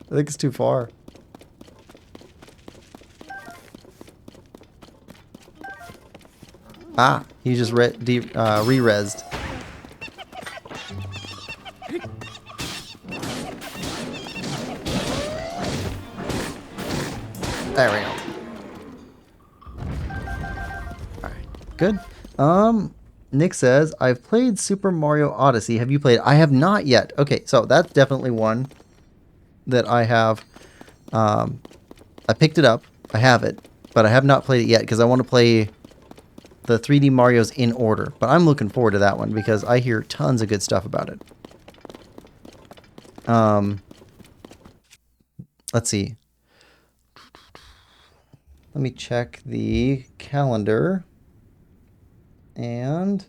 think it's too far. Ah, he just re-resed. There we go. Alright, good. Nick says, I've played Super Mario Odyssey. Have you played? I have not yet. Okay, so that's definitely one that I have. I picked it up. I have it, but I have not played it yet because I want to play the 3D Marios in order. But I'm looking forward to that one because I hear tons of good stuff about it. Let's see. Let me check the calendar. And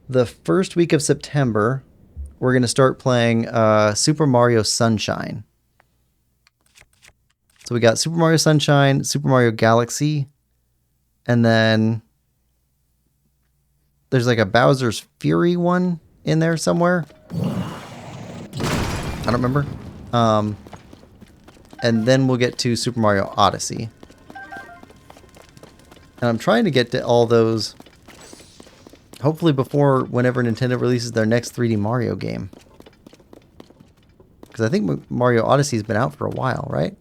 the first week of September, we're going to start playing Super Mario Sunshine. So we got Super Mario Sunshine, Super Mario Galaxy, and then there's like a Bowser's Fury one in there somewhere. I don't remember. And then we'll get to Super Mario Odyssey. And I'm trying to get to all those, hopefully before whenever Nintendo releases their next 3D Mario game. Because I think Mario Odyssey's been out for a while, right?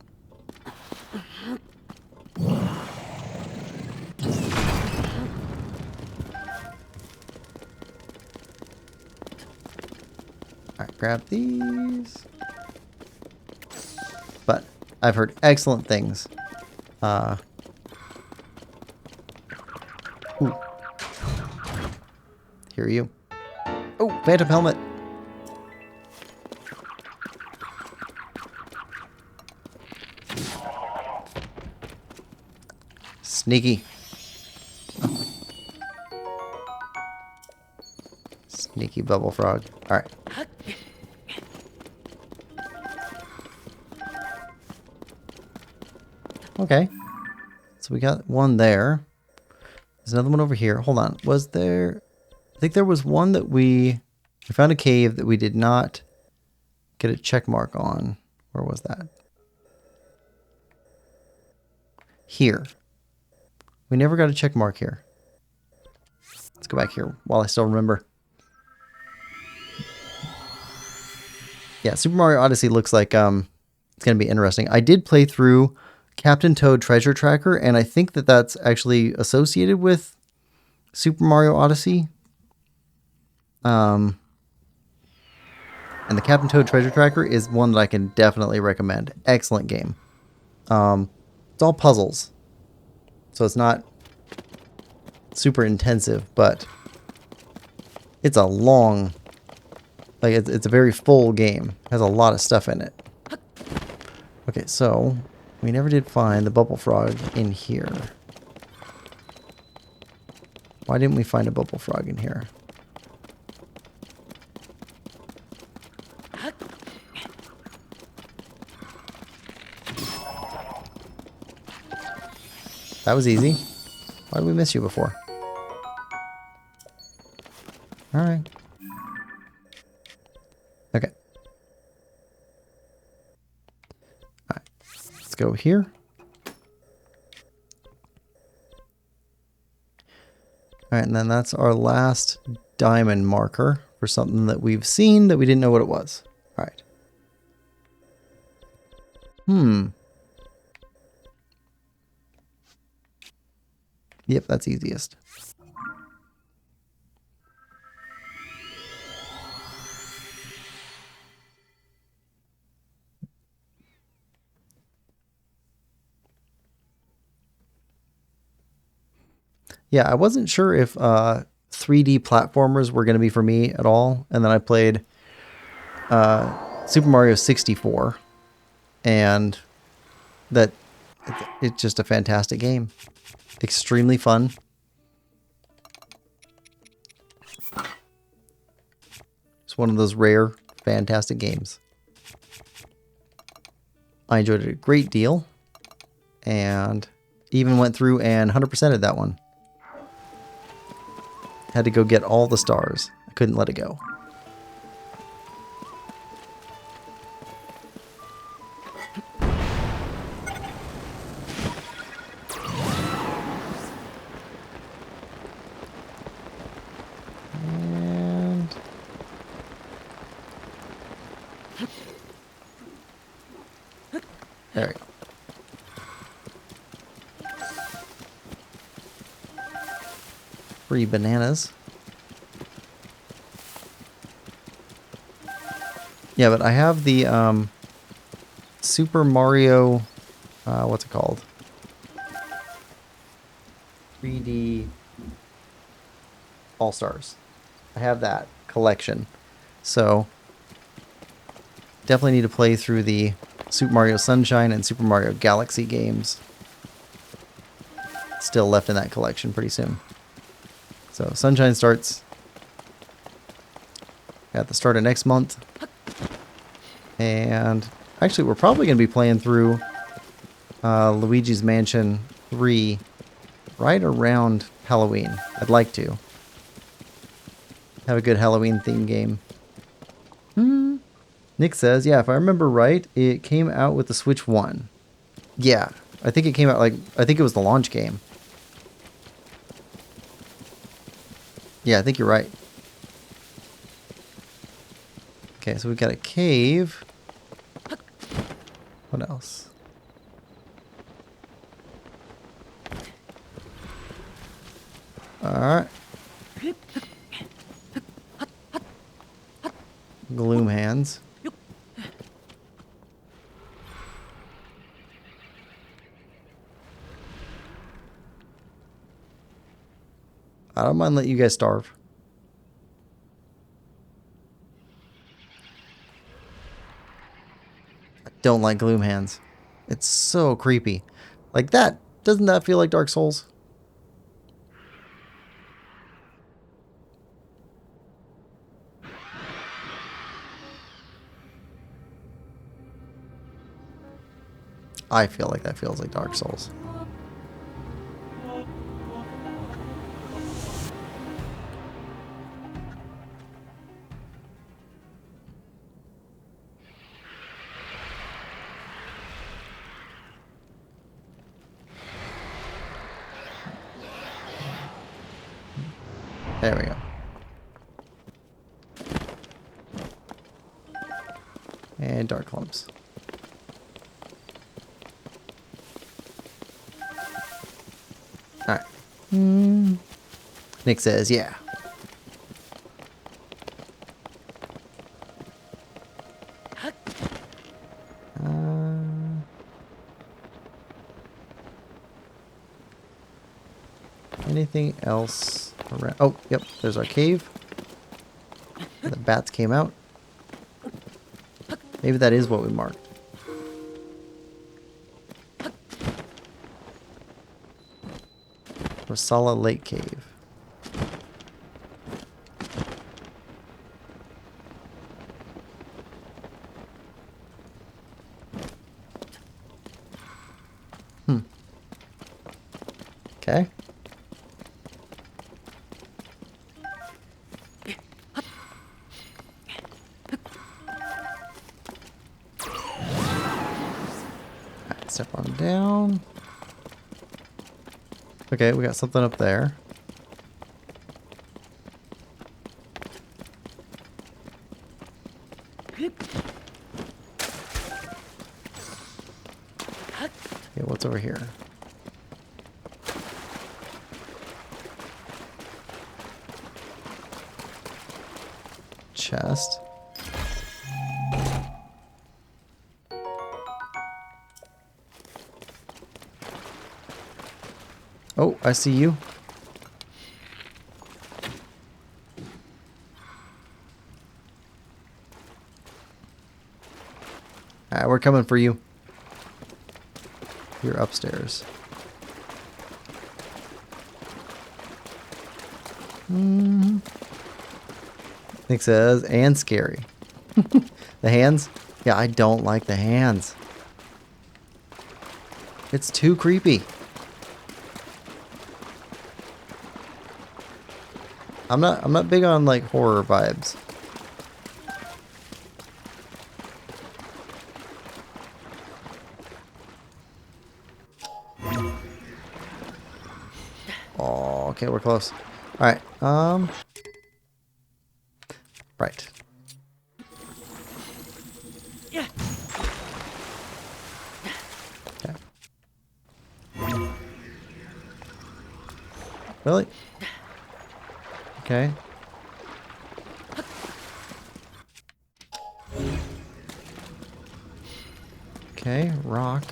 Alright, grab these. But I've heard excellent things. Ooh. Hear you. Oh, Phantom Helmet. Sneaky. Sneaky bubble frog. Alright. Okay. So we got one there. There's another one over here. Hold on. Was there... I think there was one that we found a cave that we did not get a check mark on. Where was that? Here. We never got a check mark here. go back here while I still remember. Yeah, Super Mario Odyssey looks like it's going to be interesting. I did play through Captain Toad Treasure Tracker, and I think that that's actually associated with Super Mario Odyssey. And the Captain Toad Treasure Tracker is one that I can definitely recommend. Excellent game. It's all puzzles, so it's not super intensive, but it's a long, like it's a very full game. It has a lot of stuff in it. Okay, so we never did find the bubble frog in here. Why didn't we find a bubble frog in here? That was easy. Why did we miss you before? Alright. Okay. Alright. Let's go here. Alright, and then that's our last diamond marker for something that we've seen that we didn't know what it was. Alright. Yep, that's easiest. Yeah, I wasn't sure if 3D platformers were going to be for me at all. And then I played Super Mario 64. And that it's just a fantastic game. Extremely fun. It's one of those rare, fantastic games. I enjoyed it a great deal. And even went through and 100%ed that one. Had to go get all the stars. I couldn't let it go. And there we go. Free bananas. Yeah, but I have the Super Mario, what's it called? 3D All-Stars. I have that collection. So definitely need to play through the Super Mario Sunshine and Super Mario Galaxy games. Still left in that collection pretty soon. So Sunshine starts at the start of next month. And actually we're probably going to be playing through Luigi's Mansion 3 right around Halloween. I'd like to. Have a good Halloween theme game. Nick says, yeah, if I remember right, it came out with the Switch 1. Yeah, I think it came out I think it was the launch game. Yeah, I think you're right. Okay, so we've got a cave. What else? Alright. Gloom hands. I don't mind letting you guys starve. I don't like gloom hands. It's so creepy. Like that. Doesn't that feel like Dark Souls? I feel like that feels like Dark Souls. There we go. And dark clumps. Alright. Nick says, yeah. Anything else around? Oh, yep, there's our cave. The bats came out. Maybe that is what we marked. Rosala Lake Cave. Okay. Alright, step on down. Okay, we got something up there. Okay, what's over here? Chest. Oh, I see you. Alright, we're coming for you. You're upstairs. Nick says, and scary. The hands? Yeah, I don't like the hands. It's too creepy. I'm not big on like horror vibes. Oh, okay, we're close. All right. Right. Okay. Really? Okay. Okay, rock.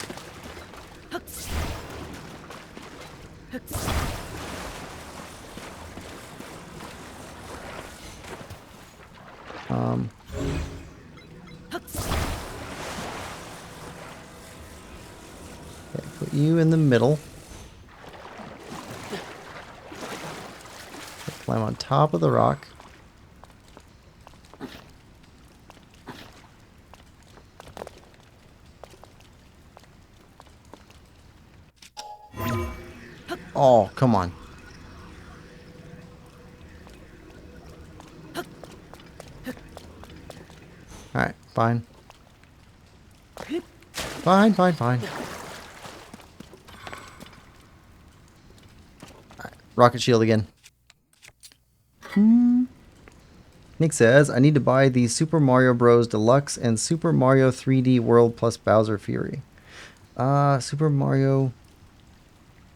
Okay, put you in the middle. Okay, climb on top of the rock. Oh, come on. Alright, fine. Fine. Alright, rocket shield again. Nick says, I need to buy the Super Mario Bros. Deluxe and Super Mario 3D World plus Bowser Fury. Super Mario...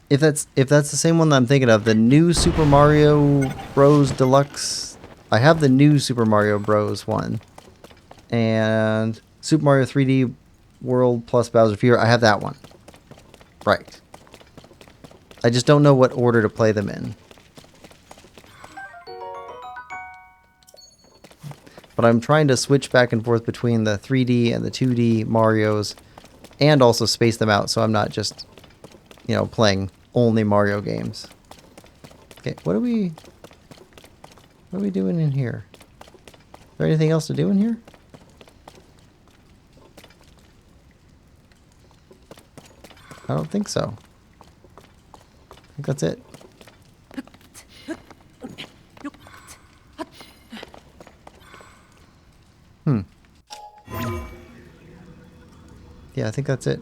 If that's the same one that I'm thinking of, the new Super Mario Bros. Deluxe... I have the new Super Mario Bros. One. And Super Mario 3D World plus Bowser Fury, I have that one. Right. I just don't know what order to play them in. But I'm trying to switch back and forth between the 3D and the 2D Marios and also space them out so I'm not just, you know, playing only Mario games. Okay, what are we doing in here? Is there anything else to do in here? I don't think so. I think that's it. Yeah, I think that's it.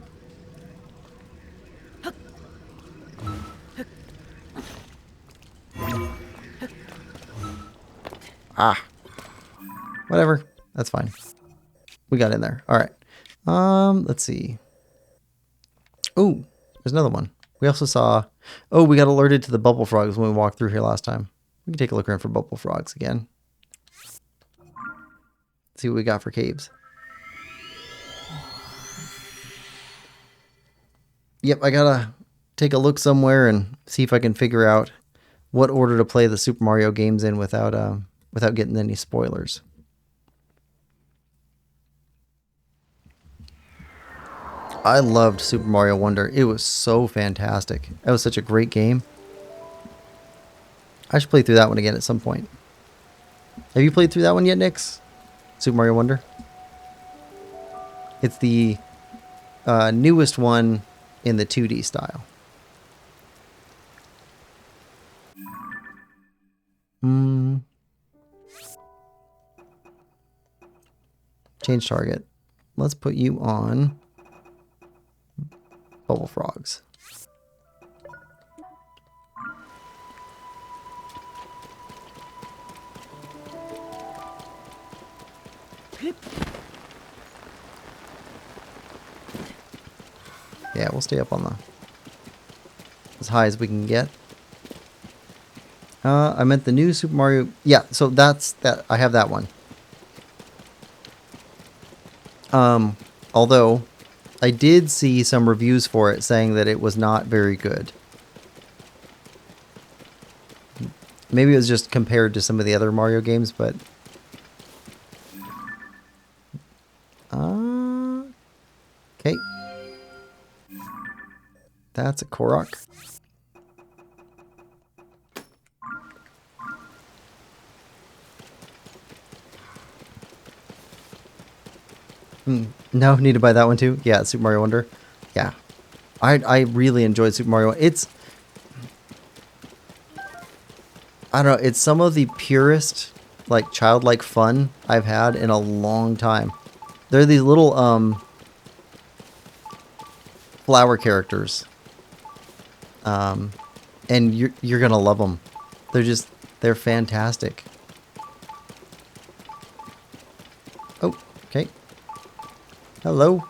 Ah. Whatever. That's fine. We got in there. All right. Let's see. Oh, there's another one. We also saw... Oh, we got alerted to the bubble frogs when we walked through here last time. We can take a look around for bubble frogs again. See what we got for caves. Yep, I gotta take a look somewhere and see if I can figure out what order to play the Super Mario games in without getting any spoilers. I loved Super Mario Wonder. It was so fantastic. That was such a great game. I should play through that one again at some point. Have you played through that one yet, Nix? Super Mario Wonder? It's the newest one in the 2D style. Change target. Let's put you on bubble frogs. Yeah, we'll stay up on the as high as we can get. I meant the new Super Mario. Yeah, so that's that. I have that one. Although I did see some reviews for it saying that it was not very good. Maybe it was just compared to some of the other Mario games, but okay. That's a Korok. No, need to buy that one too. Yeah, Super Mario Wonder. Yeah, I really enjoyed Super Mario. I don't know. It's some of the purest, like childlike fun I've had in a long time. They're these little flower characters, and you're gonna love them. They're fantastic. Oh, okay. Hello.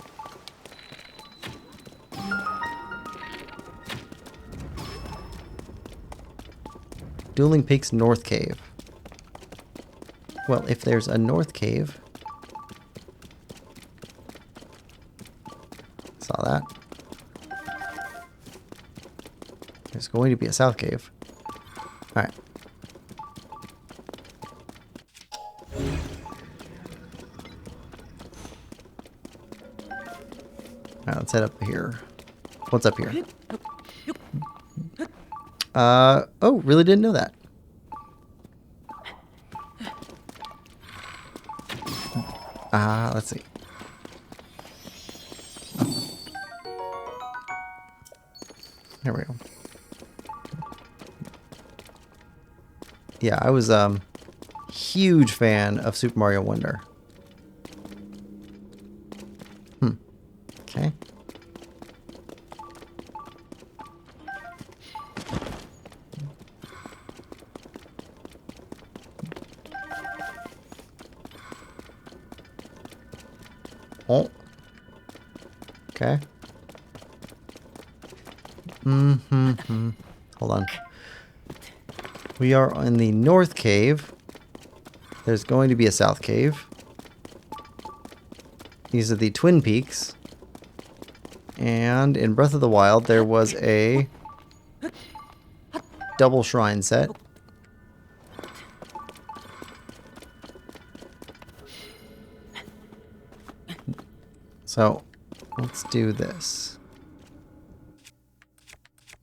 Dueling Peaks North Cave. Well, if there's a North Cave... Saw that. There's going to be a South Cave. Alright. Alright, let's head up here. What's up here? Oh, really didn't know that. Let's see. There we go. Yeah, I was huge fan of Super Mario Wonder. Okay. Oh. Okay. Hold on. We are in the North Cave. There's going to be a South Cave. These are the Twin Peaks. And in Breath of the Wild, there was a double shrine set. So, let's do this.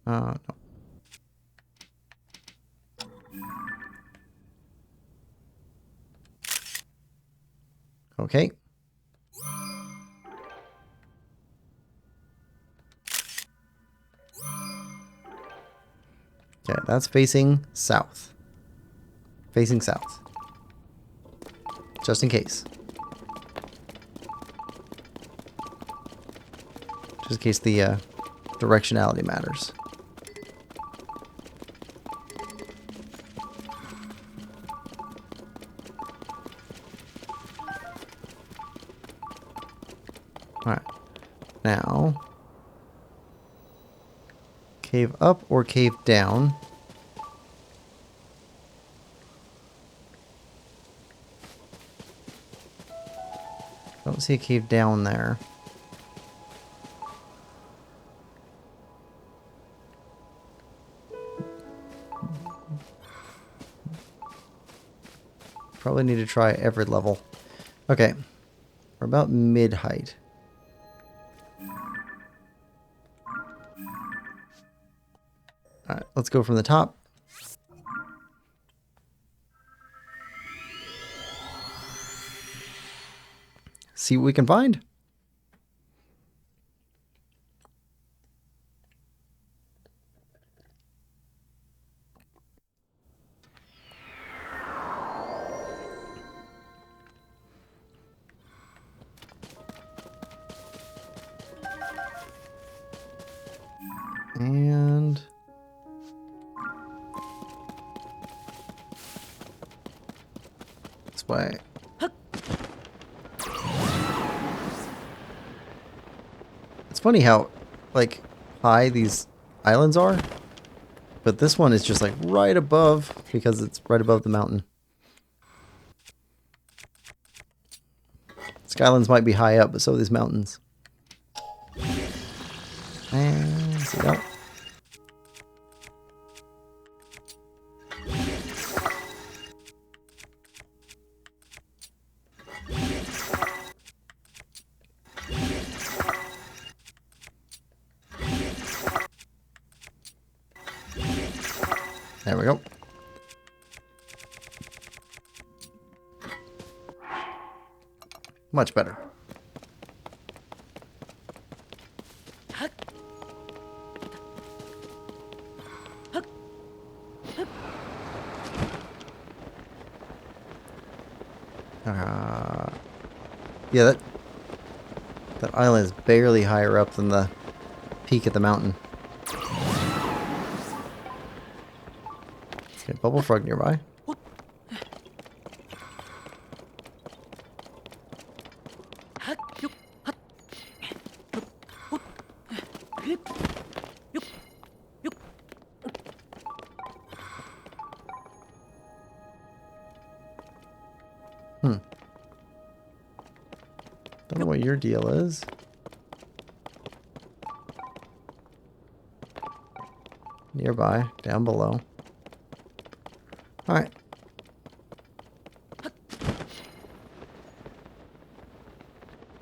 No. Okay. Okay, that's facing south. Facing south. Just in case. Just in case the directionality matters. Now, cave up or cave down? Don't see a cave down there. Probably need to try every level. Okay. We're about mid-height. Alright, let's go from the top. See what we can find. And this way. It's funny how, like, high these islands are, but this one is just, like, right above, because it's right above the mountain. Skylands might be high up, but so are these mountains. And see that? There we go. Much better. Yeah, that island is barely higher up than the peak of the mountain. Okay, bubble frog nearby. Don't know what your deal is. Nearby, down below. Alright.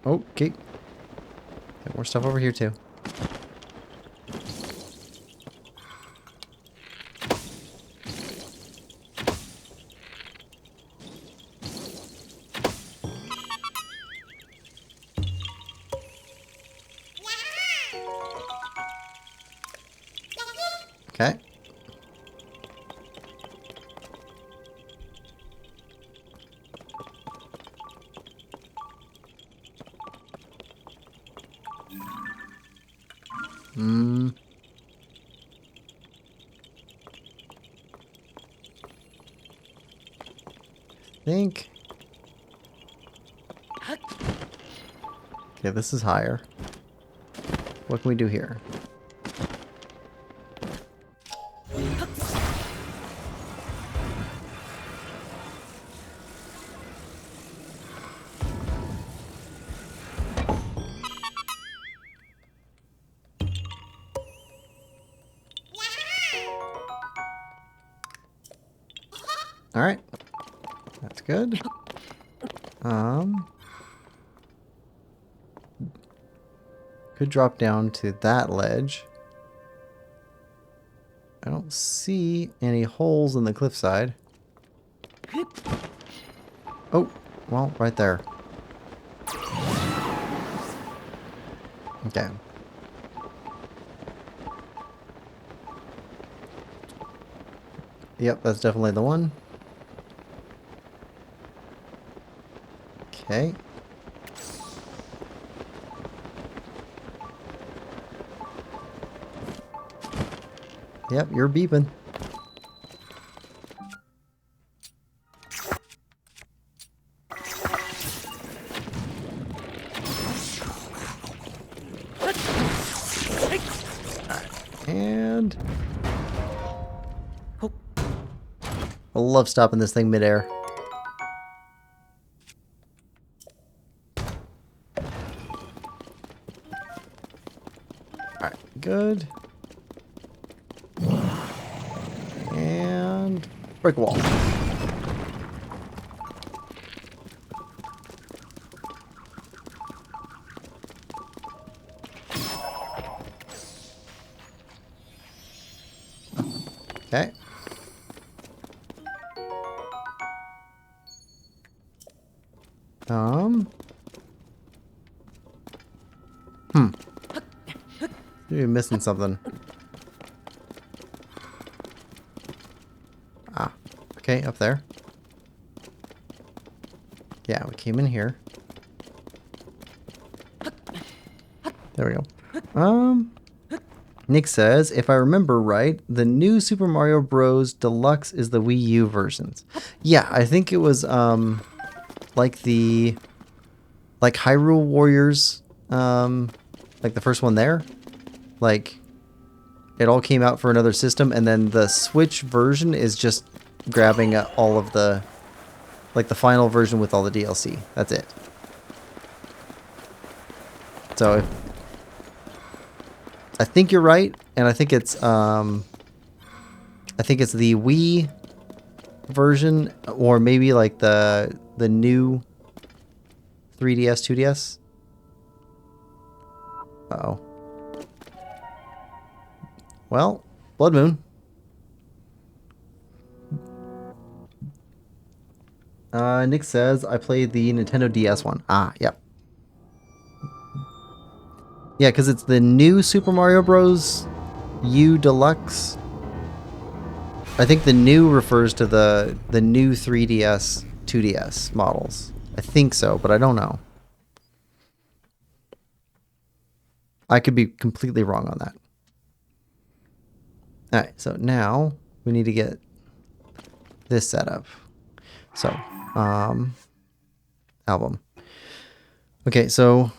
Okay. Got more stuff over here too. Okay. Think. Okay, this is higher. What can we do here? All right. That's good. Could drop down to that ledge. I don't see any holes in the cliffside. Oh, well, right there. Okay. Yep, that's definitely the one. Okay. Yep, you're beeping. I love stopping this thing midair. Alright, good. And break a wall. Okay. You're missing something. Ah. Okay, up there. Yeah, we came in here. There we go. Nick says, if I remember right, the new Super Mario Bros. Deluxe is the Wii U versions. Yeah, I think it was like Hyrule Warriors, like the first one there. Like, it all came out for another system, and then the Switch version is just grabbing all of the, like the final version with all the DLC. That's it. So I think you're right, and I think it's the Wii version, or maybe like the new 3DS, 2DS. Uh-oh. Well, Blood Moon. Nick says, I played the Nintendo DS one. Ah, yep. Yeah, because it's the new Super Mario Bros. U Deluxe. I think the new refers to the new 3DS, 2DS models. I think so, but I don't know. I could be completely wrong on that. Alright, so now we need to get this set up. So, album. Okay, so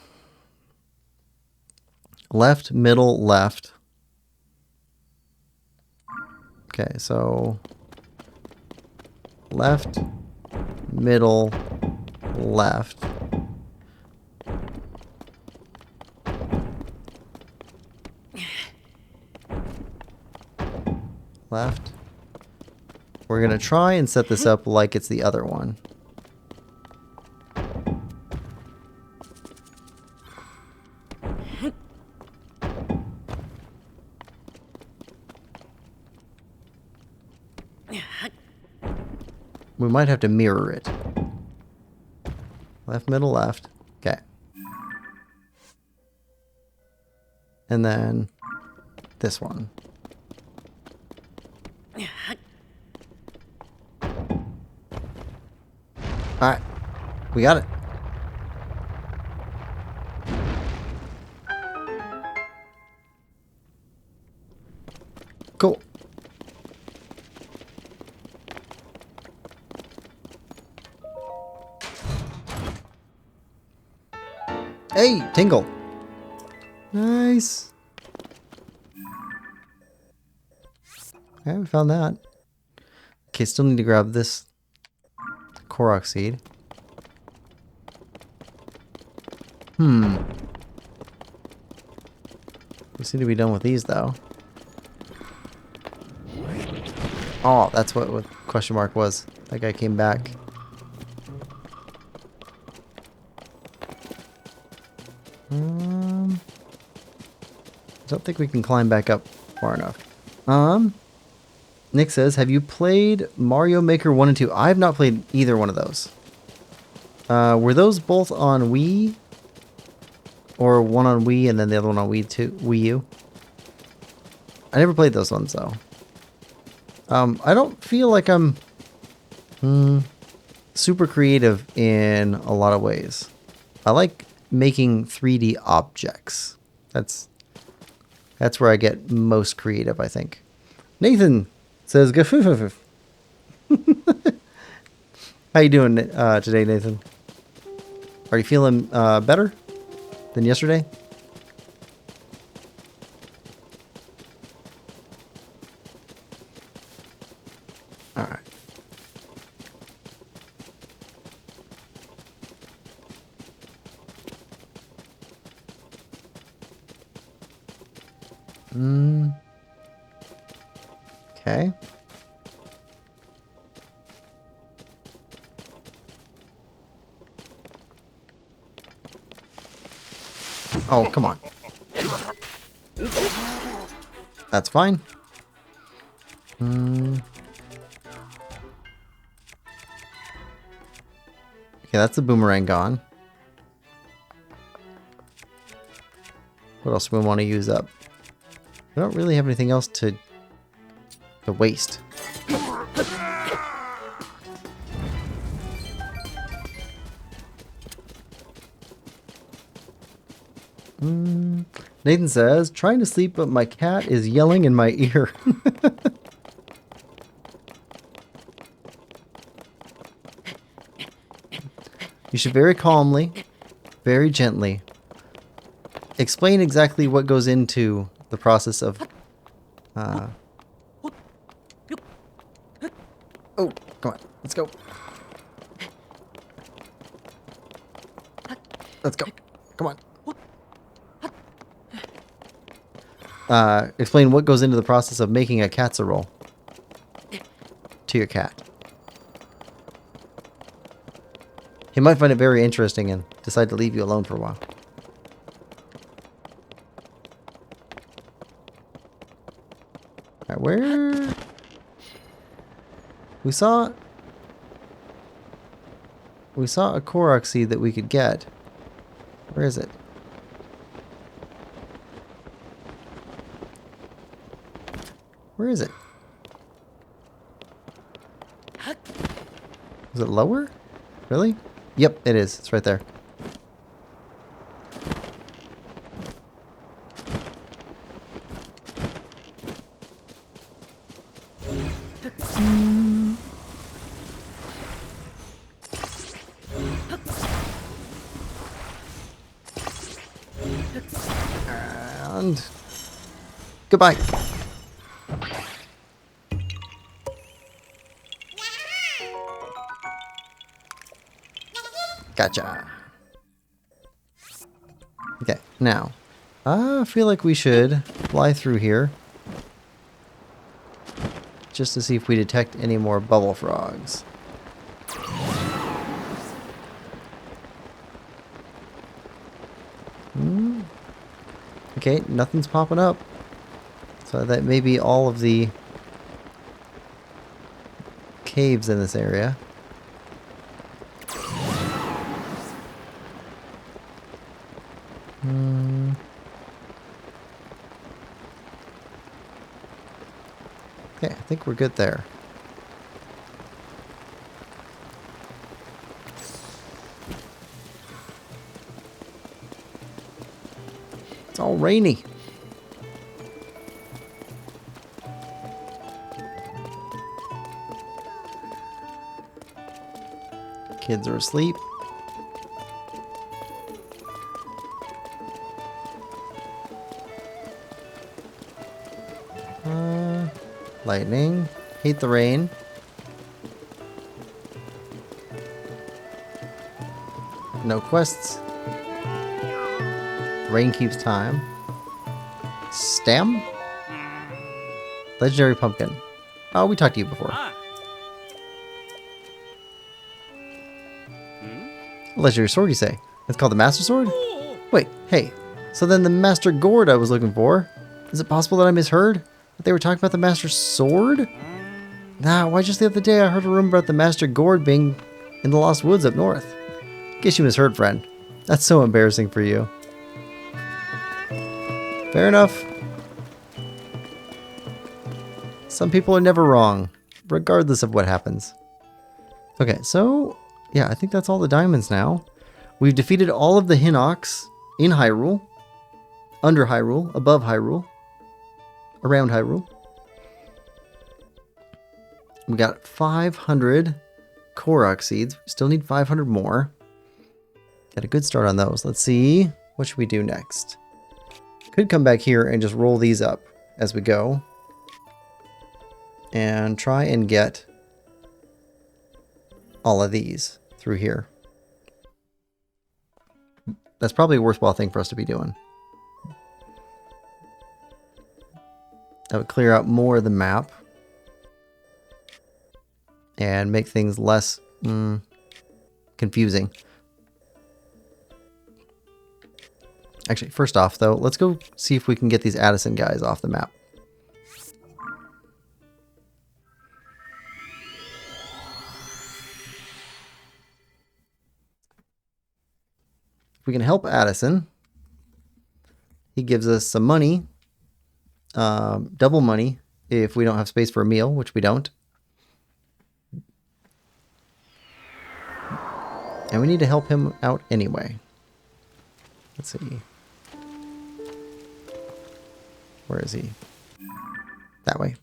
left, middle, left. Okay, so left, middle, left. Left. We're going to try and set this up like it's the other one. We might have to mirror it. Left, middle, left. Okay. And then this one. Alright. We got it. Cool. Hey, tingle. Nice. Okay, we found that. Okay, still need to grab this Korok seed. We seem to be done with these, though. Oh, that's what question mark was. That guy came back. Don't think we can climb back up far enough. Nick says, have you played Mario Maker 1 and 2? I have not played either one of those. Were those both on Wii? Or one on Wii and then the other one on Wii U? I never played those ones, though. I don't feel like I'm super creative in a lot of ways. I like making 3D objects. That's where I get most creative, I think. Nathan says, "Gafufufuf." How you doing today, Nathan? Are you feeling better than yesterday? All right. Okay. Oh, come on. That's fine. Okay, that's the boomerang gone. What else do we want to use up? We don't really have anything else to waste. Nathan says, trying to sleep, but my cat is yelling in my ear. You should very calmly, very gently explain exactly what goes into the process of... Oh, come on. Let's go. Let's go. Come on. Explain what goes into the process of making a casserole to your cat. He might find it very interesting and decide to leave you alone for a while. Alright, where... We saw a Korok seed that we could get. Where is it? Where is it? Is it lower? Really? Yep, it is. It's right there. And goodbye. Gotcha. Okay, now, I feel like we should fly through here just to see if we detect any more bubble frogs. Okay, nothing's popping up. So that may be all of the caves in this area. Okay, I think we're good there. It's all rainy. Kids are asleep. Lightning. Hate the rain. No quests. Rain keeps time. Stem? Legendary pumpkin. Oh, we talked to you before. Legendary sword, you say? It's called the Master Sword? Wait, hey. So then the Master Gourd I was looking for. Is it possible that I misheard? That they were talking about the Master Sword? Nah, why just the other day I heard a rumor about the Master Gourd being in the Lost Woods up north. Guess you misheard, friend. That's so embarrassing for you. Fair enough. Some people are never wrong, regardless of what happens. Okay, so, yeah, I think that's all the diamonds now. We've defeated all of the Hinox in Hyrule, under Hyrule, above Hyrule, around Hyrule. We got 500 Korok seeds. Still need 500 more. Got a good start on those. Let's see. What should we do next? Could come back here and just roll these up as we go. And try and get all of these through here. That's probably a worthwhile thing for us to be doing. That would clear out more of the map. And make things less confusing. Actually, first off, though, let's go see if we can get these Addison guys off the map. If we can help Addison, he gives us some money, double money, if we don't have space for a meal, which we don't. And we need to help him out anyway. Let's see. Where is he? That way.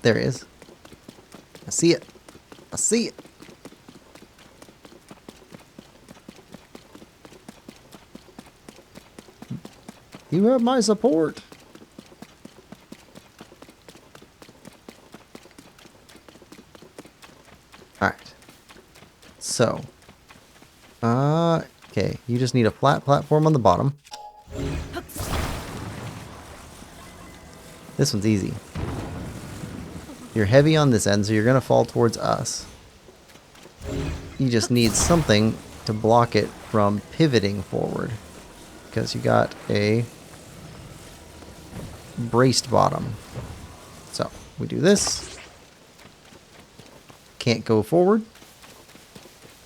There he is. I see it. I see it. You have my support. Alright. So. Okay. You just need a flat platform on the bottom. This one's easy. You're heavy on this end, so you're going to fall towards us. You just need something to block it from pivoting forward. Because you got a braced bottom. So, we do this. Can't go forward.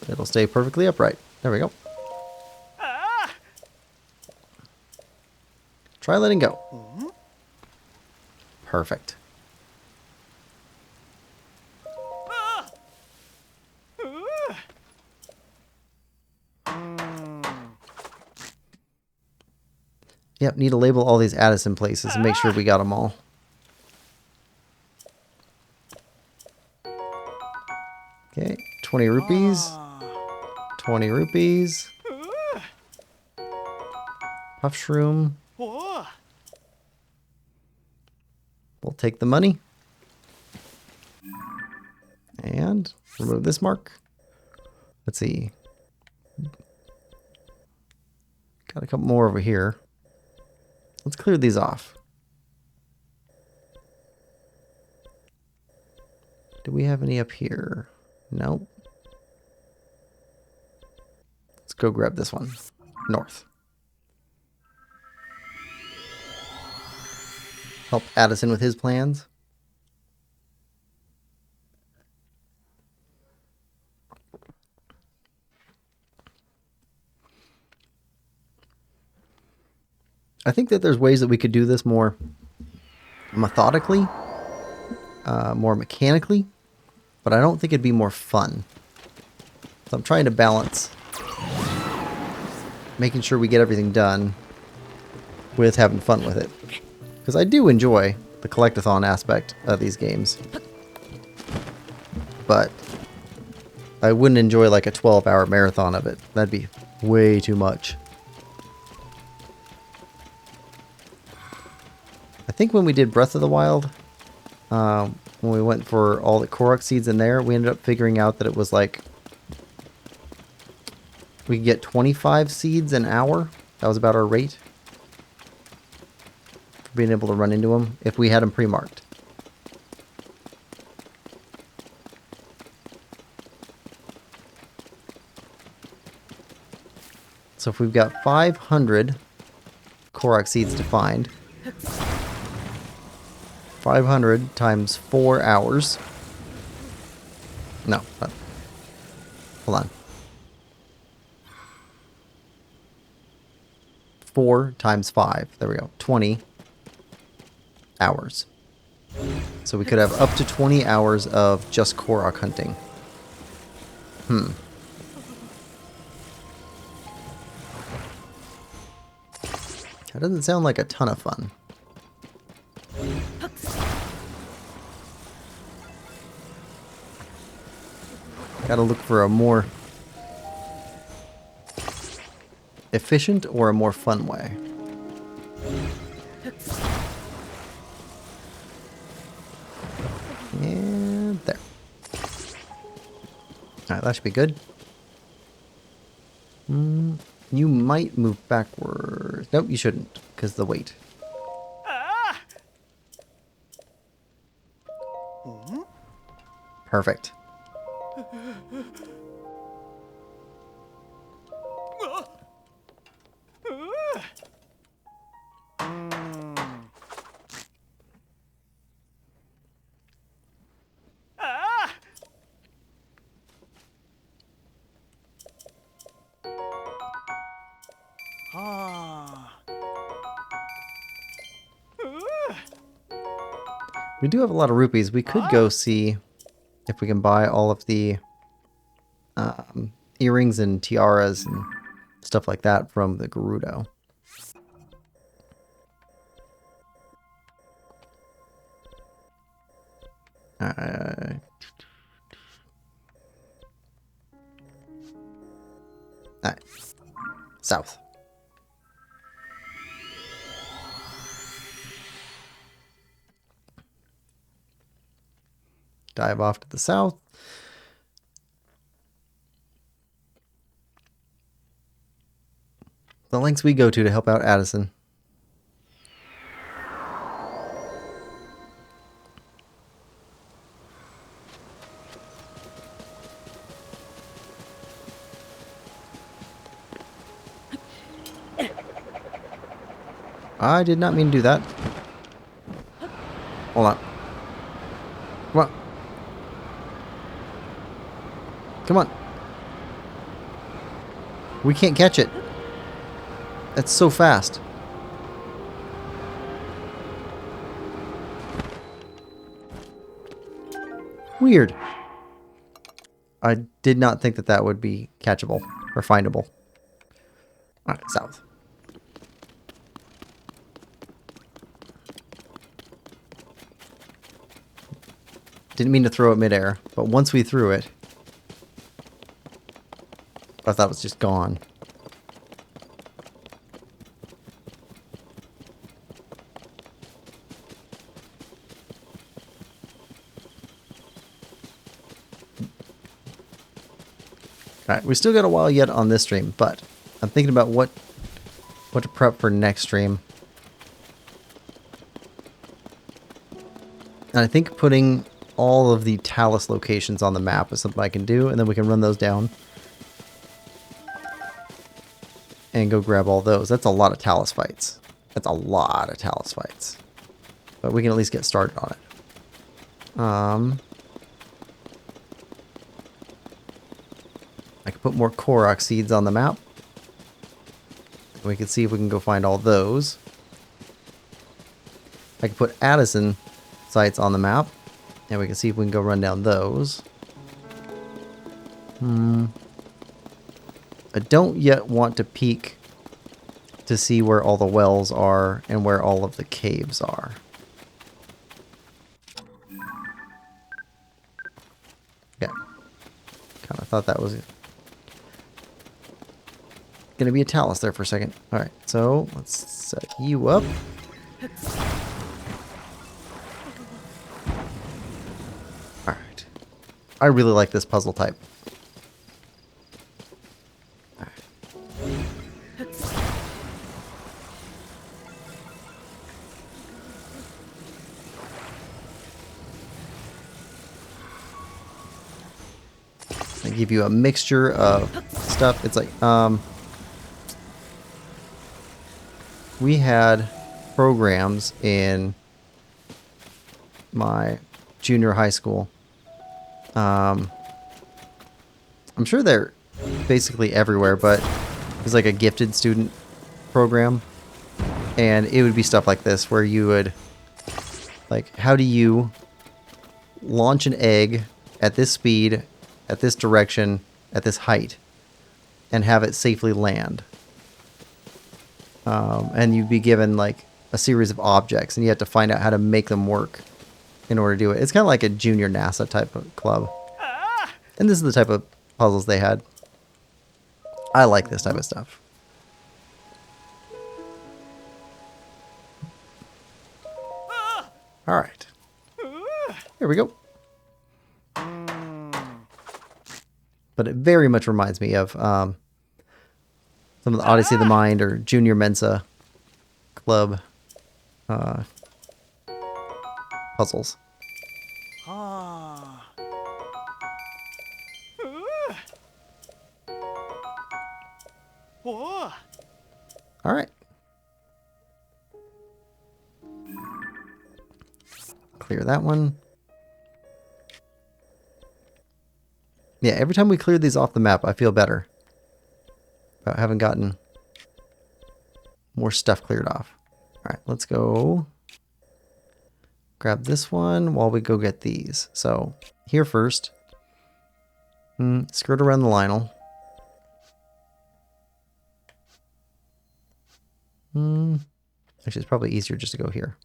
It'll stay perfectly upright. There we go. Try letting go. Perfect. Yep, need to label all these Addison places and make sure we got them all. Okay, 20 rupees. 20 rupees. Puff shroom. We'll take the money. And remove this mark. Let's see. Got a couple more over here. Let's clear these off. Do we have any up here? Nope. Let's go grab this one. North. Help Addison with his plans. I think that there's ways that we could do this more methodically, more mechanically, but I don't think it'd be more fun. So I'm trying to balance making sure we get everything done with having fun with it. Because I do enjoy the collectathon aspect of these games. But I wouldn't enjoy like a 12-hour marathon of it. That'd be way too much. I think when we did Breath of the Wild, when we went for all the Korok seeds in there, we ended up figuring out that it was like we could get 25 seeds an hour. That was about our rate for being able to run into them if we had them pre-marked. So if we've got 500 Korok seeds to find, 500 times 4 hours. No, hold on. 4 times 5. There we go. 20 hours. So we could have up to 20 hours of just Korok hunting. That doesn't sound like a ton of fun. Gotta look for a more efficient or a more fun way. Alright, that should be good. You might move backwards. Nope, you shouldn't, because of the weight. Perfect. We do have a lot of rupees. We could go see if we can buy all of the earrings and tiaras and stuff like that from the Gerudo. Alright, south. Dive off to the south. The lengths we go to help out Addison. I did not mean to do that. Hold on. Come on. Come on. We can't catch it. That's so fast. Weird. I did not think that that would be catchable or findable. Alright, south. Didn't mean to throw it midair, but once we threw it, I thought it was just gone. Alright, we still got a while yet on this stream, but I'm thinking about what to prep for next stream. And I think putting all of the Talus locations on the map is something I can do, and then we can run those down. And go grab all those. That's a lot of Talus fights. That's a lot of Talus fights. But we can at least get started on it. I can put more Korok seeds on the map. We can see if we can go find all those. I can put Addison sites on the map. And we can see if we can go run down those. I don't yet want to peek to see where all the wells are and where all of the caves are. Yeah. Kind of thought that was gonna be a Talus there for a second. Alright, so let's set you up. Alright. I really like this puzzle type. They give you a mixture of stuff. It's like, we had programs in my junior high school. I'm sure they're basically everywhere, but it was like a gifted student program. And it would be stuff like this, where you would, like, how do you launch an egg at this speed, at this direction, at this height, and have it safely land. And you'd be given like a series of objects, and you have to find out how to make them work in order to do it. It's kind of like a junior NASA type of club. And this is the type of puzzles they had. I like this type of stuff. All right. Here we go. But it very much reminds me of some of the Odyssey of the Mind or Junior Mensa Club puzzles. Ah. Oh. All right. Clear that one. Yeah, every time we clear these off the map, I feel better about having gotten more stuff cleared off. All right, let's go grab this one while we go get these. So here first, skirt around the Lionel. Actually, it's probably easier just to go here.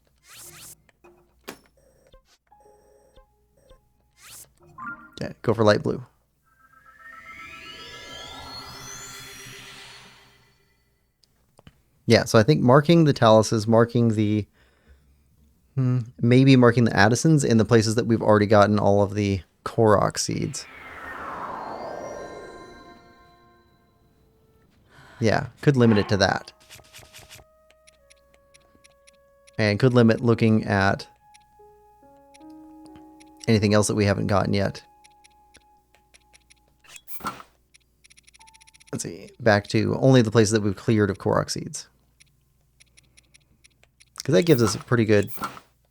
Okay, go for light blue. Yeah, so I think marking the taluses, marking the maybe marking the Addisons in the places that we've already gotten all of the Korok seeds. Yeah, could limit it to that. And could limit looking at anything else that we haven't gotten yet. Let's see, back to only the places that we've cleared of Korok seeds. Because that gives us a pretty good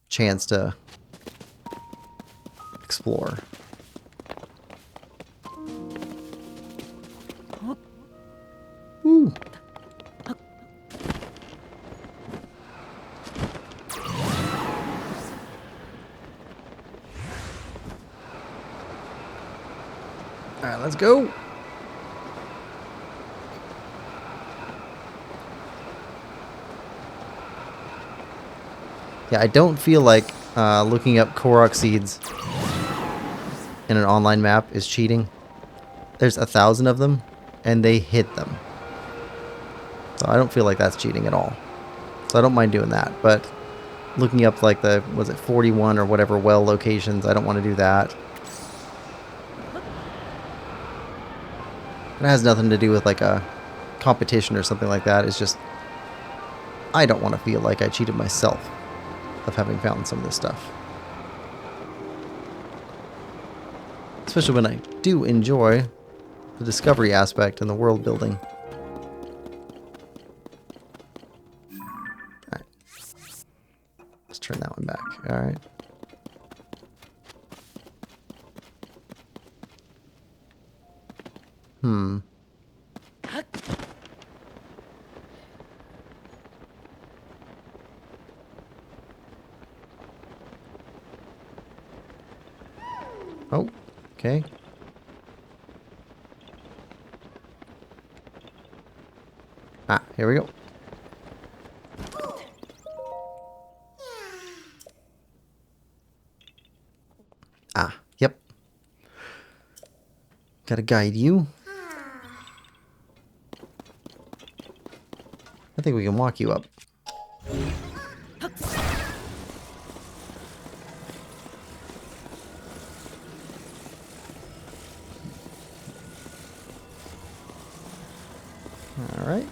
chance to explore. Woo! Alright, let's go! Yeah, I don't feel like looking up Korok seeds in an online map is cheating. There's 1,000 of them, and they hit them. So I don't feel like that's cheating at all. So I don't mind doing that. But looking up like the, was it 41 or whatever well locations, I don't want to do that. It has nothing to do with like a competition or something like that. It's just, I don't want to feel like I cheated myself of having found some of this stuff. Especially when I do enjoy the discovery aspect and the world building. Alright. Let's turn that one back. Alright. Oh, okay. Ah, here we go. Ah, yep. Gotta guide you. I think we can walk you up. All right.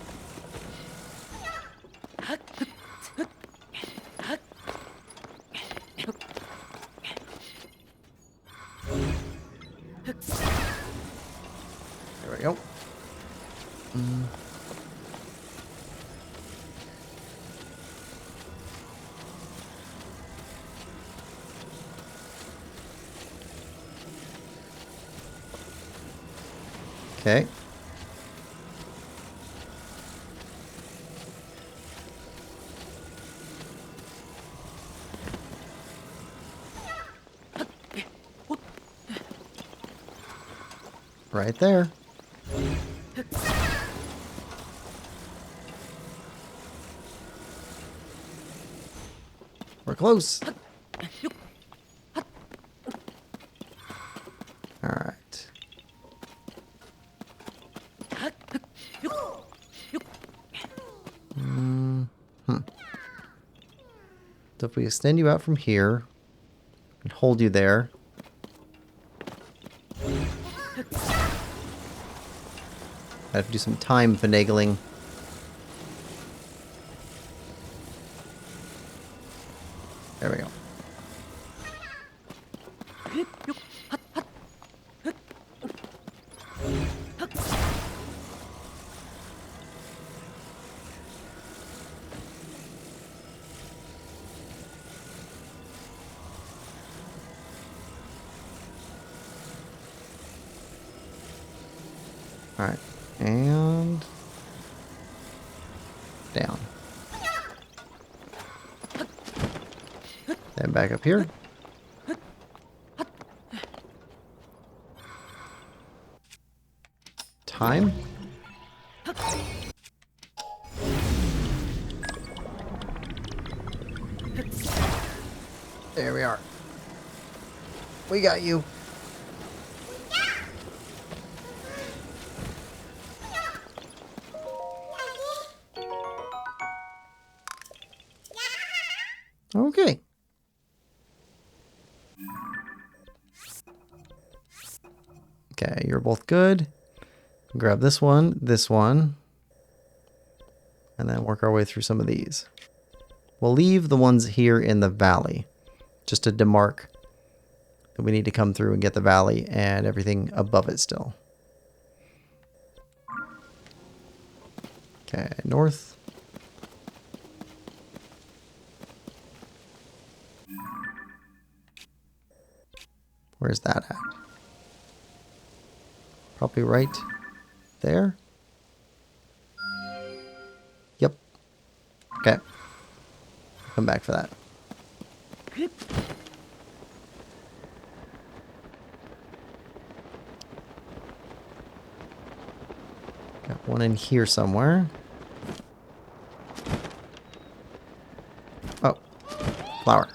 There we go. Okay. Right there. We're close. All right. So if we extend you out from here and hold you there. I have to do some time finagling. There we go. All right, and down. Then back up here. Time. There we are. We got you. Okay. Okay, you're both good. Grab this one, and then work our way through some of these. We'll leave the ones here in the valley, just to demark that we need to come through and get the valley and everything above it still. Okay, north. Where's that at? Probably right there. Yep. Okay. Come back for that. Got one in here somewhere. Oh, flower.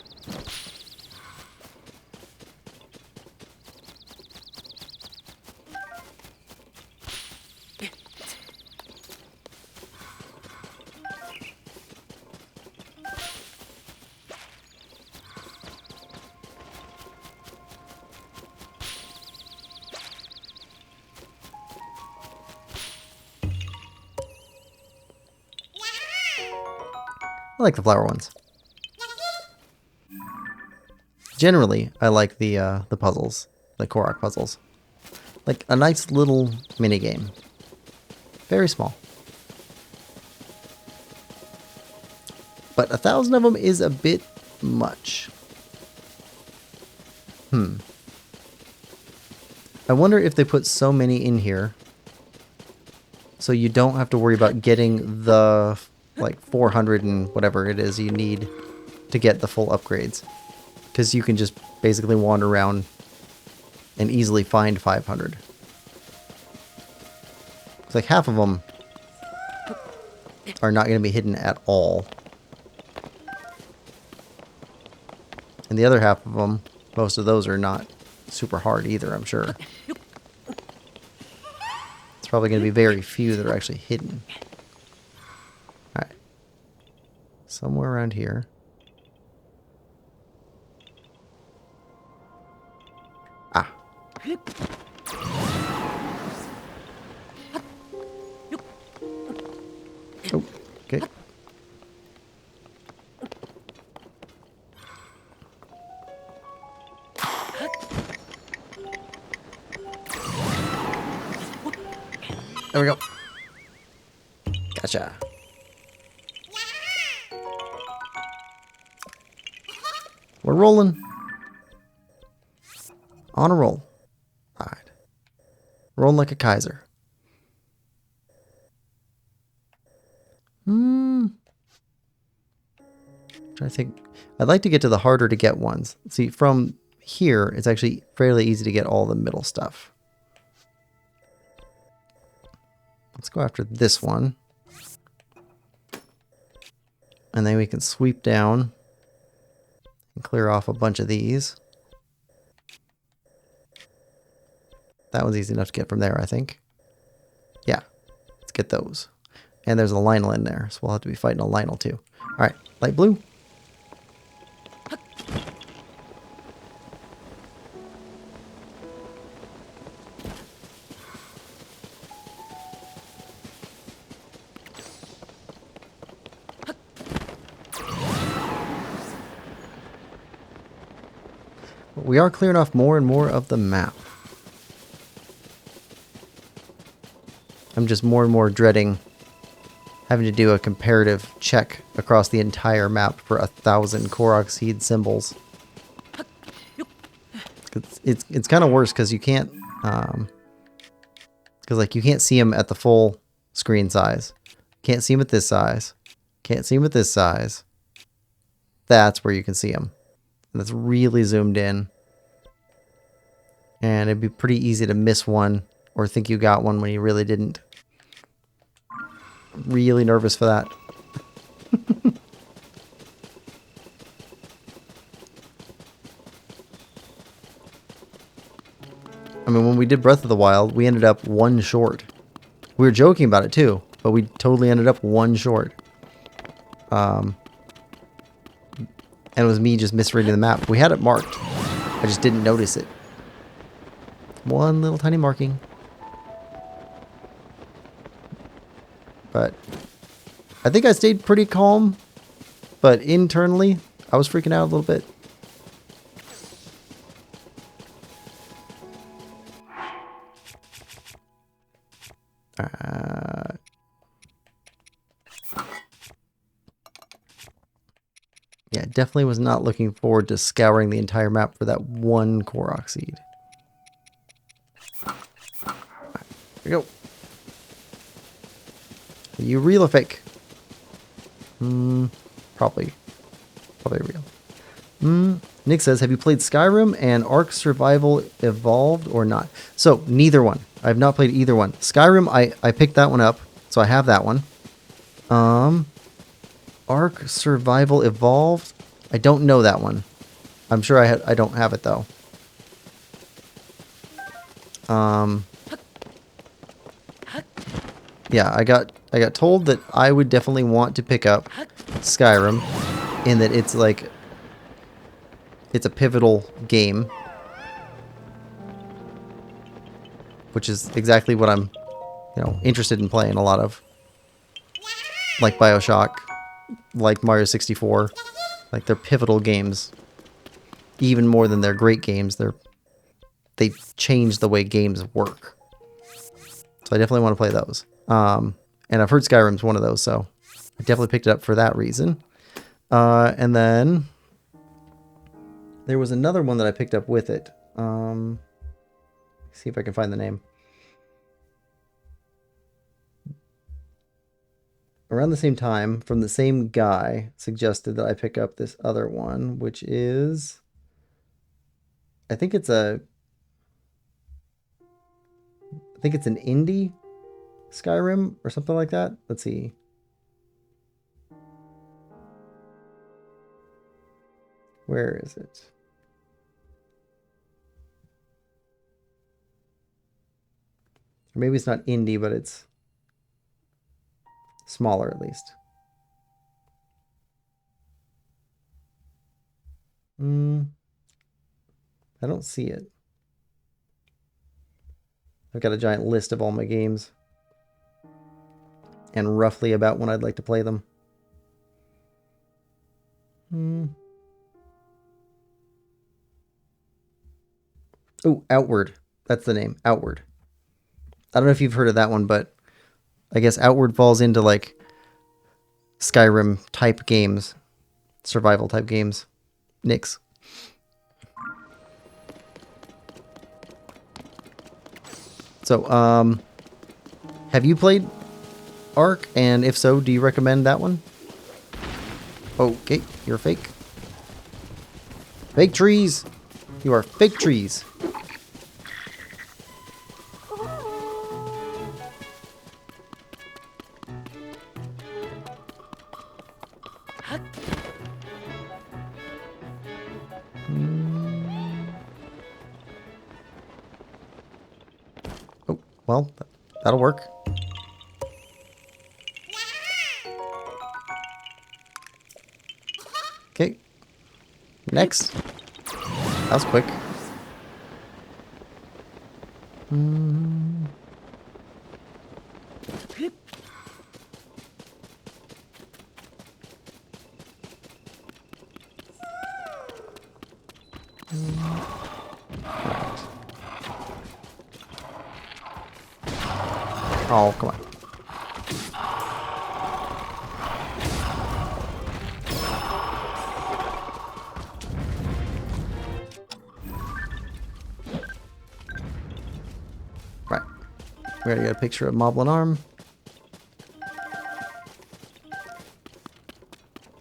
I like the flower ones. Generally, I like the puzzles, the Korok puzzles. Like a nice little mini game. Very small. But 1,000 of them is a bit much. I wonder if they put so many in here so you don't have to worry about getting the like 400 and whatever it is you need to get the full upgrades. Because you can just basically wander around and easily find 500. It's like half of them are not going to be hidden at all. And the other half of them, most of those are not super hard either, I'm sure. It's probably going to be very few that are actually hidden. Alright. Somewhere around here. Ah. Oh, okay. There we go. Gotcha. We're rolling. On a roll. Alright. Rolling like a Kaiser. Trying to think. I'd like to get to the harder to get ones. See, from here, it's actually fairly easy to get all the middle stuff. Let's go after this one. And then we can sweep down and clear off a bunch of these. That one's easy enough to get from there, I think. Yeah, let's get those. And there's a Lionel in there, so we'll have to be fighting a Lionel too. Alright, light blue. We are clearing off more and more of the map. I'm just more and more dreading having to do a comparative check across the entire map for 1,000 Korok seed symbols. It's kind of worse because you can't, like you can't see them at the full screen size. Can't see them at this size. Can't see them at this size. That's where you can see them. And it's really zoomed in. And it'd be pretty easy to miss one or think you got one when you really didn't. Really nervous for that. I mean, when we did Breath of the Wild, we ended up one short. We were joking about it too, but we totally ended up one short. And it was me just misreading the map. We had it marked. I just didn't notice it. One little tiny marking. But I think I stayed pretty calm. But internally, I was freaking out a little bit. Yeah, definitely was not looking forward to scouring the entire map for that one Korok seed. Right, here we go. Are you real or fake? Probably real. Nick says, have you played Skyrim and Ark Survival Evolved or not? So, neither one. I have not played either one. Skyrim, I picked that one up, so I have that one. Ark Survival Evolved, I don't know that one. I'm sure I don't have it though. Yeah, I got told that I would definitely want to pick up Skyrim, in that it's like it's a pivotal game, which is exactly what I'm, interested in playing a lot of. Like BioShock, like Mario 64, like they're pivotal games. Even more than they're great games, they change the way games work. So I definitely want to play those. And I've heard Skyrim's one of those, so I definitely picked it up for that reason. And then there was another one that I picked up with it. See if I can find the name. Around the same time, from the same guy, suggested that I pick up this other one, which is, I think it's an indie Skyrim or something like that. Let's see. Where is it? Or maybe it's not indie, but it's smaller at least. I don't see it. I've got a giant list of all my games and roughly about when I'd like to play them. Oh, Outward. That's the name. Outward. I don't know if you've heard of that one, but I guess Outward falls into like Skyrim type games, survival type games. Nix. So, have you played Ark? And if so, do you recommend that one? Okay, you're fake. Fake trees! You are fake trees. Oh, well, that'll work. Okay. Next. That was quick. Oh, come on. Right. We gotta get a picture of Moblin Arm.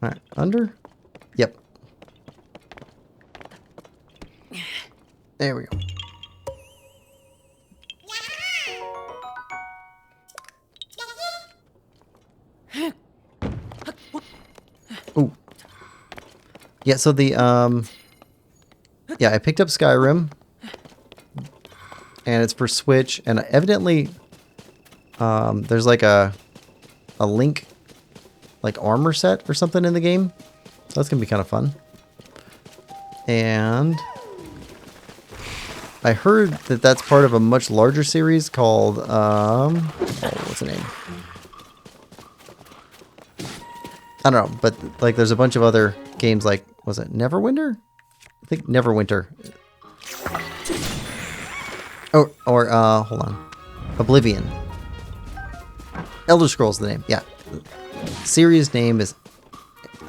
Alright, under? Yep. There we go. Ooh. Yeah, so the, yeah, I picked up Skyrim. And it's for Switch, and evidently, there's like a Link, like armor set or something in the game. So that's gonna be kind of fun. And I heard that that's part of a much larger series called, oh, what's the name? I don't know, but like there's a bunch of other games like, was it Neverwinter? I think Neverwinter. Or hold on. Oblivion. Elder Scrolls is the name, yeah. Series name is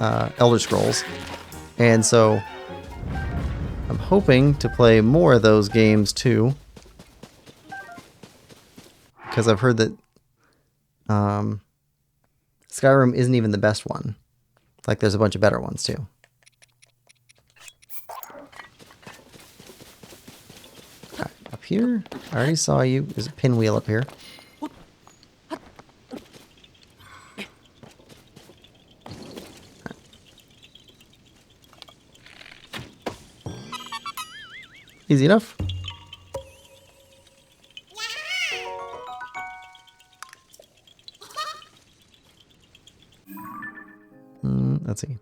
Elder Scrolls. And so I'm hoping to play more of those games too. Because I've heard that Skyrim isn't even the best one. Like there's a bunch of better ones too. Right, up here, I already saw you. There's a pinwheel up here. Easy enough. Let's see.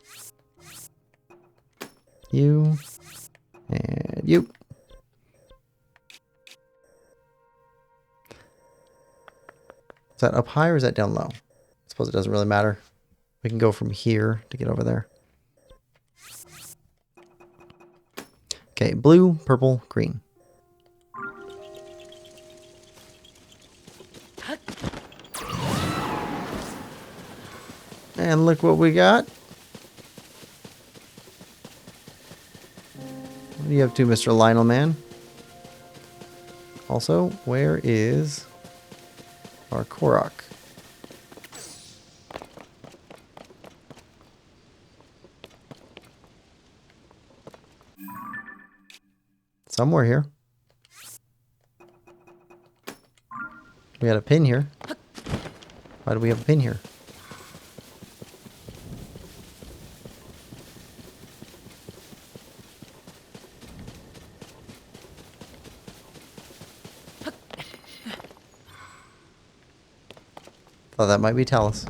You. And you. Is that up high or is that down low? I suppose it doesn't really matter. We can go from here to get over there. Okay, blue, purple, green. And look what we got. What are you up to, Mr. Lionel Man? Also, where is our Korok? Somewhere here. We got a pin here. Why do we have a pin here? Thought that might be Talus.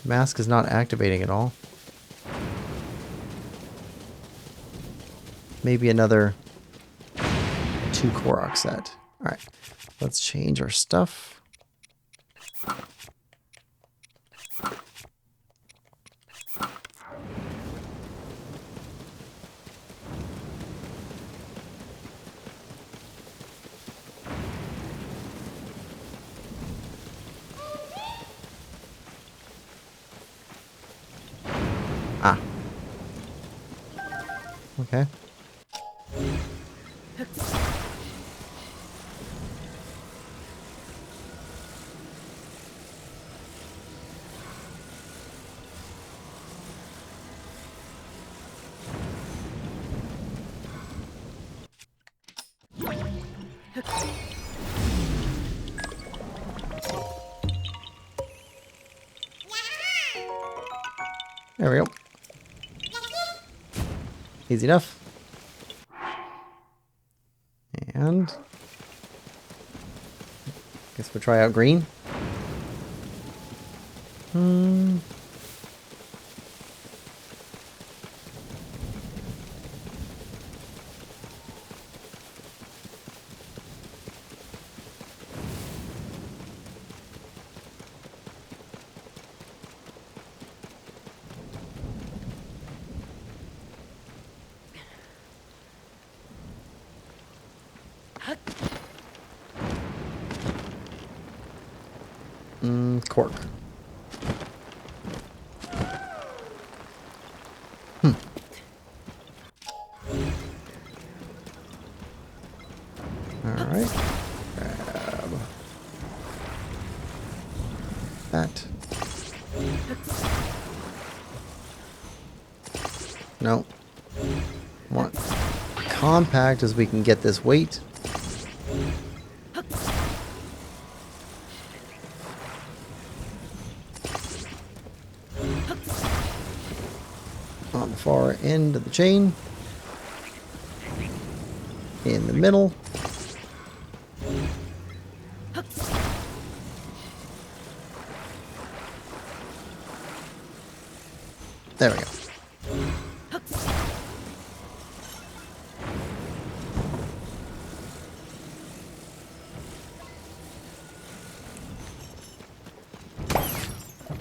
Mask is not activating at all. Maybe another 2 Korok set. Alright, let's change our stuff. Ah. Okay. There we go. Easy enough. And guess we'll try out green. Cork. Alright. Grab that. No. Want compact as we can get this weight. On the far end of the chain. In the middle. There we go.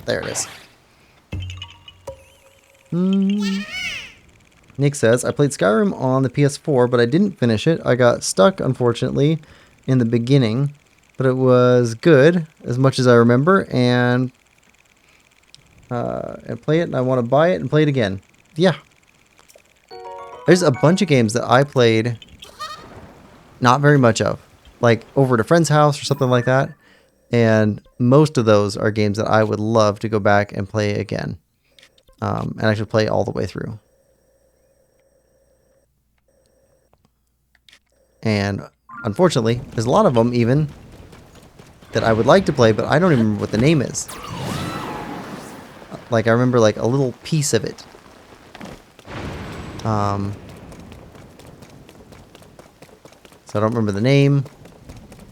There it is. Nick says, I played Skyrim on the PS4, but I didn't finish it. I got stuck, unfortunately, in the beginning, but it was good, as much as I remember, and play it, and I want to buy it and play it again. Yeah. There's a bunch of games that I played not very much of, like over at a friend's house or something like that, and most of those are games that I would love to go back and play again, and actually play all the way through. And unfortunately, there's a lot of them even that I would like to play, but I don't even remember what the name is. Like, I remember like a little piece of it. So I don't remember the name.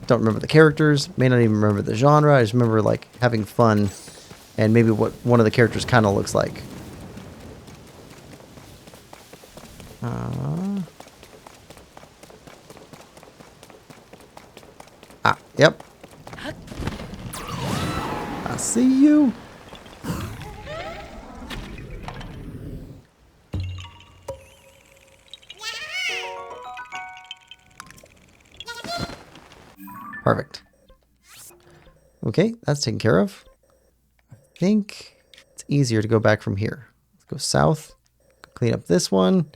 Don't remember the characters. May not even remember the genre. I just remember like having fun and maybe what one of the characters kind of looks like. Yep. I see you. Perfect. Okay, that's taken care of. I think it's easier to go back from here. Let's go south, clean up this one,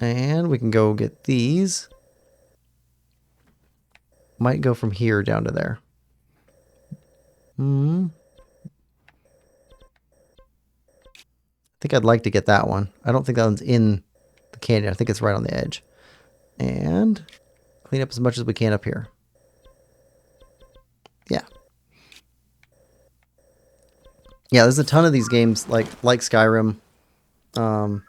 and we can go get these. Might go from here down to there. I think I'd like to get that one. I don't think that one's in the canyon. I think it's right on the edge. And clean up as much as we can up here. Yeah. Yeah, there's a ton of these games like Skyrim. I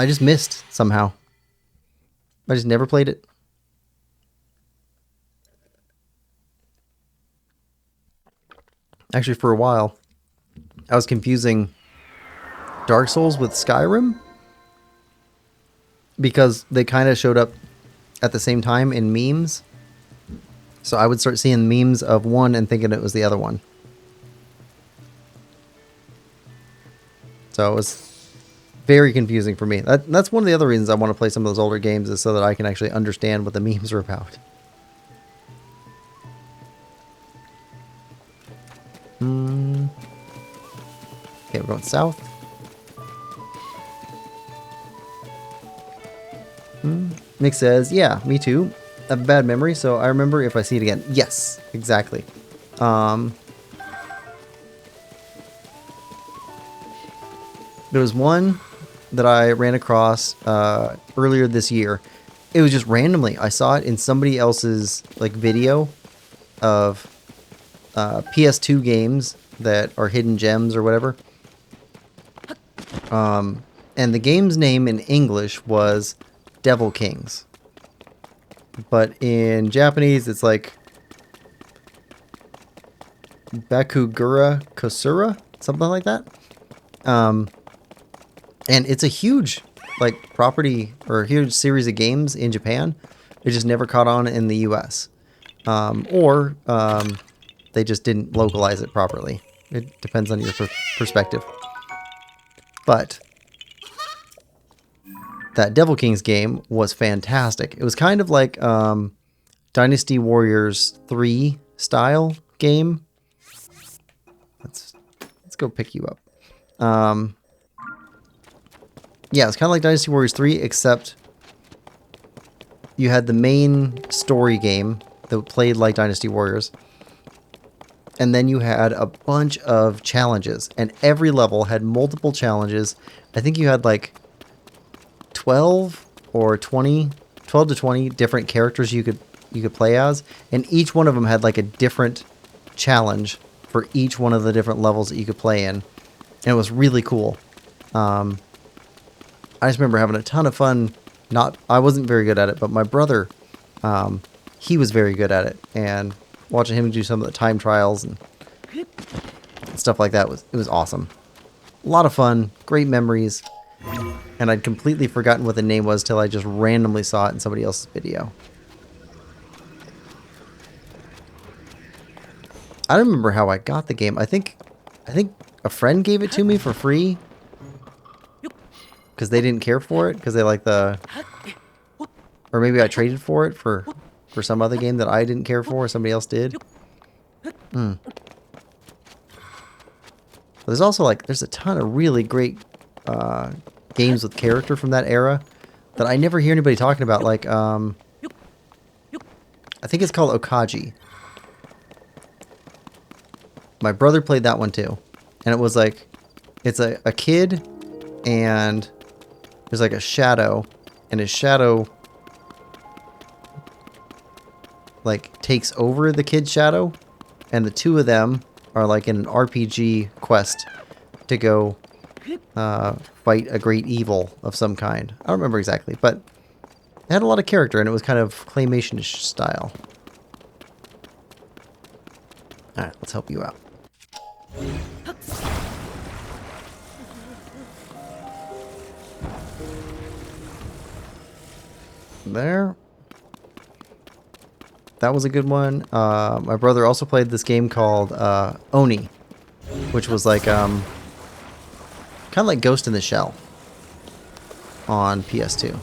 just missed somehow. I just never played it. Actually, for a while, I was confusing Dark Souls with Skyrim because they kind of showed up at the same time in memes. So I would start seeing memes of one and thinking it was the other one. So it was very confusing for me. That's one of the other reasons I want to play some of those older games, is so that I can actually understand what the memes are about. Okay, we're going south. Nick says, yeah, me too. I have a bad memory, so I remember if I see it again. Yes, exactly. There was one that I ran across earlier this year. It was just randomly. I saw it in somebody else's like video of PS2 games that are hidden gems or whatever. And the game's name in English was Devil Kings. But in Japanese, it's like Bakugura Kosura, something like that. And it's a huge like property or a huge series of games in Japan. It just never caught on in the US. Or they just didn't localize it properly. It depends on your perspective. But that Devil Kings game was fantastic. It was kind of like Dynasty Warriors 3 style game. Let's go pick you up. Yeah, it's kind of like Dynasty Warriors 3, except you had the main story game that played like Dynasty Warriors. And then you had a bunch of challenges, and every level had multiple challenges. I think you had like 12 or 20, 12 to 20 different characters you could play as, and each one of them had like a different challenge for each one of the different levels that you could play in. And it was really cool. I just remember having a ton of fun. I wasn't very good at it, but my brother, he was very good at it, and watching him do some of the time trials and stuff like that was awesome. A lot of fun, great memories, and I'd completely forgotten what the name was till I just randomly saw it in somebody else's video. I don't remember how I got the game. I think a friend gave it to me for free because they didn't care for it, because they like the, or maybe I traded for it for some other game that I didn't care for, somebody else did. There's also there's a ton of really great games with character from that era that I never hear anybody talking about. Like, I think it's called Okaji. My brother played that one too. And it was like, it's a kid, and there's like a shadow, and his shadow like takes over the kid's shadow, and the two of them are like in an RPG quest to go fight a great evil of some kind. I don't remember exactly, but it had a lot of character, and it was kind of claymation-ish style. Alright, let's help you out. There. That was a good one. My brother also played this game called Oni, which was like kind of like Ghost in the Shell on PS2.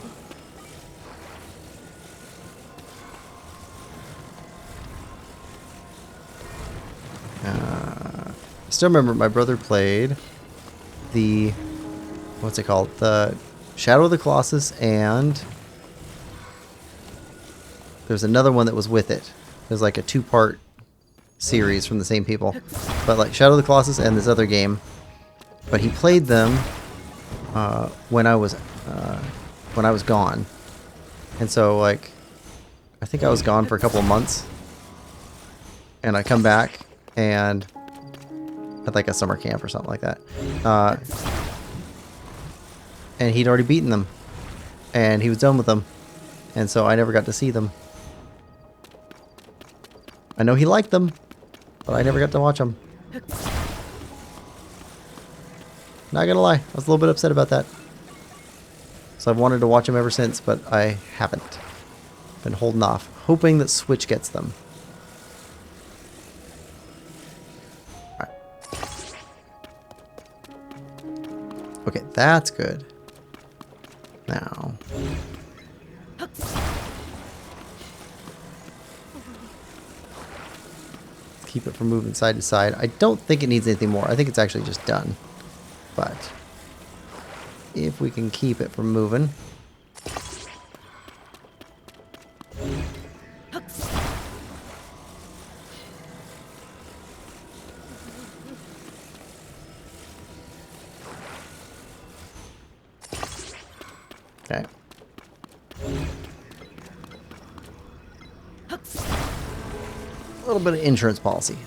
I still remember my brother played the, what's it called? The Shadow of the Colossus, and there's another one that was with it. There's like a two-part series from the same people. But like Shadow of the Colossus and this other game. But he played them when I was gone. And so like, I think I was gone for a couple of months. And I come back and at like a summer camp or something like that. And he'd already beaten them. And he was done with them. And so I never got to see them. I know he liked them, but I never got to watch them. Not gonna lie, I was a little bit upset about that. So I've wanted to watch them ever since, but I haven't. Been holding off, hoping that Switch gets them. Alright. Okay, that's good. Now. Keep it from moving side to side. I don't think it needs anything more. I think it's actually just done. But if we can keep it from moving. Okay. A little bit of insurance policy.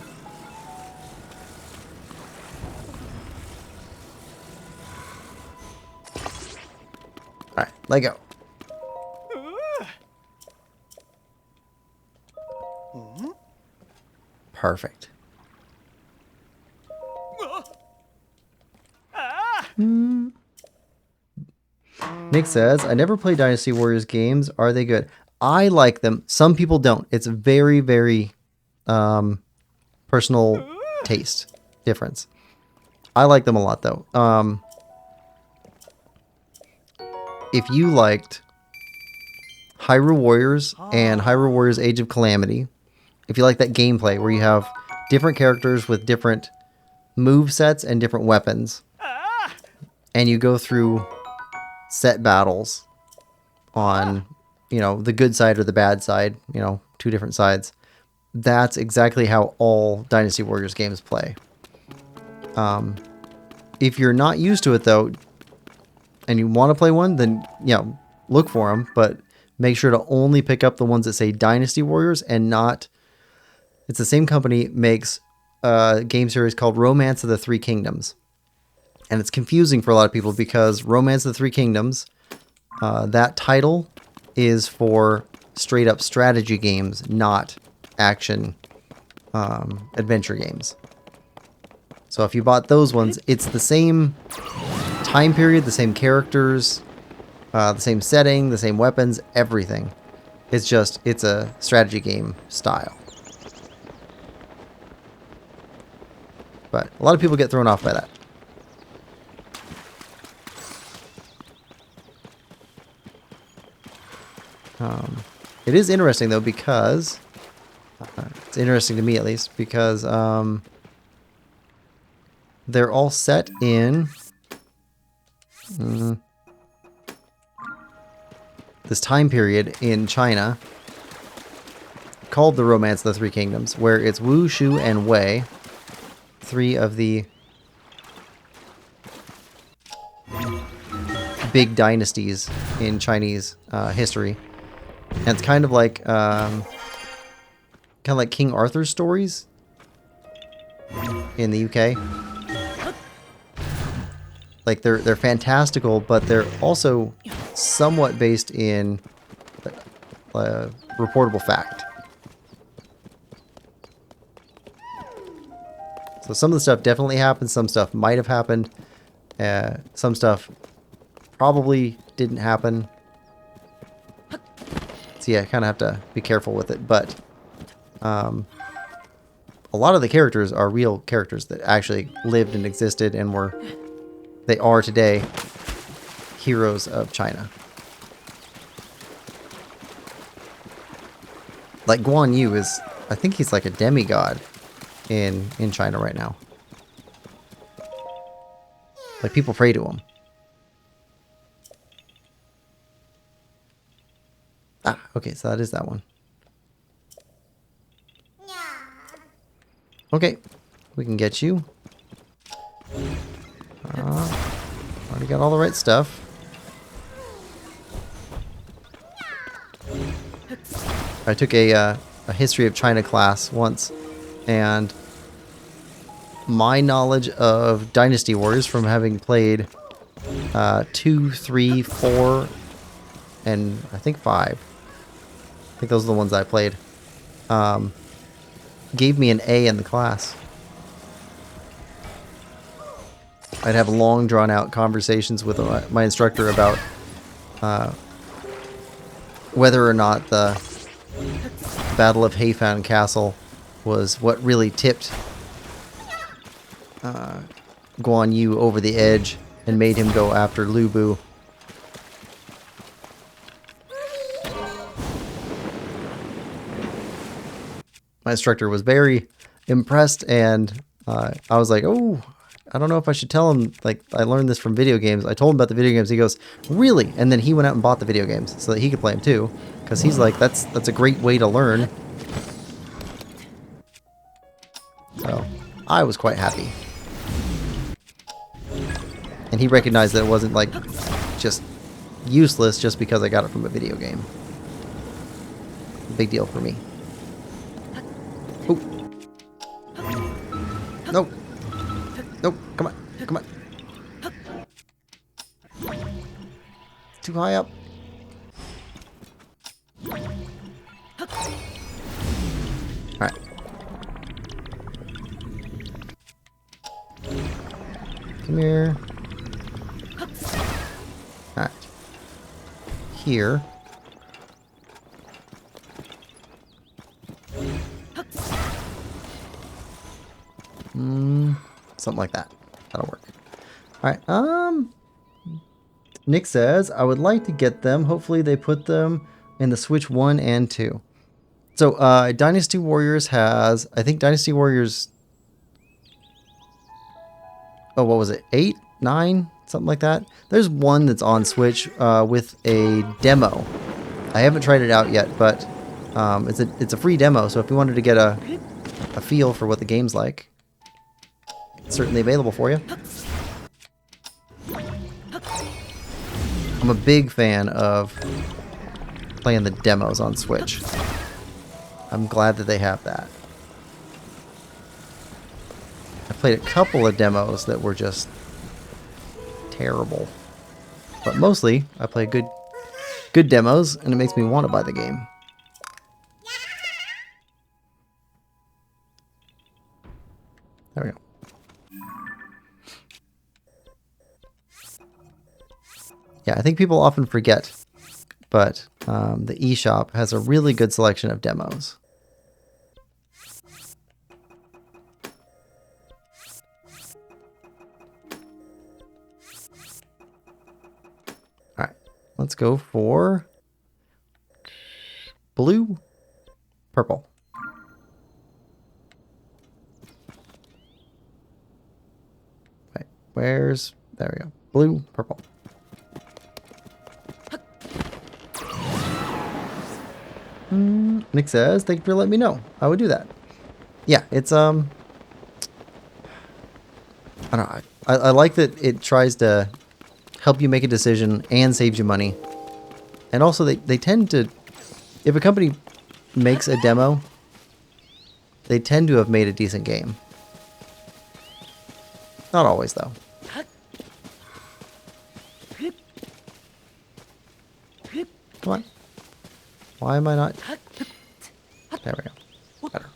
Alright, let go. Perfect. Nick says, I never play Dynasty Warriors games. Are they good? I like them. Some people don't. It's very, very personal taste difference. I like them a lot, though. If you liked Hyrule Warriors and Hyrule Warriors Age of Calamity, if you like that gameplay where you have different characters with different move sets and different weapons, and you go through set battles on, you know, the good side or the bad side, you know, two different sides. That's exactly how all Dynasty Warriors games play. If you're not used to it though, and you want to play one, then, you know, look for them, but make sure to only pick up the ones that say Dynasty Warriors and not... It's the same company makes a game series called Romance of the Three Kingdoms. And it's confusing for a lot of people because Romance of the Three Kingdoms, that title is for straight up strategy games, not action adventure games. So if you bought those ones, it's the same time period, the same characters, the same setting, the same weapons, everything. It's just, it's a strategy game style. But a lot of people get thrown off by that. It is interesting though because it's interesting to me at least because they're all set in this time period in China called the Romance of the Three Kingdoms, where it's Wu, Shu, and Wei, three of the big dynasties in Chinese history. And it's kind of like King Arthur's stories in the UK. Like they're fantastical, but they're also somewhat based in reportable fact. So some of the stuff definitely happened. Some stuff might have happened. Some stuff probably didn't happen. So yeah, I kind of have to be careful with it. But a lot of the characters are real characters that actually lived and existed and they are today heroes of China. Like Guan Yu is, I think he's like a demigod in China right now. Like people pray to him. Ah, okay, so that is that one. Okay, we can get you. Already got all the right stuff. I took a history of China class once, and my knowledge of Dynasty Warriors from having played 2, 3, 4, and I think 5. I think those are the ones I played. Gave me an A in the class. I'd have long, drawn-out conversations with my instructor about whether or not the Battle of Hayfound Castle was what really tipped Guan Yu over the edge and made him go after Lu Bu. My instructor was very impressed, and I was like, oh, I don't know if I should tell him, like, I learned this from video games. I told him about the video games. He goes, really? And then he went out and bought the video games so that he could play them too, because he's like, that's a great way to learn. So I was quite happy. And he recognized that it wasn't like just useless just because I got it from a video game. Big deal for me. Oh. Nope. Nope. Come on. Come on. Too high up. Alright. Come here. Alright. Here. Something like that. That'll work. Alright, Nick says, I would like to get them. Hopefully they put them in the Switch 1 and 2. So Dynasty Warriors has, I think Dynasty Warriors, oh, what was it? 8, 9, something like that. There's one that's on Switch with a demo. I haven't tried it out yet, but it's a free demo. So if you wanted to get a feel for what the game's like, it's certainly available for you. I'm a big fan of playing the demos on Switch. I'm glad that they have that. I played a couple of demos that were just terrible. But mostly, I play good demos, and it makes me want to buy the game. There we go. Yeah, I think people often forget, but the eShop has a really good selection of demos. All right, let's go for blue, purple. Right, there we go. Blue, purple. Nick says, thank you for letting me know. I would do that. Yeah, it's, I don't know. I like that it tries to help you make a decision and saves you money. And also, they tend to, if a company makes a demo, they tend to have made a decent game. Not always, though. Come on. Why am I not? There we go. Better.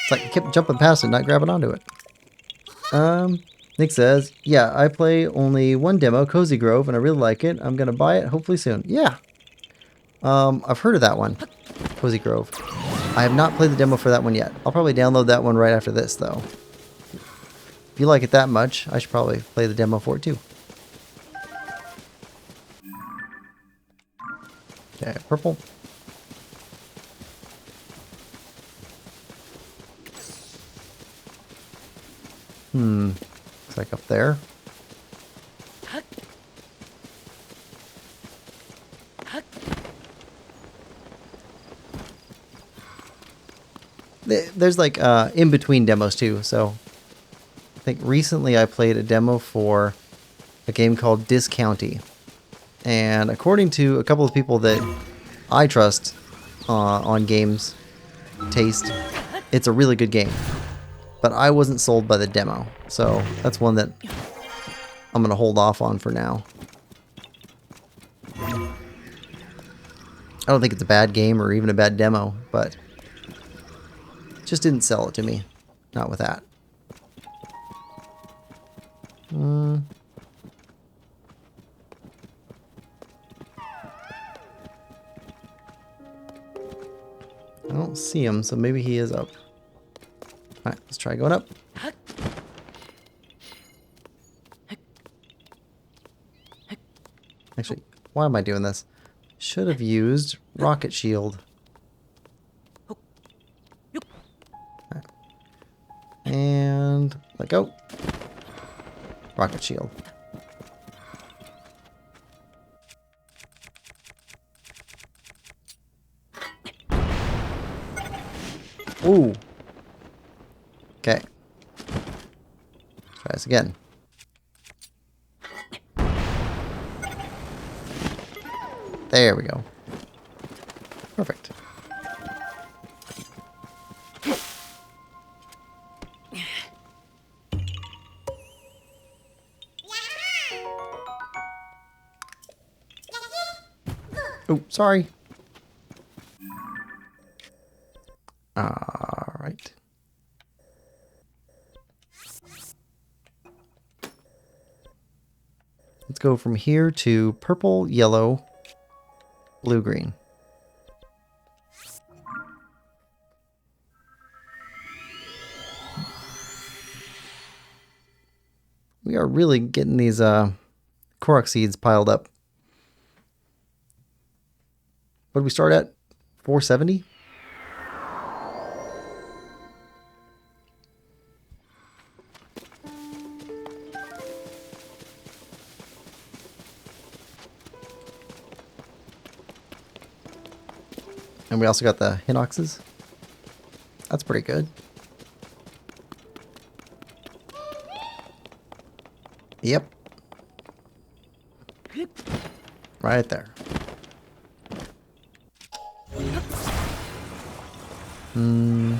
It's like I kept jumping past it, not grabbing onto it. Nick says, yeah, I play only one demo, Cozy Grove, and I really like it. I'm going to buy it hopefully soon. Yeah. I've heard of that one, Cozy Grove. I have not played the demo for that one yet. I'll probably download that one right after this, though. If you like it that much, I should probably play the demo for it, too. Okay, purple. Looks like up there. There's like in-between demos too, so I think recently I played a demo for a game called Discounty. And according to a couple of people that I trust on games taste, it's a really good game. But I wasn't sold by the demo, so that's one that I'm going to hold off on for now. I don't think it's a bad game or even a bad demo, but it just didn't sell it to me. Not with that. I don't see him, so maybe he is up. Alright, let's try going up. Actually, why am I doing this? Should have used rocket shield. Right. And let go. Rocket shield. Ooh. Okay. Try this again. There we go. Perfect. Oh, sorry. All right. Let's go from here to purple, yellow, blue, green. We are really getting these Korok seeds piled up. What did we start at? 470? And we also got the Hinoxes. That's pretty good. Yep. Right there. Hmm.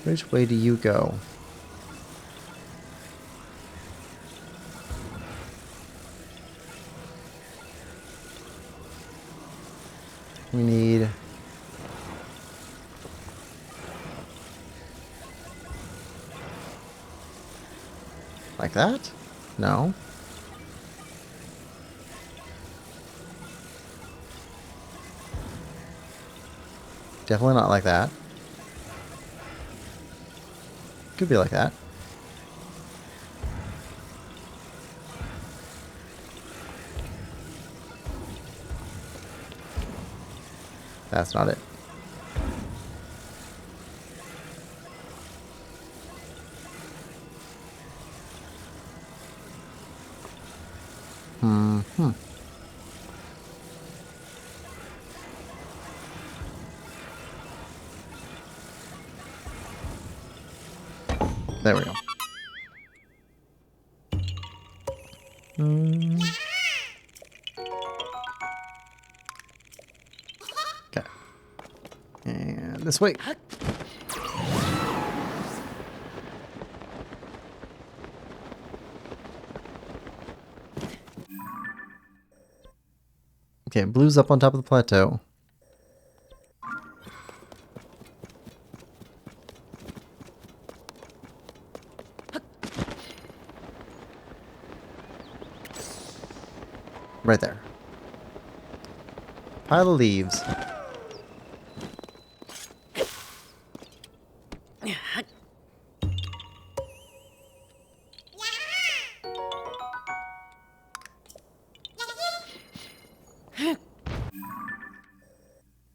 Which way do you go? We need... like that? No. Definitely not like that. Could be like that. That's not it. There we go. Okay. And this way. Okay, blue's up on top of the plateau. Right there. Pile of leaves.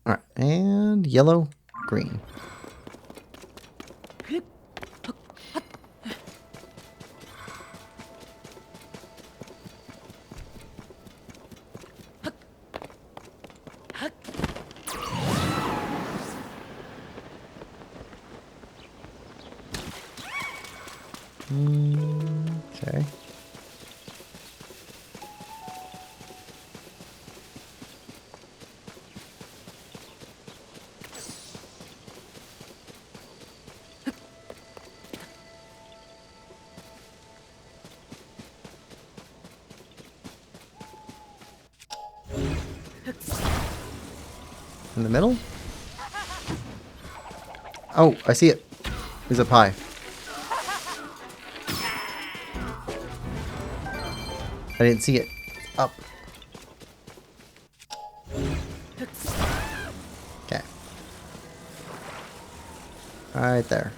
Alright, and yellow, green. Okay. In the middle? Oh, I see it. There's a pie. I didn't see it. Up. Okay. Right there.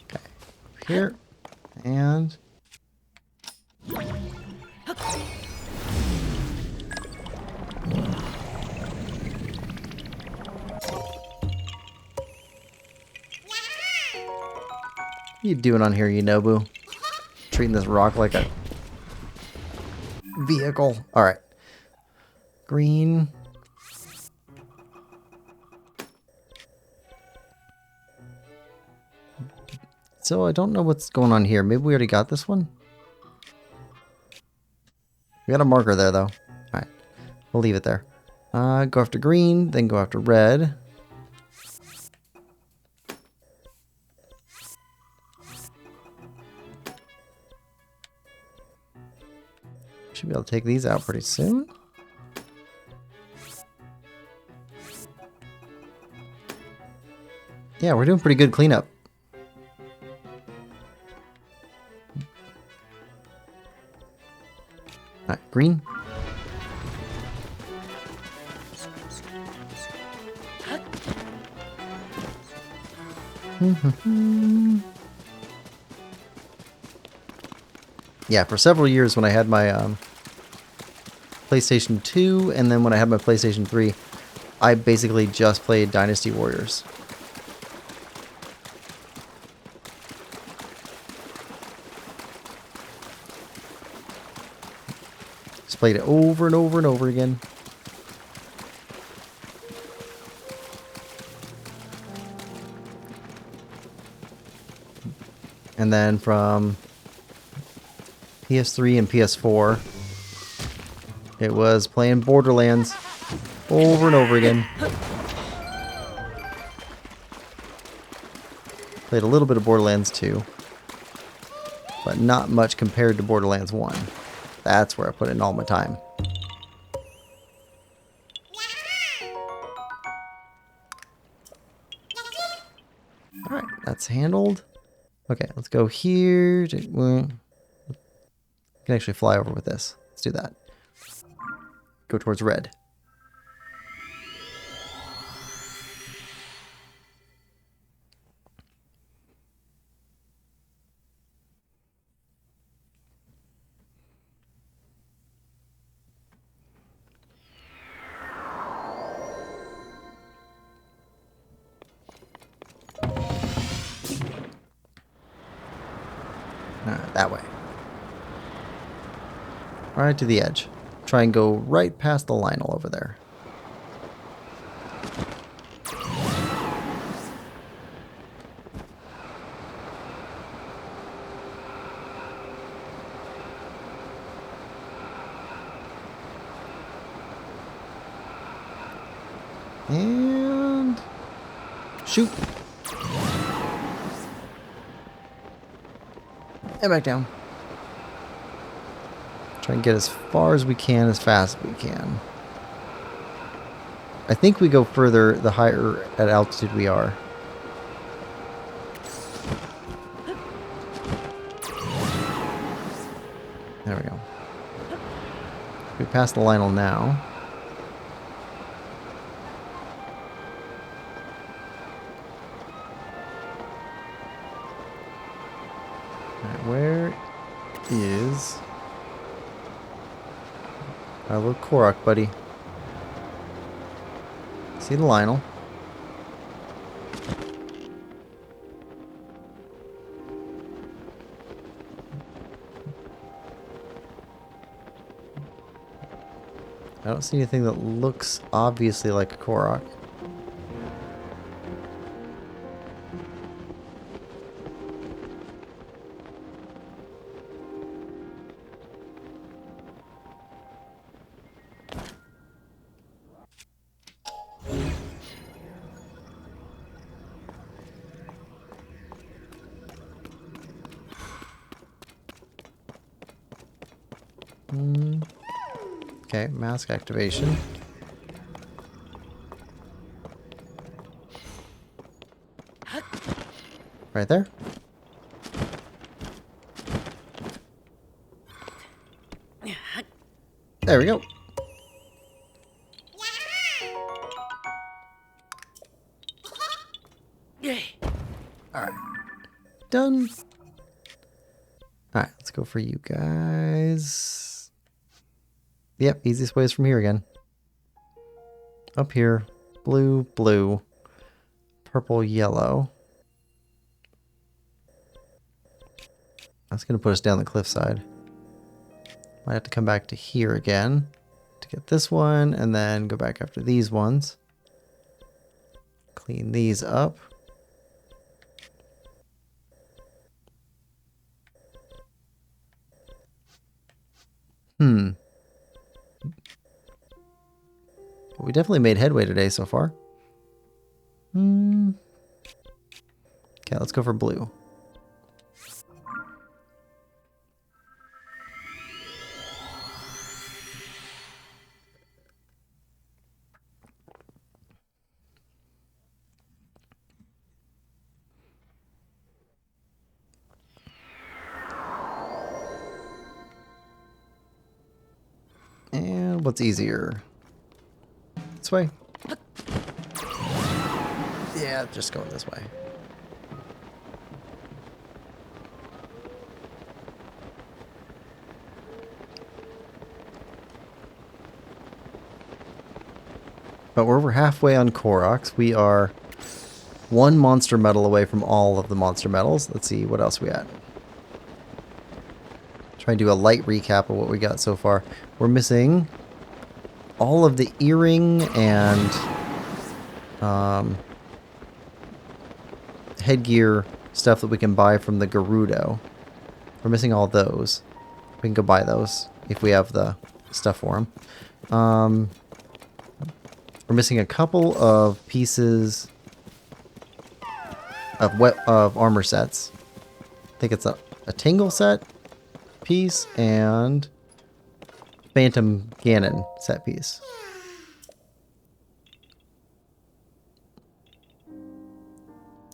Okay. Up here. And... what are you doing on here, Yunobu? Treating this rock like a vehicle. Alright. Green. So I don't know what's going on here. Maybe we already got this one? We got a marker there, though. Alright. We'll leave it there. Go after green, then go after red. Should be able to take these out pretty soon. Yeah, we're doing pretty good cleanup. green. Yeah, for several years when I had my PlayStation 2 and then when I had my PlayStation 3, I basically just played Dynasty Warriors. Just played it over and over and over again. And then from PS3 and PS4, it was playing Borderlands over and over again. Played a little bit of Borderlands 2, but not much compared to Borderlands 1. That's where I put in all my time. Alright, that's handled. Okay, let's go here. I can actually fly over with this. Let's do that. Go towards red. Alright, that way. Alright, to the edge. Try and go right past the Lionel over there. And shoot. And back down. Try and get as far as we can, as fast as we can. I think we go further the higher at altitude we are. There we go. We passed the Lionel now. Alright, where is our little Korok, buddy? See the Lionel. I don't see anything that looks obviously like a Korok. Okay, mask activation. Right there. There we go. Alright. Done. Alright, let's go for you guys. Yep, easiest way is from here again. Up here. Blue, blue. Purple, yellow. That's going to put us down the cliffside. Might have to come back to here again to get this one, and then go back after these ones. Clean these up. We definitely made headway today so far. Okay, let's go for blue. And what's easier? This way? Yeah, just going this way. But we're over halfway on Koroks. We are one monster medal away from all of the monster medals. Let's see, what else we at? Try and do a light recap of what we got so far. We're missing all of the earring and headgear stuff that we can buy from the Gerudo. We're missing all those. We can go buy those if we have the stuff for them. We're missing a couple of pieces of armor sets. I think it's a Tingle set piece and Phantom Ganon set piece.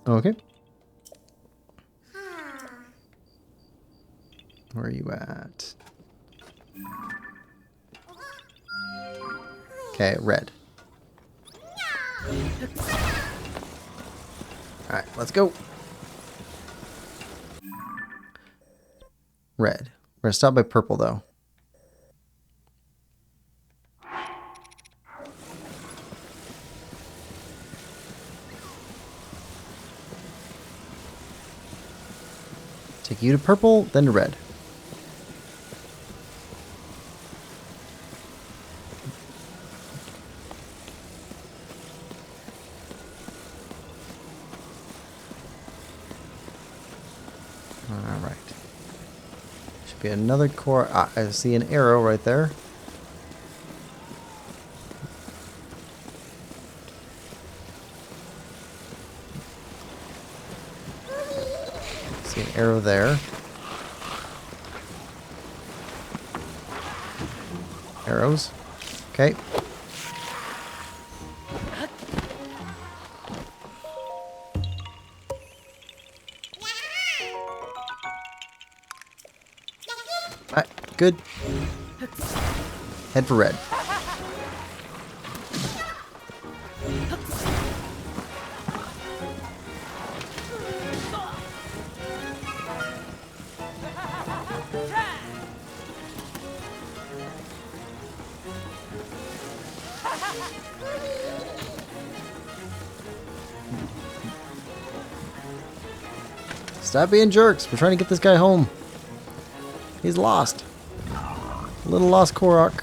Okay. Where are you at? Okay, red. Alright, let's go. Red. We're gonna stop by purple though. Take you to purple, then to red. Alright. Should be another core. Ah, I see an arrow right there. See an arrow there. Arrows. Okay. Alright, good. Head for red. Stop being jerks. We're trying to get this guy home. He's lost. Little lost Korok.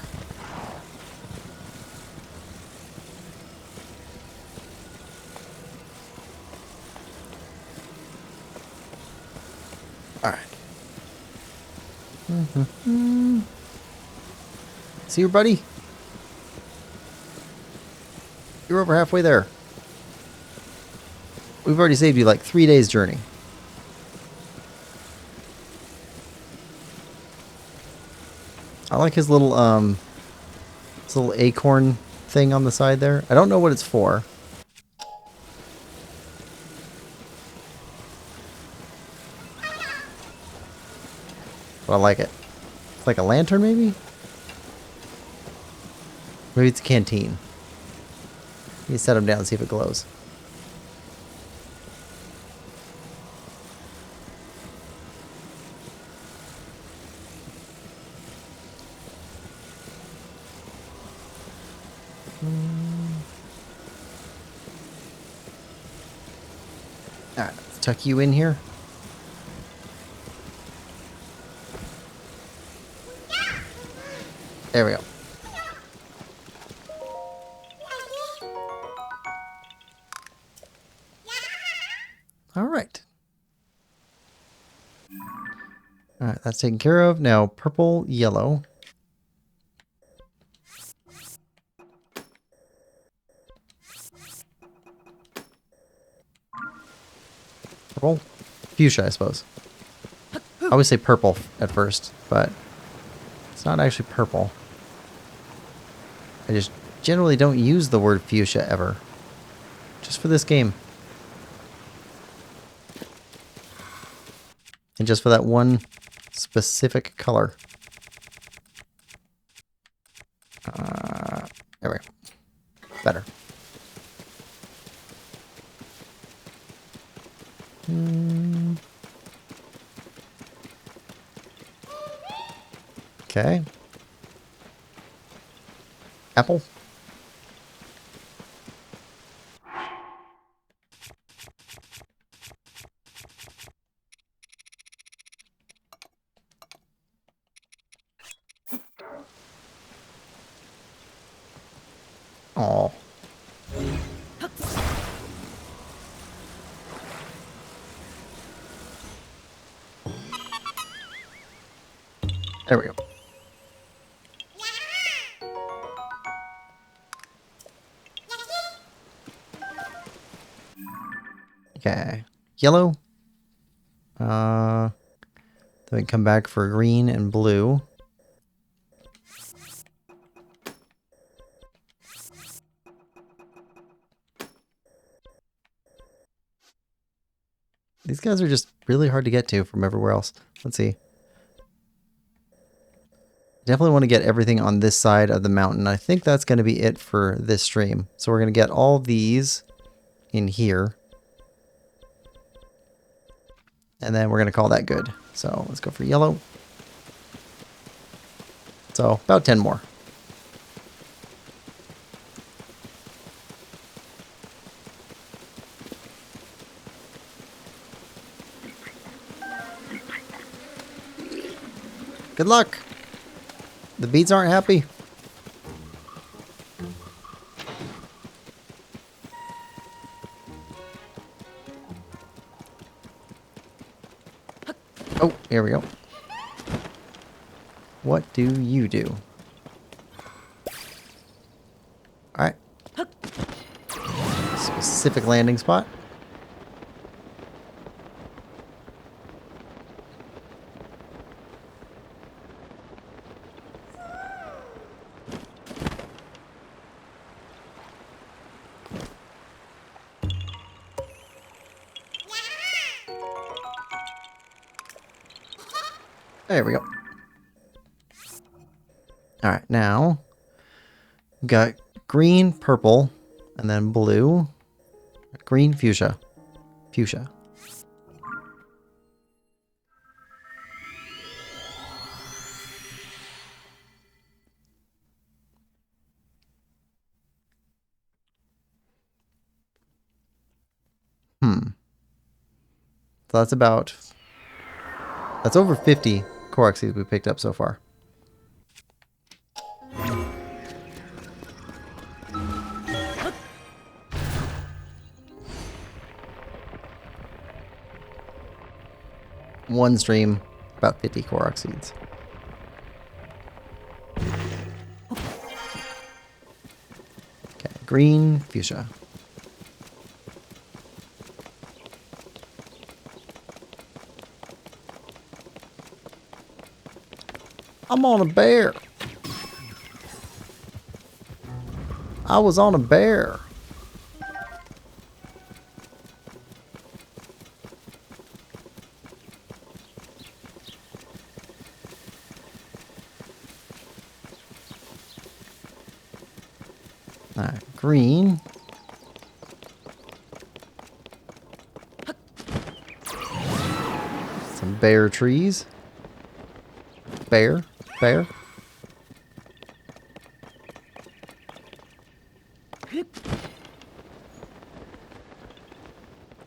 Alright. See you, buddy? You're over halfway there. We've already saved you like 3 days' journey. I like his little acorn thing on the side there. I don't know what it's for. But I like it. It's like a lantern, maybe? Maybe it's a canteen. You set him down and see if it glows. Alright, let's tuck you in here. There we go. Alright. Alright, that's taken care of. Now, purple, yellow. Purple? Fuchsia, I suppose. I always say purple at first, but it's not actually purple. I just generally don't use the word fuchsia ever. Just for this game. And just for that one specific color. There we go. Better. Okay. Apple. Oh. There we go. Okay. Yellow. Then we come back for green and blue. These guys are just really hard to get to from everywhere else. Let's see. Definitely want to get everything on this side of the mountain. I think that's going to be it for this stream. So we're going to get all these in here. And then we're going to call that good. So let's go for yellow. So about 10 more. Good luck. The beads aren't happy. Oh, here we go. What do you do? Alright. Specific landing spot. There we go. Alright, now we've got green, purple, and then blue. Green, fuchsia. Fuchsia. So that's over 50 Korok seeds we picked up so far. One stream, about 50 Korok seeds. Okay, green, fuchsia. I'm on a bear. I was on a bear. Alright, green. Some bear trees. Bear. Bear.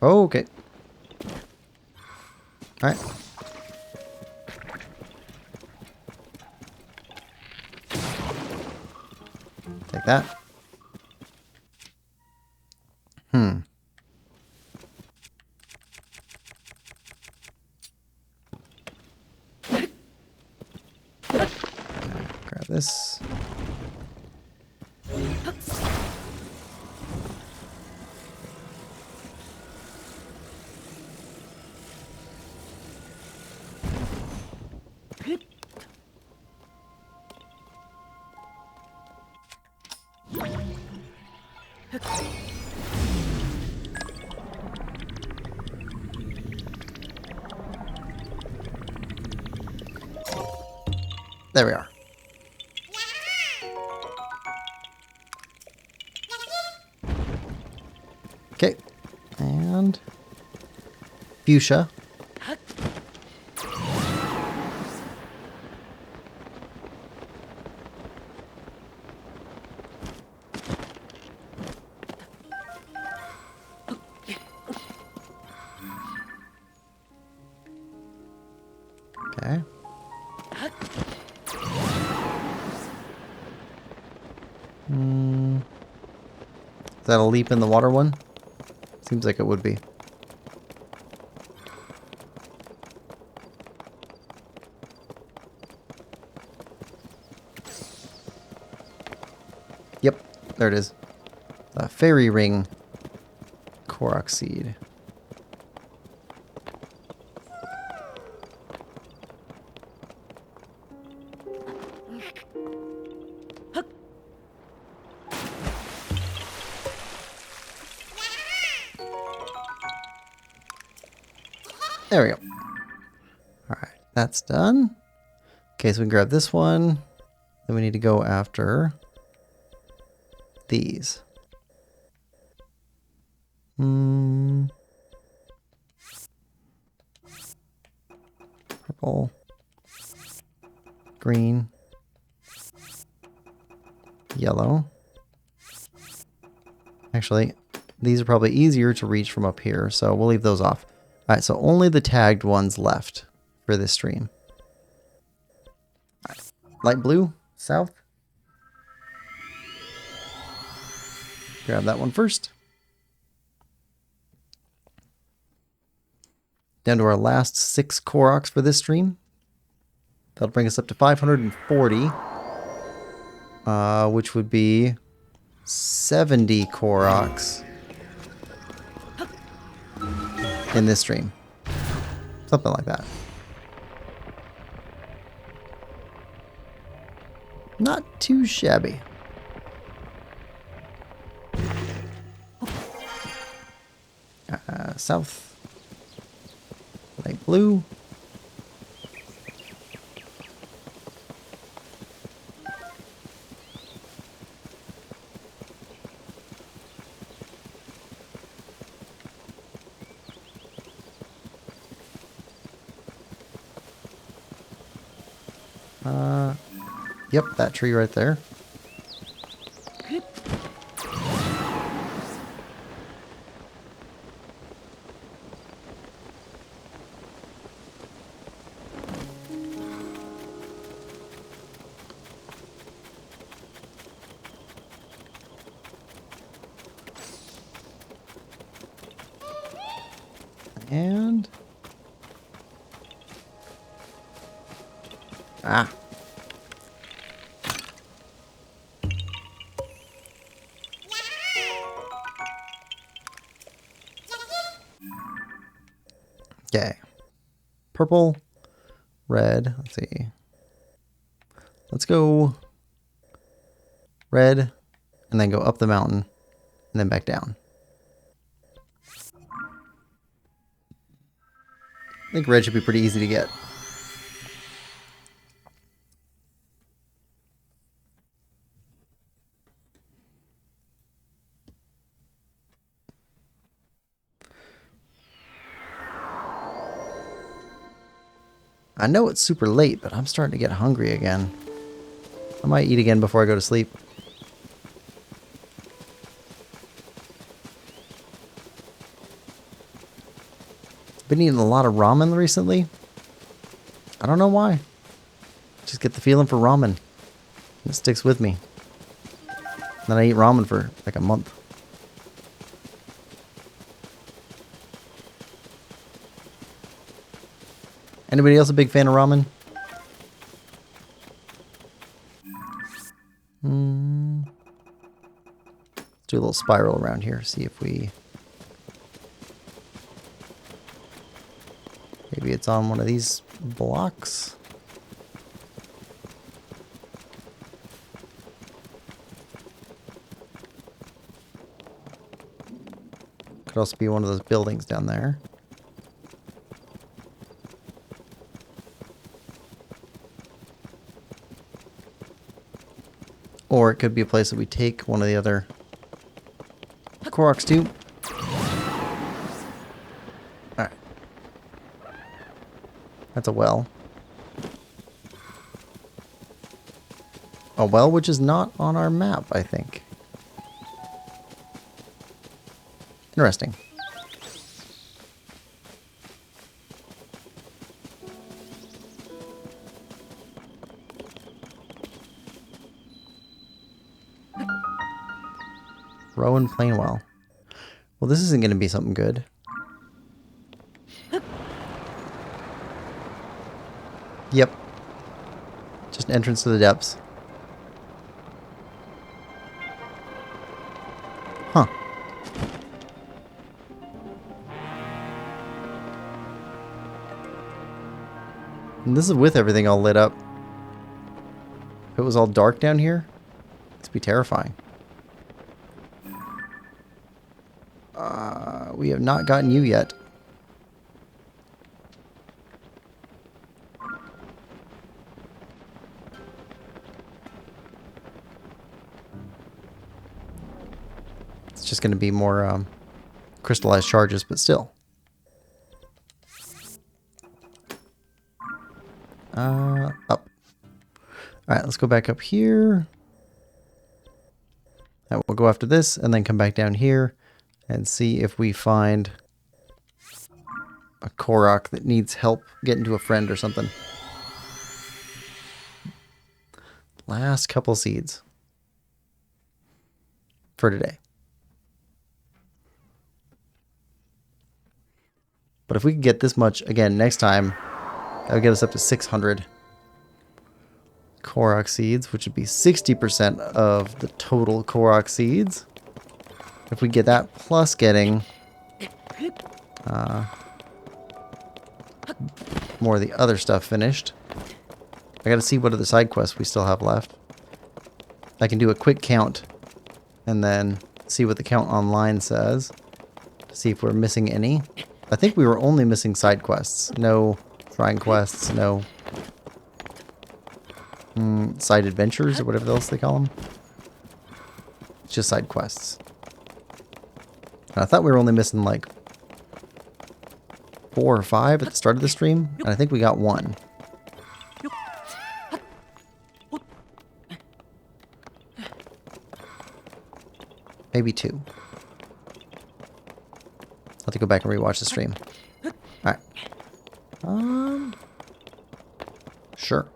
Okay. Alright. Take that. Grab this. There we are. Okay. And fuchsia. Okay. Is that a leap in the water one? Seems like it would be. Yep, there it is. A fairy ring. Korok seed. There we go. Alright, that's done. Okay, so we can grab this one. Then we need to go after these. Purple. Green. Yellow. Actually, these are probably easier to reach from up here, so we'll leave those off. Alright, so only the tagged ones left for this stream. Right. Light blue, south. Grab that one first. Down to our last 6 Koroks for this stream. That'll bring us up to 540. Which would be 70 Koroks in this stream. Something like that. Not too shabby. South. Light blue. Yep, that tree right there. And... ah. Okay. Purple, red, let's see. Let's go red, and then go up the mountain, and then back down. I think red should be pretty easy to get. I know it's super late, but I'm starting to get hungry again. I might eat again before I go to sleep. Been eating a lot of ramen recently. I don't know why. Just get the feeling for ramen. It sticks with me. Then I eat ramen for like a month. Anybody else a big fan of ramen? Let's do a little spiral around here. See if we... maybe it's on one of these blocks. Could also be one of those buildings down there. Or it could be a place that we take one of the other Koroks to. That's a well. A well which is not on our map, I think. Interesting. Rowan Plainwell. Well, this isn't going to be something good. Yep. Just an entrance to the depths. Huh. And this is with everything all lit up. If it was all dark down here, it'd be terrifying. We have not gotten you yet. It's just going to be more crystallized charges, but still. Up. Alright, let's go back up here. And we'll go after this, and then come back down here and see if we find a Korok that needs help getting to a friend or something. Last couple seeds for today. But if we could get this much again next time, that would get us up to 600 Korok seeds, which would be 60% of the total Korok seeds. If we get that plus getting more of the other stuff finished. I gotta see what other side quests we still have left. I can do a quick count and then see what the count online says. See if we're missing any. I think we were only missing side quests. No shrine quests, no side adventures or whatever else they call them. It's just side quests. And I thought we were only missing like 4 or 5 at the start of the stream, and I think we got 1. Maybe 2. I'll have to go back and rewatch the stream. Alright. Sure.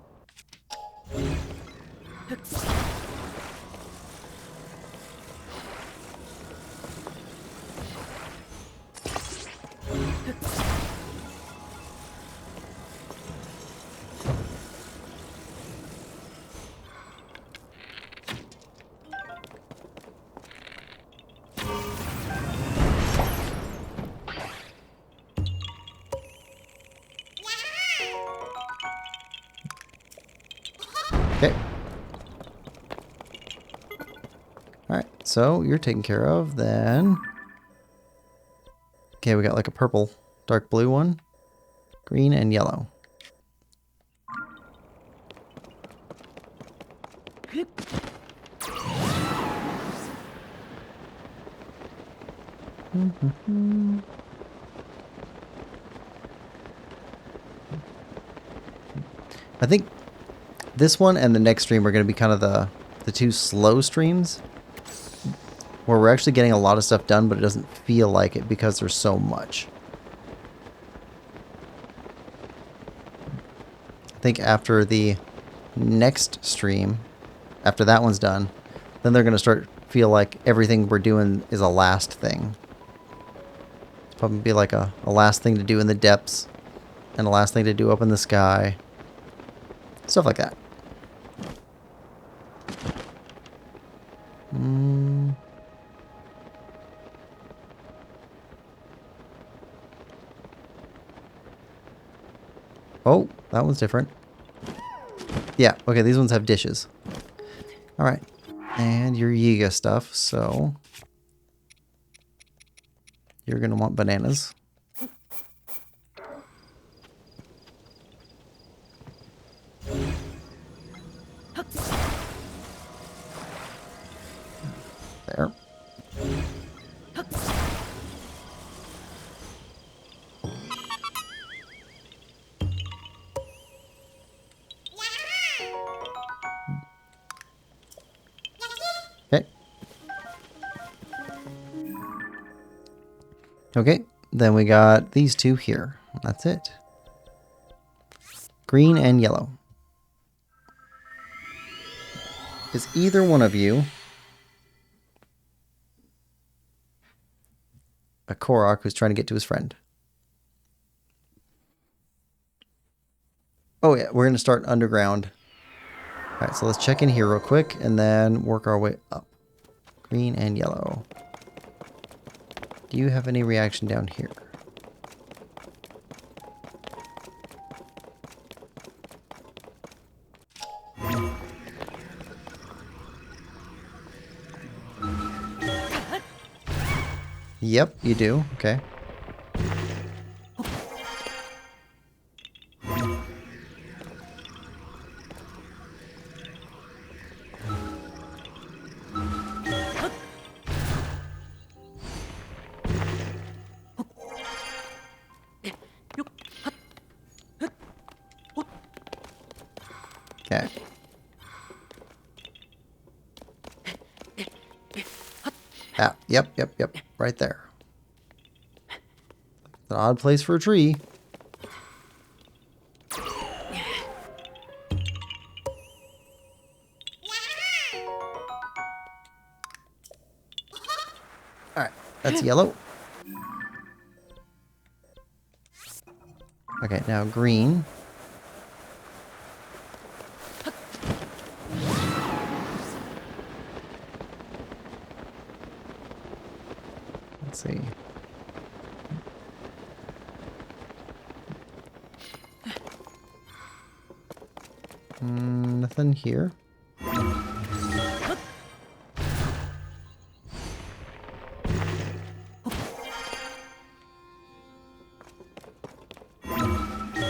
Okay. Alright, so you're taken care of then. Okay, we got like a purple, dark blue one, green and yellow. I think this one and the next stream are going to be kind of the 2 slow streams where we're actually getting a lot of stuff done, but it doesn't feel like it because there's so much. I think after the next stream, after that one's done, then they're going to start feel like everything we're doing is a last thing. It's probably be like a last thing to do in the depths and a last thing to do up in the sky. Stuff like that. Oh, that one's different. Yeah, okay, these ones have dishes. Alright. And your Yiga stuff, so you're going to want bananas. There. Okay, then we got these two here. That's it. Green and yellow. Is either one of you a Korok who's trying to get to his friend? Oh yeah, we're going to start underground. Alright, so let's check in here real quick and then work our way up. Green and yellow. Do you have any reaction down here? Yep, you do. Okay. Okay. Ah, yep. Right there. An odd place for a tree. Alright, that's yellow. Okay, now green. Let's see. Nothing here.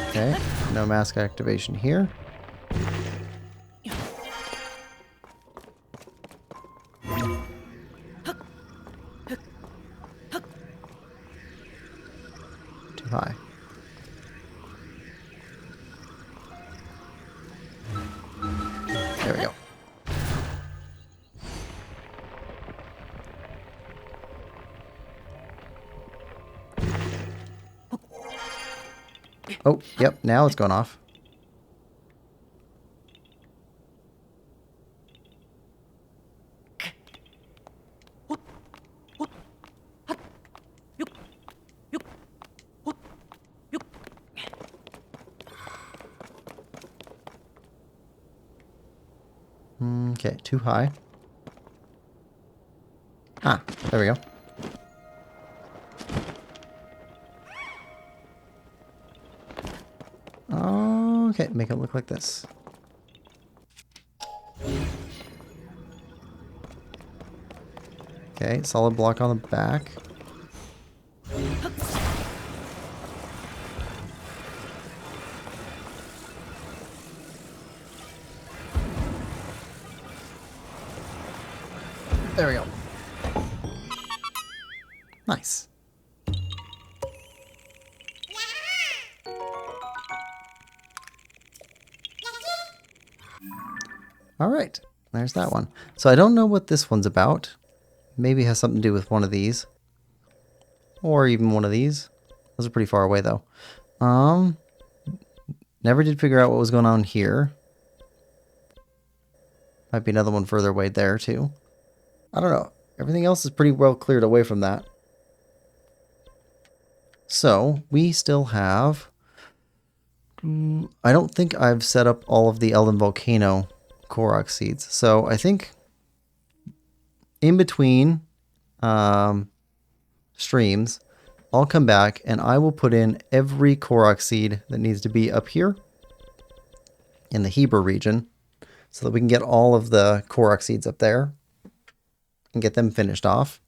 Okay, no mask activation here. Too high. There we go. Oh, yep, now it's going off. Okay, too high. Ah, there we go. Okay, make it look like this. Okay, solid block on the back. There we go. Nice. All right, there's that one. So I don't know what this one's about. Maybe it has something to do with one of these. Or even one of these. Those are pretty far away though. Never did figure out what was going on here. Might be another one further away there too. I don't know. Everything else is pretty well cleared away from that. So we still have... I don't think I've set up all of the Elden Volcano Korok seeds. So I think in between streams, I'll come back and I will put in every Korok seed that needs to be up here in the Heber region so that we can get all of the Korok seeds up there and get them finished off.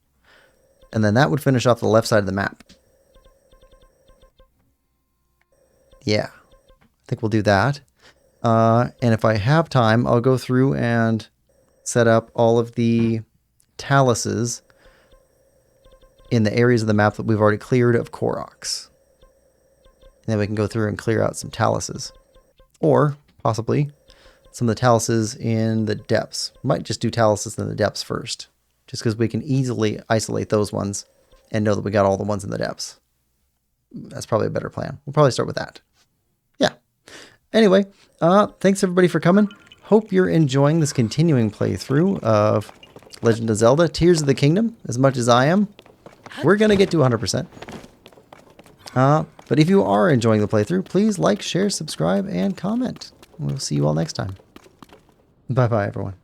And then that would finish off the left side of the map. Yeah, I think we'll do that. And if I have time, I'll go through and set up all of the taluses in the areas of the map that we've already cleared of Koroks. And then we can go through and clear out some taluses. Or, possibly, some of the taluses in the depths. Might just do taluses in the depths first. Just because we can easily isolate those ones and know that we got all the ones in the depths. That's probably a better plan. We'll probably start with that. Yeah. Anyway, thanks everybody for coming. Hope you're enjoying this continuing playthrough of Legend of Zelda Tears of the Kingdom as much as I am. We're going to get to 100%. But if you are enjoying the playthrough, please like, share, subscribe, and comment. We'll see you all next time. Bye-bye, everyone.